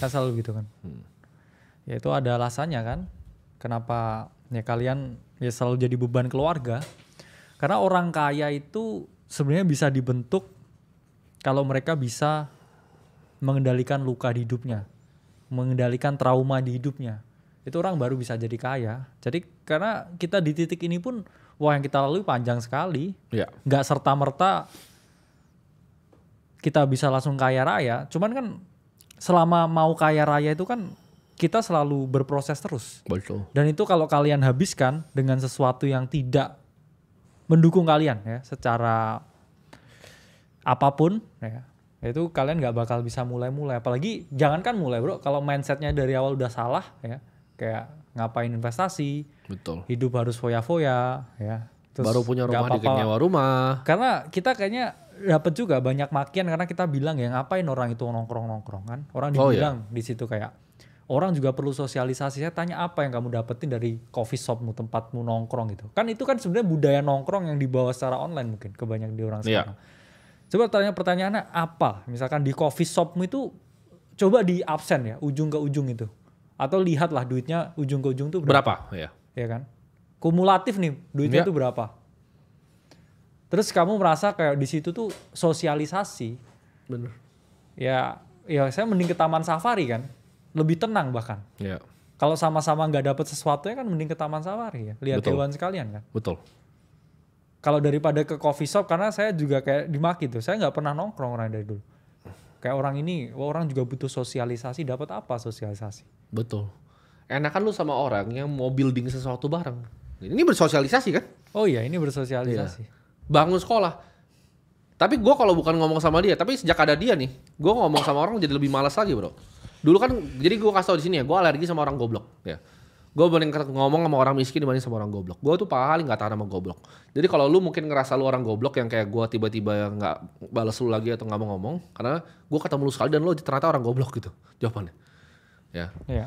Kan selalu gitu kan. Ya itu ada alasannya kan. Kenapa ya kalian ya selalu jadi beban keluarga. Karena orang kaya itu sebenarnya bisa dibentuk kalau mereka bisa mengendalikan luka di hidupnya. Mengendalikan trauma di hidupnya. Itu orang baru bisa jadi kaya. Jadi karena kita di titik ini pun wah yang kita lalui panjang sekali. Iya. Nggak serta-merta kita bisa langsung kaya raya. Cuman kan selama mau kaya raya itu kan kita selalu berproses terus. Betul. Dan itu kalau kalian habiskan dengan sesuatu yang tidak mendukung kalian ya secara apapun ya, itu kalian nggak bakal bisa mulai-mulai. Apalagi jangankan mulai bro, kalau mindsetnya dari awal udah salah ya, kayak ngapain investasi, Betul. hidup harus foya-foya ya. Terus Baru punya nggak rumah dikit apa-apa. nyewa rumah. Karena kita kayaknya dapat juga banyak makian karena kita bilang ya ngapain orang itu nongkrong-nongkrong kan. Orang Oh, dibilang di situ kayak orang juga perlu sosialisasi. Saya tanya apa yang kamu dapetin dari coffee shopmu, tempatmu nongkrong gitu. Kan itu kan sebenarnya budaya nongkrong yang dibawa secara online mungkin kebanyakan di orang sekarang. Coba tanya pertanyaannya apa? Misalkan di coffee shopmu itu coba di absen ya, ujung ke ujung itu. Atau lihatlah duitnya ujung ke ujung tuh berapa. Iya. Ya kan? Kumulatif nih duitnya Iya. itu berapa. Terus kamu merasa kayak di situ tuh sosialisasi. Bener. Ya saya mending ke taman safari kan. Lebih tenang bahkan. Iya. Kalau sama-sama nggak dapet sesuatu ya kan mending ke taman safari ya. Lihat Betul. hewan sekalian kan. Betul. Kalau daripada ke coffee shop karena saya juga kayak dimaki tuh. Saya nggak pernah nongkrong orang dari dulu. Kayak orang ini, wah orang juga butuh sosialisasi. Dapat apa sosialisasi? Betul. Enakan lu sama orang yang mau building sesuatu bareng. Ini bersosialisasi kan? Oh iya ini bersosialisasi. Bangun sekolah. Tapi gue kalau bukan ngomong sama dia, tapi sejak ada dia nih, gue ngomong sama orang jadi lebih malas lagi bro. Dulu kan, jadi gue kasih tau di sini ya, gue alergi sama orang goblok. Ya. Gue banding ngomong sama orang miskin dibanding sama orang goblok. Gue tuh paling gak tahan sama goblok. Jadi kalau lu mungkin ngerasa lu orang goblok yang kayak gue tiba-tiba nggak balas lu lagi atau nggak mau ngomong, karena gue ketemu lu sekali dan lu ternyata orang goblok gitu jawabannya. Ya. Iya.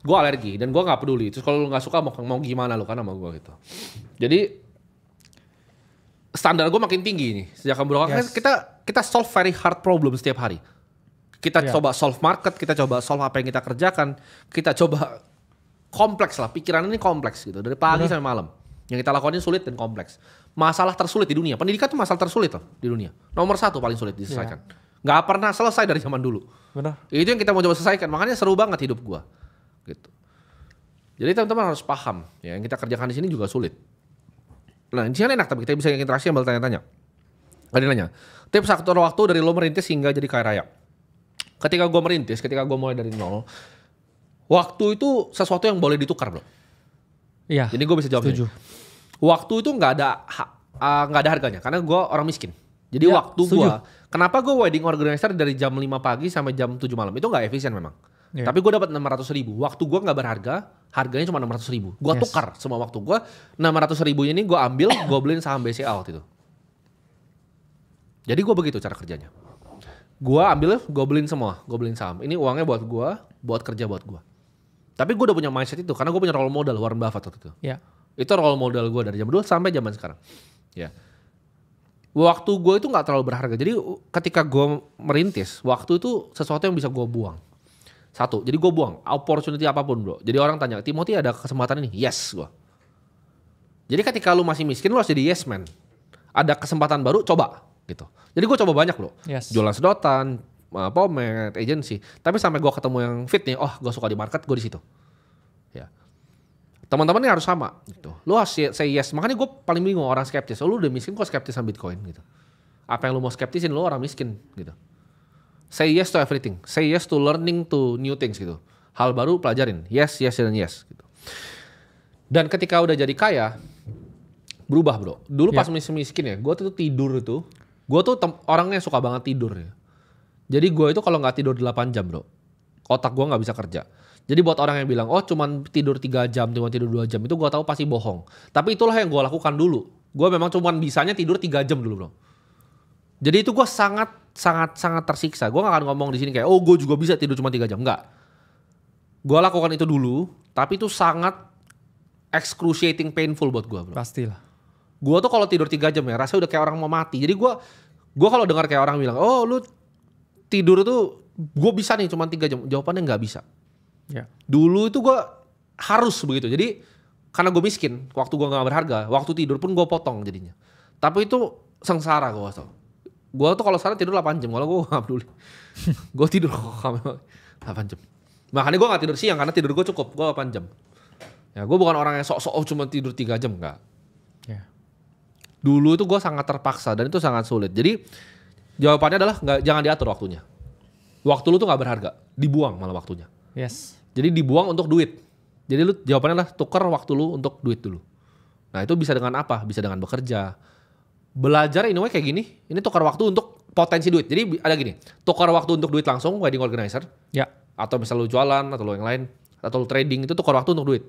Gue alergi dan gue nggak peduli. Terus kalau lu nggak suka mau gimana lu kan sama gue gitu. Jadi standar gue makin tinggi nih sejak kamu kan kita solve very hard problem setiap hari. Kita coba solve market, kita coba solve apa yang kita kerjakan, kita coba kompleks lah, pikiran ini kompleks gitu dari pagi sampai malam. Yang kita lakukan ini sulit dan kompleks. Masalah tersulit di dunia, pendidikan itu masalah tersulit loh di dunia. Nomor 1 paling sulit diselesaikan. Nggak pernah selesai dari zaman dulu. Benar. Itu yang kita mau coba selesaikan, makanya seru banget hidup gua. Gitu. Jadi teman-teman harus paham, ya, yang kita kerjakan di sini juga sulit. Nah, di sini enak tapi kita bisa interaksi sambil tanya-tanya. Ada yang nanya, tips atur waktu dari lo merintis hingga jadi kaya raya. Ketika gue merintis, ketika gue mulai dari nol, waktu itu sesuatu yang boleh ditukar bro. Iya. Jadi gue bisa jawab setuju. ini. Waktu itu nggak ada harganya, karena gue orang miskin. Jadi Ya, waktu gue, kenapa gue wedding organizer dari jam 5 pagi sampai jam 7 malam, itu nggak efisien memang. Ya. Tapi gue dapat 600.000. Waktu gue nggak berharga, harganya cuma 600.000. Gue tukar semua waktu gue. 600.000 ini gue ambil, gue beliin saham BCA waktu itu. Jadi gue begitu cara kerjanya. Gue ambil, gue beliin semua, gue beliin saham. Ini uangnya buat gue, buat kerja buat gue. Tapi gue udah punya mindset itu, karena gue punya role model Warren Buffett waktu itu. Ya. Itu role model gue dari zaman dulu sampai zaman sekarang. Ya. Waktu gue itu nggak terlalu berharga. Jadi ketika gue merintis, waktu itu sesuatu yang bisa gue buang. Satu, jadi gue buang opportunity apapun bro. Jadi orang tanya, Timothy ada kesempatan ini? Yes gue. Jadi ketika lu masih miskin, lu harus jadi yes man. Ada kesempatan baru, coba. gitu. Jadi gue coba banyak bro, Yes. jualan sedotan, pomade, agency. Tapi sampai gue ketemu yang fit nih, oh gue suka di market, gue di situ. Ya. Teman-teman ini harus sama gitu. Lu harus say yes. Makanya gue paling bingung orang skeptis. Oh, lu udah miskin kok skeptis sama Bitcoin gitu. Apa yang lu mau skeptisin, lu orang miskin gitu. Say yes to everything. Say yes to learning to new things gitu. Hal baru pelajarin. Yes, yes, dan yes gitu. Dan ketika udah jadi kaya, berubah bro. Dulu pas miskin ya, gue tuh tidur itu. Gue tuh orangnya suka banget tidur ya. Jadi gue itu kalau gak tidur 8 jam bro, otak gue gak bisa kerja. Jadi buat orang yang bilang, oh cuman tidur 3 jam, cuma tidur 2 jam, itu gue tahu pasti bohong. Tapi itulah yang gue lakukan dulu. Gue memang cuman bisanya tidur 3 jam dulu bro. Jadi itu gue sangat tersiksa. Gue gak akan ngomong di sini kayak, oh gue juga bisa tidur cuma 3 jam. Enggak. Gue lakukan itu dulu, tapi itu sangat excruciating painful buat gue bro. Pastilah. Gue tuh kalau tidur 3 jam ya, rasanya udah kayak orang mau mati. Jadi gue kalau dengar kayak orang bilang, oh lu tidur tuh gue bisa nih cuma 3 jam. Jawabannya gak bisa. Ya. Dulu itu gue harus begitu. Jadi karena gue miskin, waktu gue gak berharga, waktu tidur pun gue potong jadinya. Tapi itu sengsara gue tau. Gue tuh kalau sekarang tidur 8 jam, kalau gue gak peduli. Gue tidur 8 jam. Makanya gue gak tidur siang karena tidur gue cukup, gue 8 jam. Ya gue bukan orang yang sok-sok cuma tidur 3 jam, enggak. Ya. Dulu itu gue sangat terpaksa dan itu sangat sulit. Jadi jawabannya adalah jangan diatur waktunya. Waktu lu tuh gak berharga, dibuang malah waktunya. Yes. Jadi dibuang untuk duit. Jadi lu jawabannya adalah tukar waktu lu untuk duit dulu. Nah itu bisa dengan apa? Bisa dengan bekerja. Belajar in a way kayak gini, ini tukar waktu untuk potensi duit. Jadi ada gini, tukar waktu untuk duit langsung, wedding organizer. Ya. Atau misal lu jualan, atau lu yang lain. Atau lu trading, itu tukar waktu untuk duit.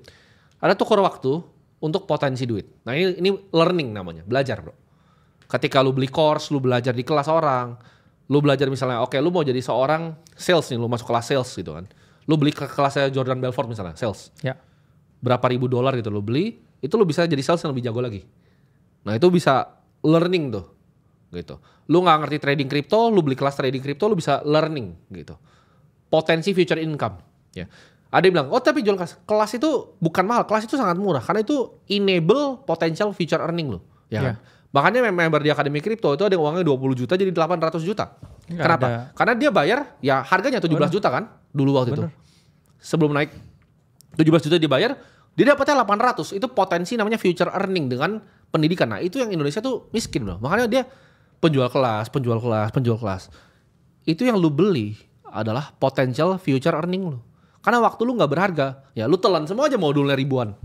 Ada tukar waktu untuk potensi duit. Nah ini learning namanya, belajar bro. Ketika lu beli course, lu belajar di kelas orang. Lu belajar misalnya, oke lu mau jadi seorang sales nih, lu masuk kelas sales gitu kan. Lu beli ke kelasnya Jordan Belfort misalnya, sales. Ya. Berapa ribu dolar gitu lu beli, itu lu bisa jadi sales yang lebih jago lagi. Nah itu bisa learning tuh, gitu. Lu nggak ngerti trading crypto, lu beli kelas trading crypto, lu bisa learning gitu. Potensi future income. Ya. Ada yang bilang, oh tapi jual kelas itu bukan mahal, kelas itu sangat murah karena itu enable potential future earning lo. Ya kan? Makanya member di Akademi Crypto itu ada yang uangnya 20 juta jadi 800 juta. Nggak Kenapa? ada. Karena dia bayar ya harganya 17 juta kan dulu waktu itu. Sebelum naik 17 juta dibayar, dia dapatnya 800. Itu potensi namanya future earning dengan pendidikan. Nah itu yang Indonesia tuh miskin loh. Makanya dia penjual kelas. Itu yang lu beli adalah potential future earning lu. Karena waktu lu gak berharga, ya lu telan semua aja modulnya ribuan.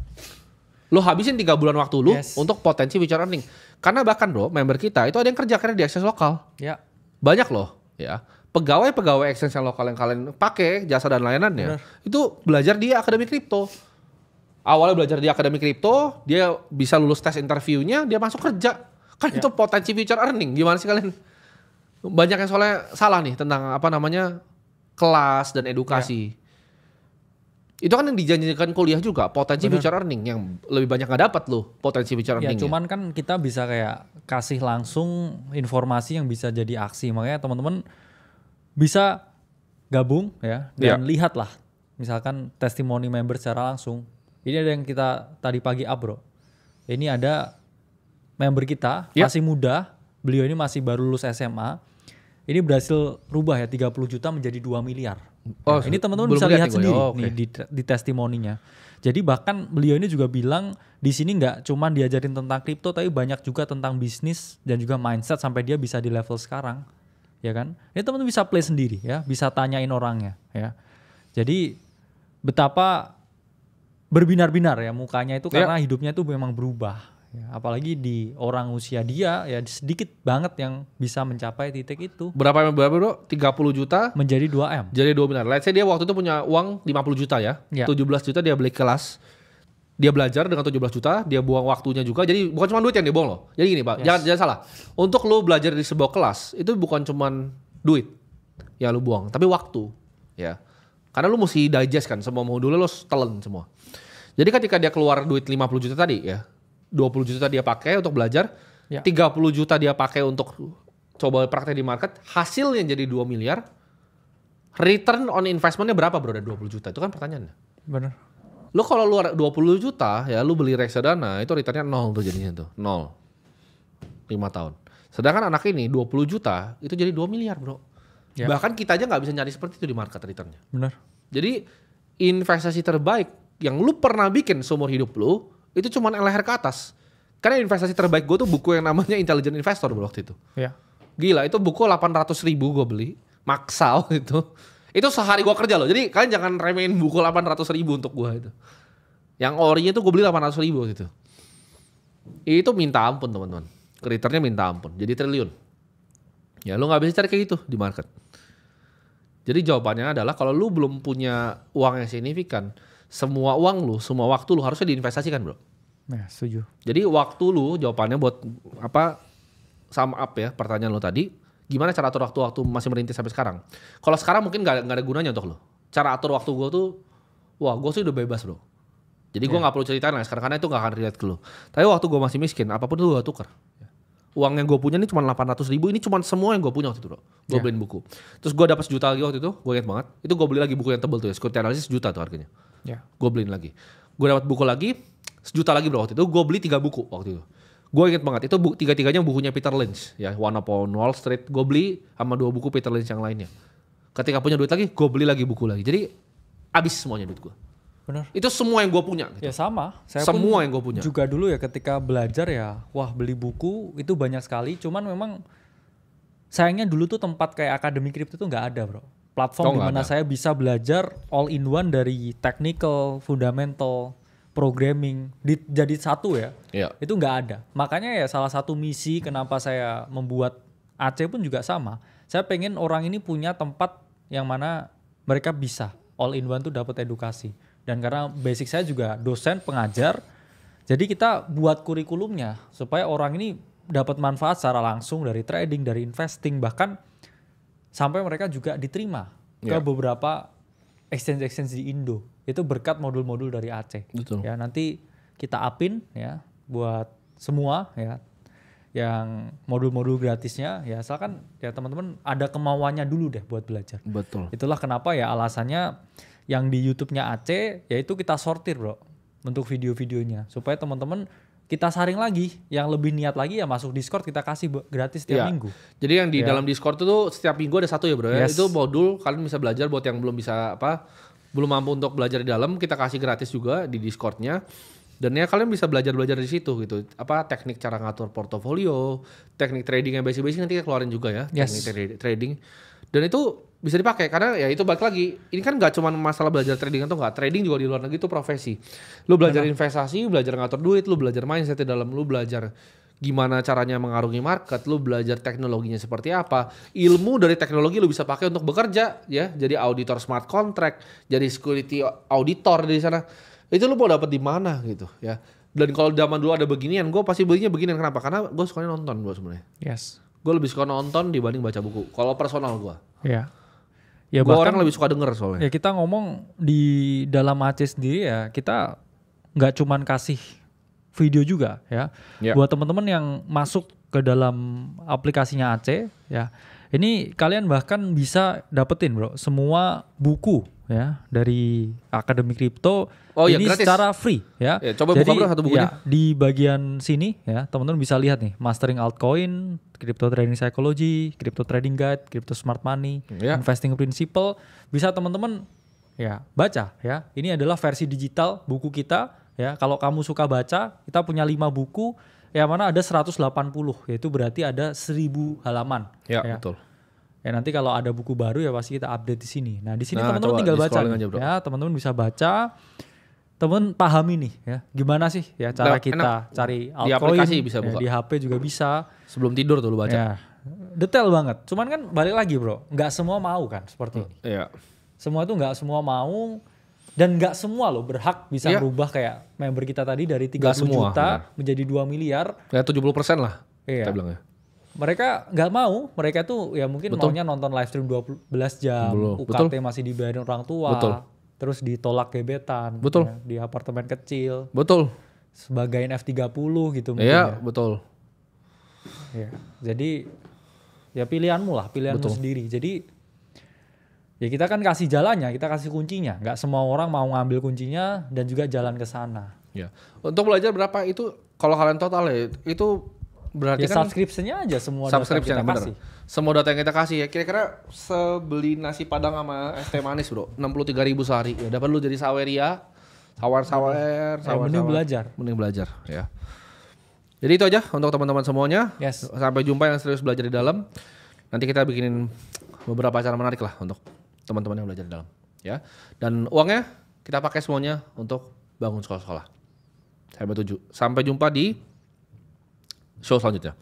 Lu habisin 3 bulan waktu lu untuk potensi future earning. Karena bahkan bro, member kita itu ada yang kerja karena di exchange lokal. Ya. Banyak loh ya. Pegawai exchange yang lokal yang kalian pakai jasa dan layanannya. Itu belajar di Akademi Kripto. Awalnya belajar di Akademi Kripto, dia bisa lulus tes interviewnya, dia masuk kerja. Kan itu potensi future earning. Gimana sih kalian? Banyak yang soalnya salah nih tentang apa namanya kelas dan edukasi. Itu kan yang dijanjikan kuliah juga, potensi future earning yang lebih banyak gak dapat loh, potensi future earning. Ya cuman kan kita bisa kayak kasih langsung informasi yang bisa jadi aksi. Makanya teman-teman bisa gabung ya dan lihatlah misalkan testimoni member secara langsung. Ini ada yang kita tadi pagi up bro. Ini ada member kita masih muda, beliau ini masih baru lulus SMA. Ini berhasil rubah ya 30 juta menjadi 2 miliar. Oh, nah, ini teman-teman bisa lihat sendiri nih di testimoninya. Jadi bahkan beliau ini juga bilang di sini nggak cuma diajarin tentang kripto tapi banyak juga tentang bisnis dan juga mindset sampai dia bisa di level sekarang. Ya kan? Ini teman-teman bisa play sendiri ya, bisa tanyain orangnya ya. Jadi betapa berbinar-binar ya mukanya itu karena hidupnya itu memang berubah. Ya, apalagi di orang usia dia ya sedikit banget yang bisa mencapai titik itu. Berapa bro? 30 juta menjadi 2M. Jadi 2 miliar. Let's say dia waktu itu punya uang 50 juta ya. 17 juta dia beli kelas. Dia belajar dengan 17 juta, dia buang waktunya juga. Jadi bukan cuma duit yang dia buang loh. Jadi gini Pak, jangan salah. Untuk lu belajar di sebuah kelas, itu bukan cuma duit yang lu buang, tapi waktu. Ya. Karena lu mesti digest kan semua modulnya lu telan semua. Jadi ketika dia keluar duit 50 juta tadi ya, 20 juta dia pakai untuk belajar, 30 juta dia pakai untuk coba praktek di market, hasilnya jadi 2 miliar. Return on investmentnya berapa bro dari 20 juta? Itu kan pertanyaannya. Bener. Lu kalau lu 20 juta ya lu beli reksadana, itu returnnya 0 tuh jadinya tuh. 0. 5 tahun. Sedangkan anak ini 20 juta itu jadi 2 miliar bro. Ya. Bahkan kita aja nggak bisa nyari seperti itu di market returnnya. Benar. Jadi investasi terbaik yang lu pernah bikin seumur hidup lu itu cuma leher ke atas. Karena investasi terbaik gue tuh buku yang namanya Intelligent Investor bro waktu itu. Ya. Gila itu buku 800.000 gue beli. Maksa itu. Itu sehari gue kerja loh. Jadi kalian jangan remehin buku 800.000 untuk gue itu. Yang orinya tuh gue beli 800.000 gitu. Itu minta ampun teman-teman. Returnnya minta ampun. Jadi triliun. Ya lu gak bisa cari kayak gitu di market. Jadi jawabannya adalah kalau lu belum punya uang yang signifikan, semua uang lu, semua waktu lu harusnya diinvestasikan bro. Ya, setuju. Jadi waktu lu jawabannya buat apa sum up ya pertanyaan lu tadi, gimana cara atur waktu masih merintis sampai sekarang? Kalau sekarang mungkin gak ada gunanya untuk lu. Cara atur waktu gue tuh, wah gue sih udah bebas bro. Jadi gue gak perlu ceritain lah sekarang karena itu gak akan relate ke lu. Tapi waktu gue masih miskin, apapun itu gue tukar. Uang yang gue punya ini cuma 800.000, ini cuma semua yang gue punya waktu itu bro. Gue beliin buku. Terus gue dapat 1 juta lagi waktu itu, gue ingat banget. Itu gue beli lagi buku yang tebel tuh ya, security analysis 1 juta tuh harganya. Gue beliin lagi. Gue dapat buku lagi, 1 juta lagi bro waktu itu. Gue beli 3 buku waktu itu. Gue ingat banget, itu tiga-tiganya bukunya Peter Lynch. Ya, One Upon Wall Street. Gue beli sama 2 buku Peter Lynch yang lainnya. Ketika punya duit lagi, gue beli lagi buku lagi. Jadi habis semuanya duit gue. Benar. Itu semua yang gue punya. Gitu. Ya sama. Saya semua pun yang gue punya. Juga dulu ya ketika belajar ya, wah beli buku itu banyak sekali. Cuman memang sayangnya dulu tuh tempat kayak akademi kripto tuh nggak ada bro. Platform di mana saya bisa belajar all in one dari technical, fundamental, programming jadi satu ya. Itu nggak ada. Makanya ya salah satu misi kenapa saya membuat AC pun juga sama. Saya pengen orang ini punya tempat yang mana mereka bisa all in one tuh dapat edukasi. Dan karena basic saya juga dosen, pengajar, jadi kita buat kurikulumnya supaya orang ini dapat manfaat secara langsung dari trading, dari investing, bahkan sampai mereka juga diterima ke beberapa exchange di Indo. Itu berkat modul-modul dari Aceh. Betul. Ya nanti kita upin ya buat semua ya yang modul-modul gratisnya ya asalkan ya teman-teman ada kemauannya dulu deh buat belajar. Betul. Itulah kenapa ya alasannya yang di YouTube-nya Aceh yaitu kita sortir bro untuk video-videonya supaya teman-teman kita saring lagi yang lebih niat lagi ya masuk Discord kita kasih gratis tiap minggu. Jadi yang di dalam Discord itu setiap minggu ada satu ya bro ya. Itu modul kalian bisa belajar buat yang belum bisa belum mampu untuk belajar di dalam kita kasih gratis juga di Discord-nya. Dan ya kalian bisa belajar di situ gitu. Teknik cara ngatur portofolio, teknik trading yang basic-basic nanti kita keluarin juga ya. Teknik trading. Dan itu bisa dipakai karena ya itu balik lagi. Ini kan gak cuma masalah belajar trading atau enggak. Trading juga di luar negeri itu profesi. Lu belajar investasi, belajar ngatur duit, lu belajar mindset di dalam, lu belajar gimana caranya mengarungi market, lu belajar teknologinya seperti apa. Ilmu dari teknologi lu bisa pakai untuk bekerja ya. Jadi auditor smart contract, jadi security auditor di sana. Itu lu mau dapat di mana gitu ya. Dan kalau zaman dulu ada beginian, gue pasti belinya beginian. Kenapa? Karena gue sukanya nonton gue sebenarnya. Gue lebih suka nonton dibanding baca buku. Kalau personal gue. Ya gue orang lebih suka denger soalnya. Ya kita ngomong di dalam Aceh sendiri ya kita nggak cuman kasih video juga ya. Buat teman-teman yang masuk ke dalam aplikasinya Aceh ya. Ini kalian bahkan bisa dapetin bro semua buku ya dari Akademi Kripto ini gratis. secara free ya. Coba buka bro satu bukunya. Ya, di bagian sini ya teman-teman bisa lihat nih Mastering Altcoin, Crypto Trading Psychology, Crypto Trading Guide, Crypto Smart Money, Investing Principle bisa teman-teman ya baca ya. Ini adalah versi digital buku kita ya. Kalau kamu suka baca kita punya 5 buku yang mana ada 180 yaitu berarti ada 1000 halaman. Ya betul. Ya nanti kalau ada buku baru ya pasti kita update di sini. Nah di sini teman-teman tinggal baca aja, ya teman-teman bisa baca, teman pahami nih ya gimana sih ya cara kita cari altcoin. Di aplikasi bisa buka. Di HP juga bisa. Sebelum tidur tuh lu baca. Ya, detail banget. Cuman kan balik lagi bro, nggak semua mau kan seperti ini. Iya. Semua itu nggak semua mau dan nggak semua loh berhak bisa merubah kayak member kita tadi dari 30 juta menjadi 2 miliar. Ya 70% lah. Iya. Kita bilangnya. Mereka nggak mau, mereka tuh ya mungkin maunya nonton live stream 12 jam, UKT masih dibayarin orang tua, terus ditolak gebetan, ya, di apartemen kecil, sebagai F30 gitu mungkin. Iya, betul. Ya, jadi ya pilihanmu lah, pilihanmu sendiri. Jadi ya kita kan kasih jalannya, kita kasih kuncinya. Nggak semua orang mau ngambil kuncinya dan juga jalan ke sana. Ya, untuk belajar berapa itu kalau kalian total ya itu Berarti Ya kan subscription-nya aja semua data subscription kita bener. kasih. Semua data yang kita kasih ya. Kira-kira sebeli nasi padang sama es teh manis bro, 63.000 sehari. Ya dapat lu jadi saweria, sawer. Mending belajar. Mending belajar ya. Jadi itu aja untuk teman-teman semuanya. Yes. Sampai jumpa yang serius belajar di dalam. Nanti kita bikinin beberapa acara menarik lah untuk teman-teman yang belajar di dalam. Ya. Dan uangnya kita pakai semuanya untuk bangun sekolah-sekolah. Sampai jumpa di show selanjutnya.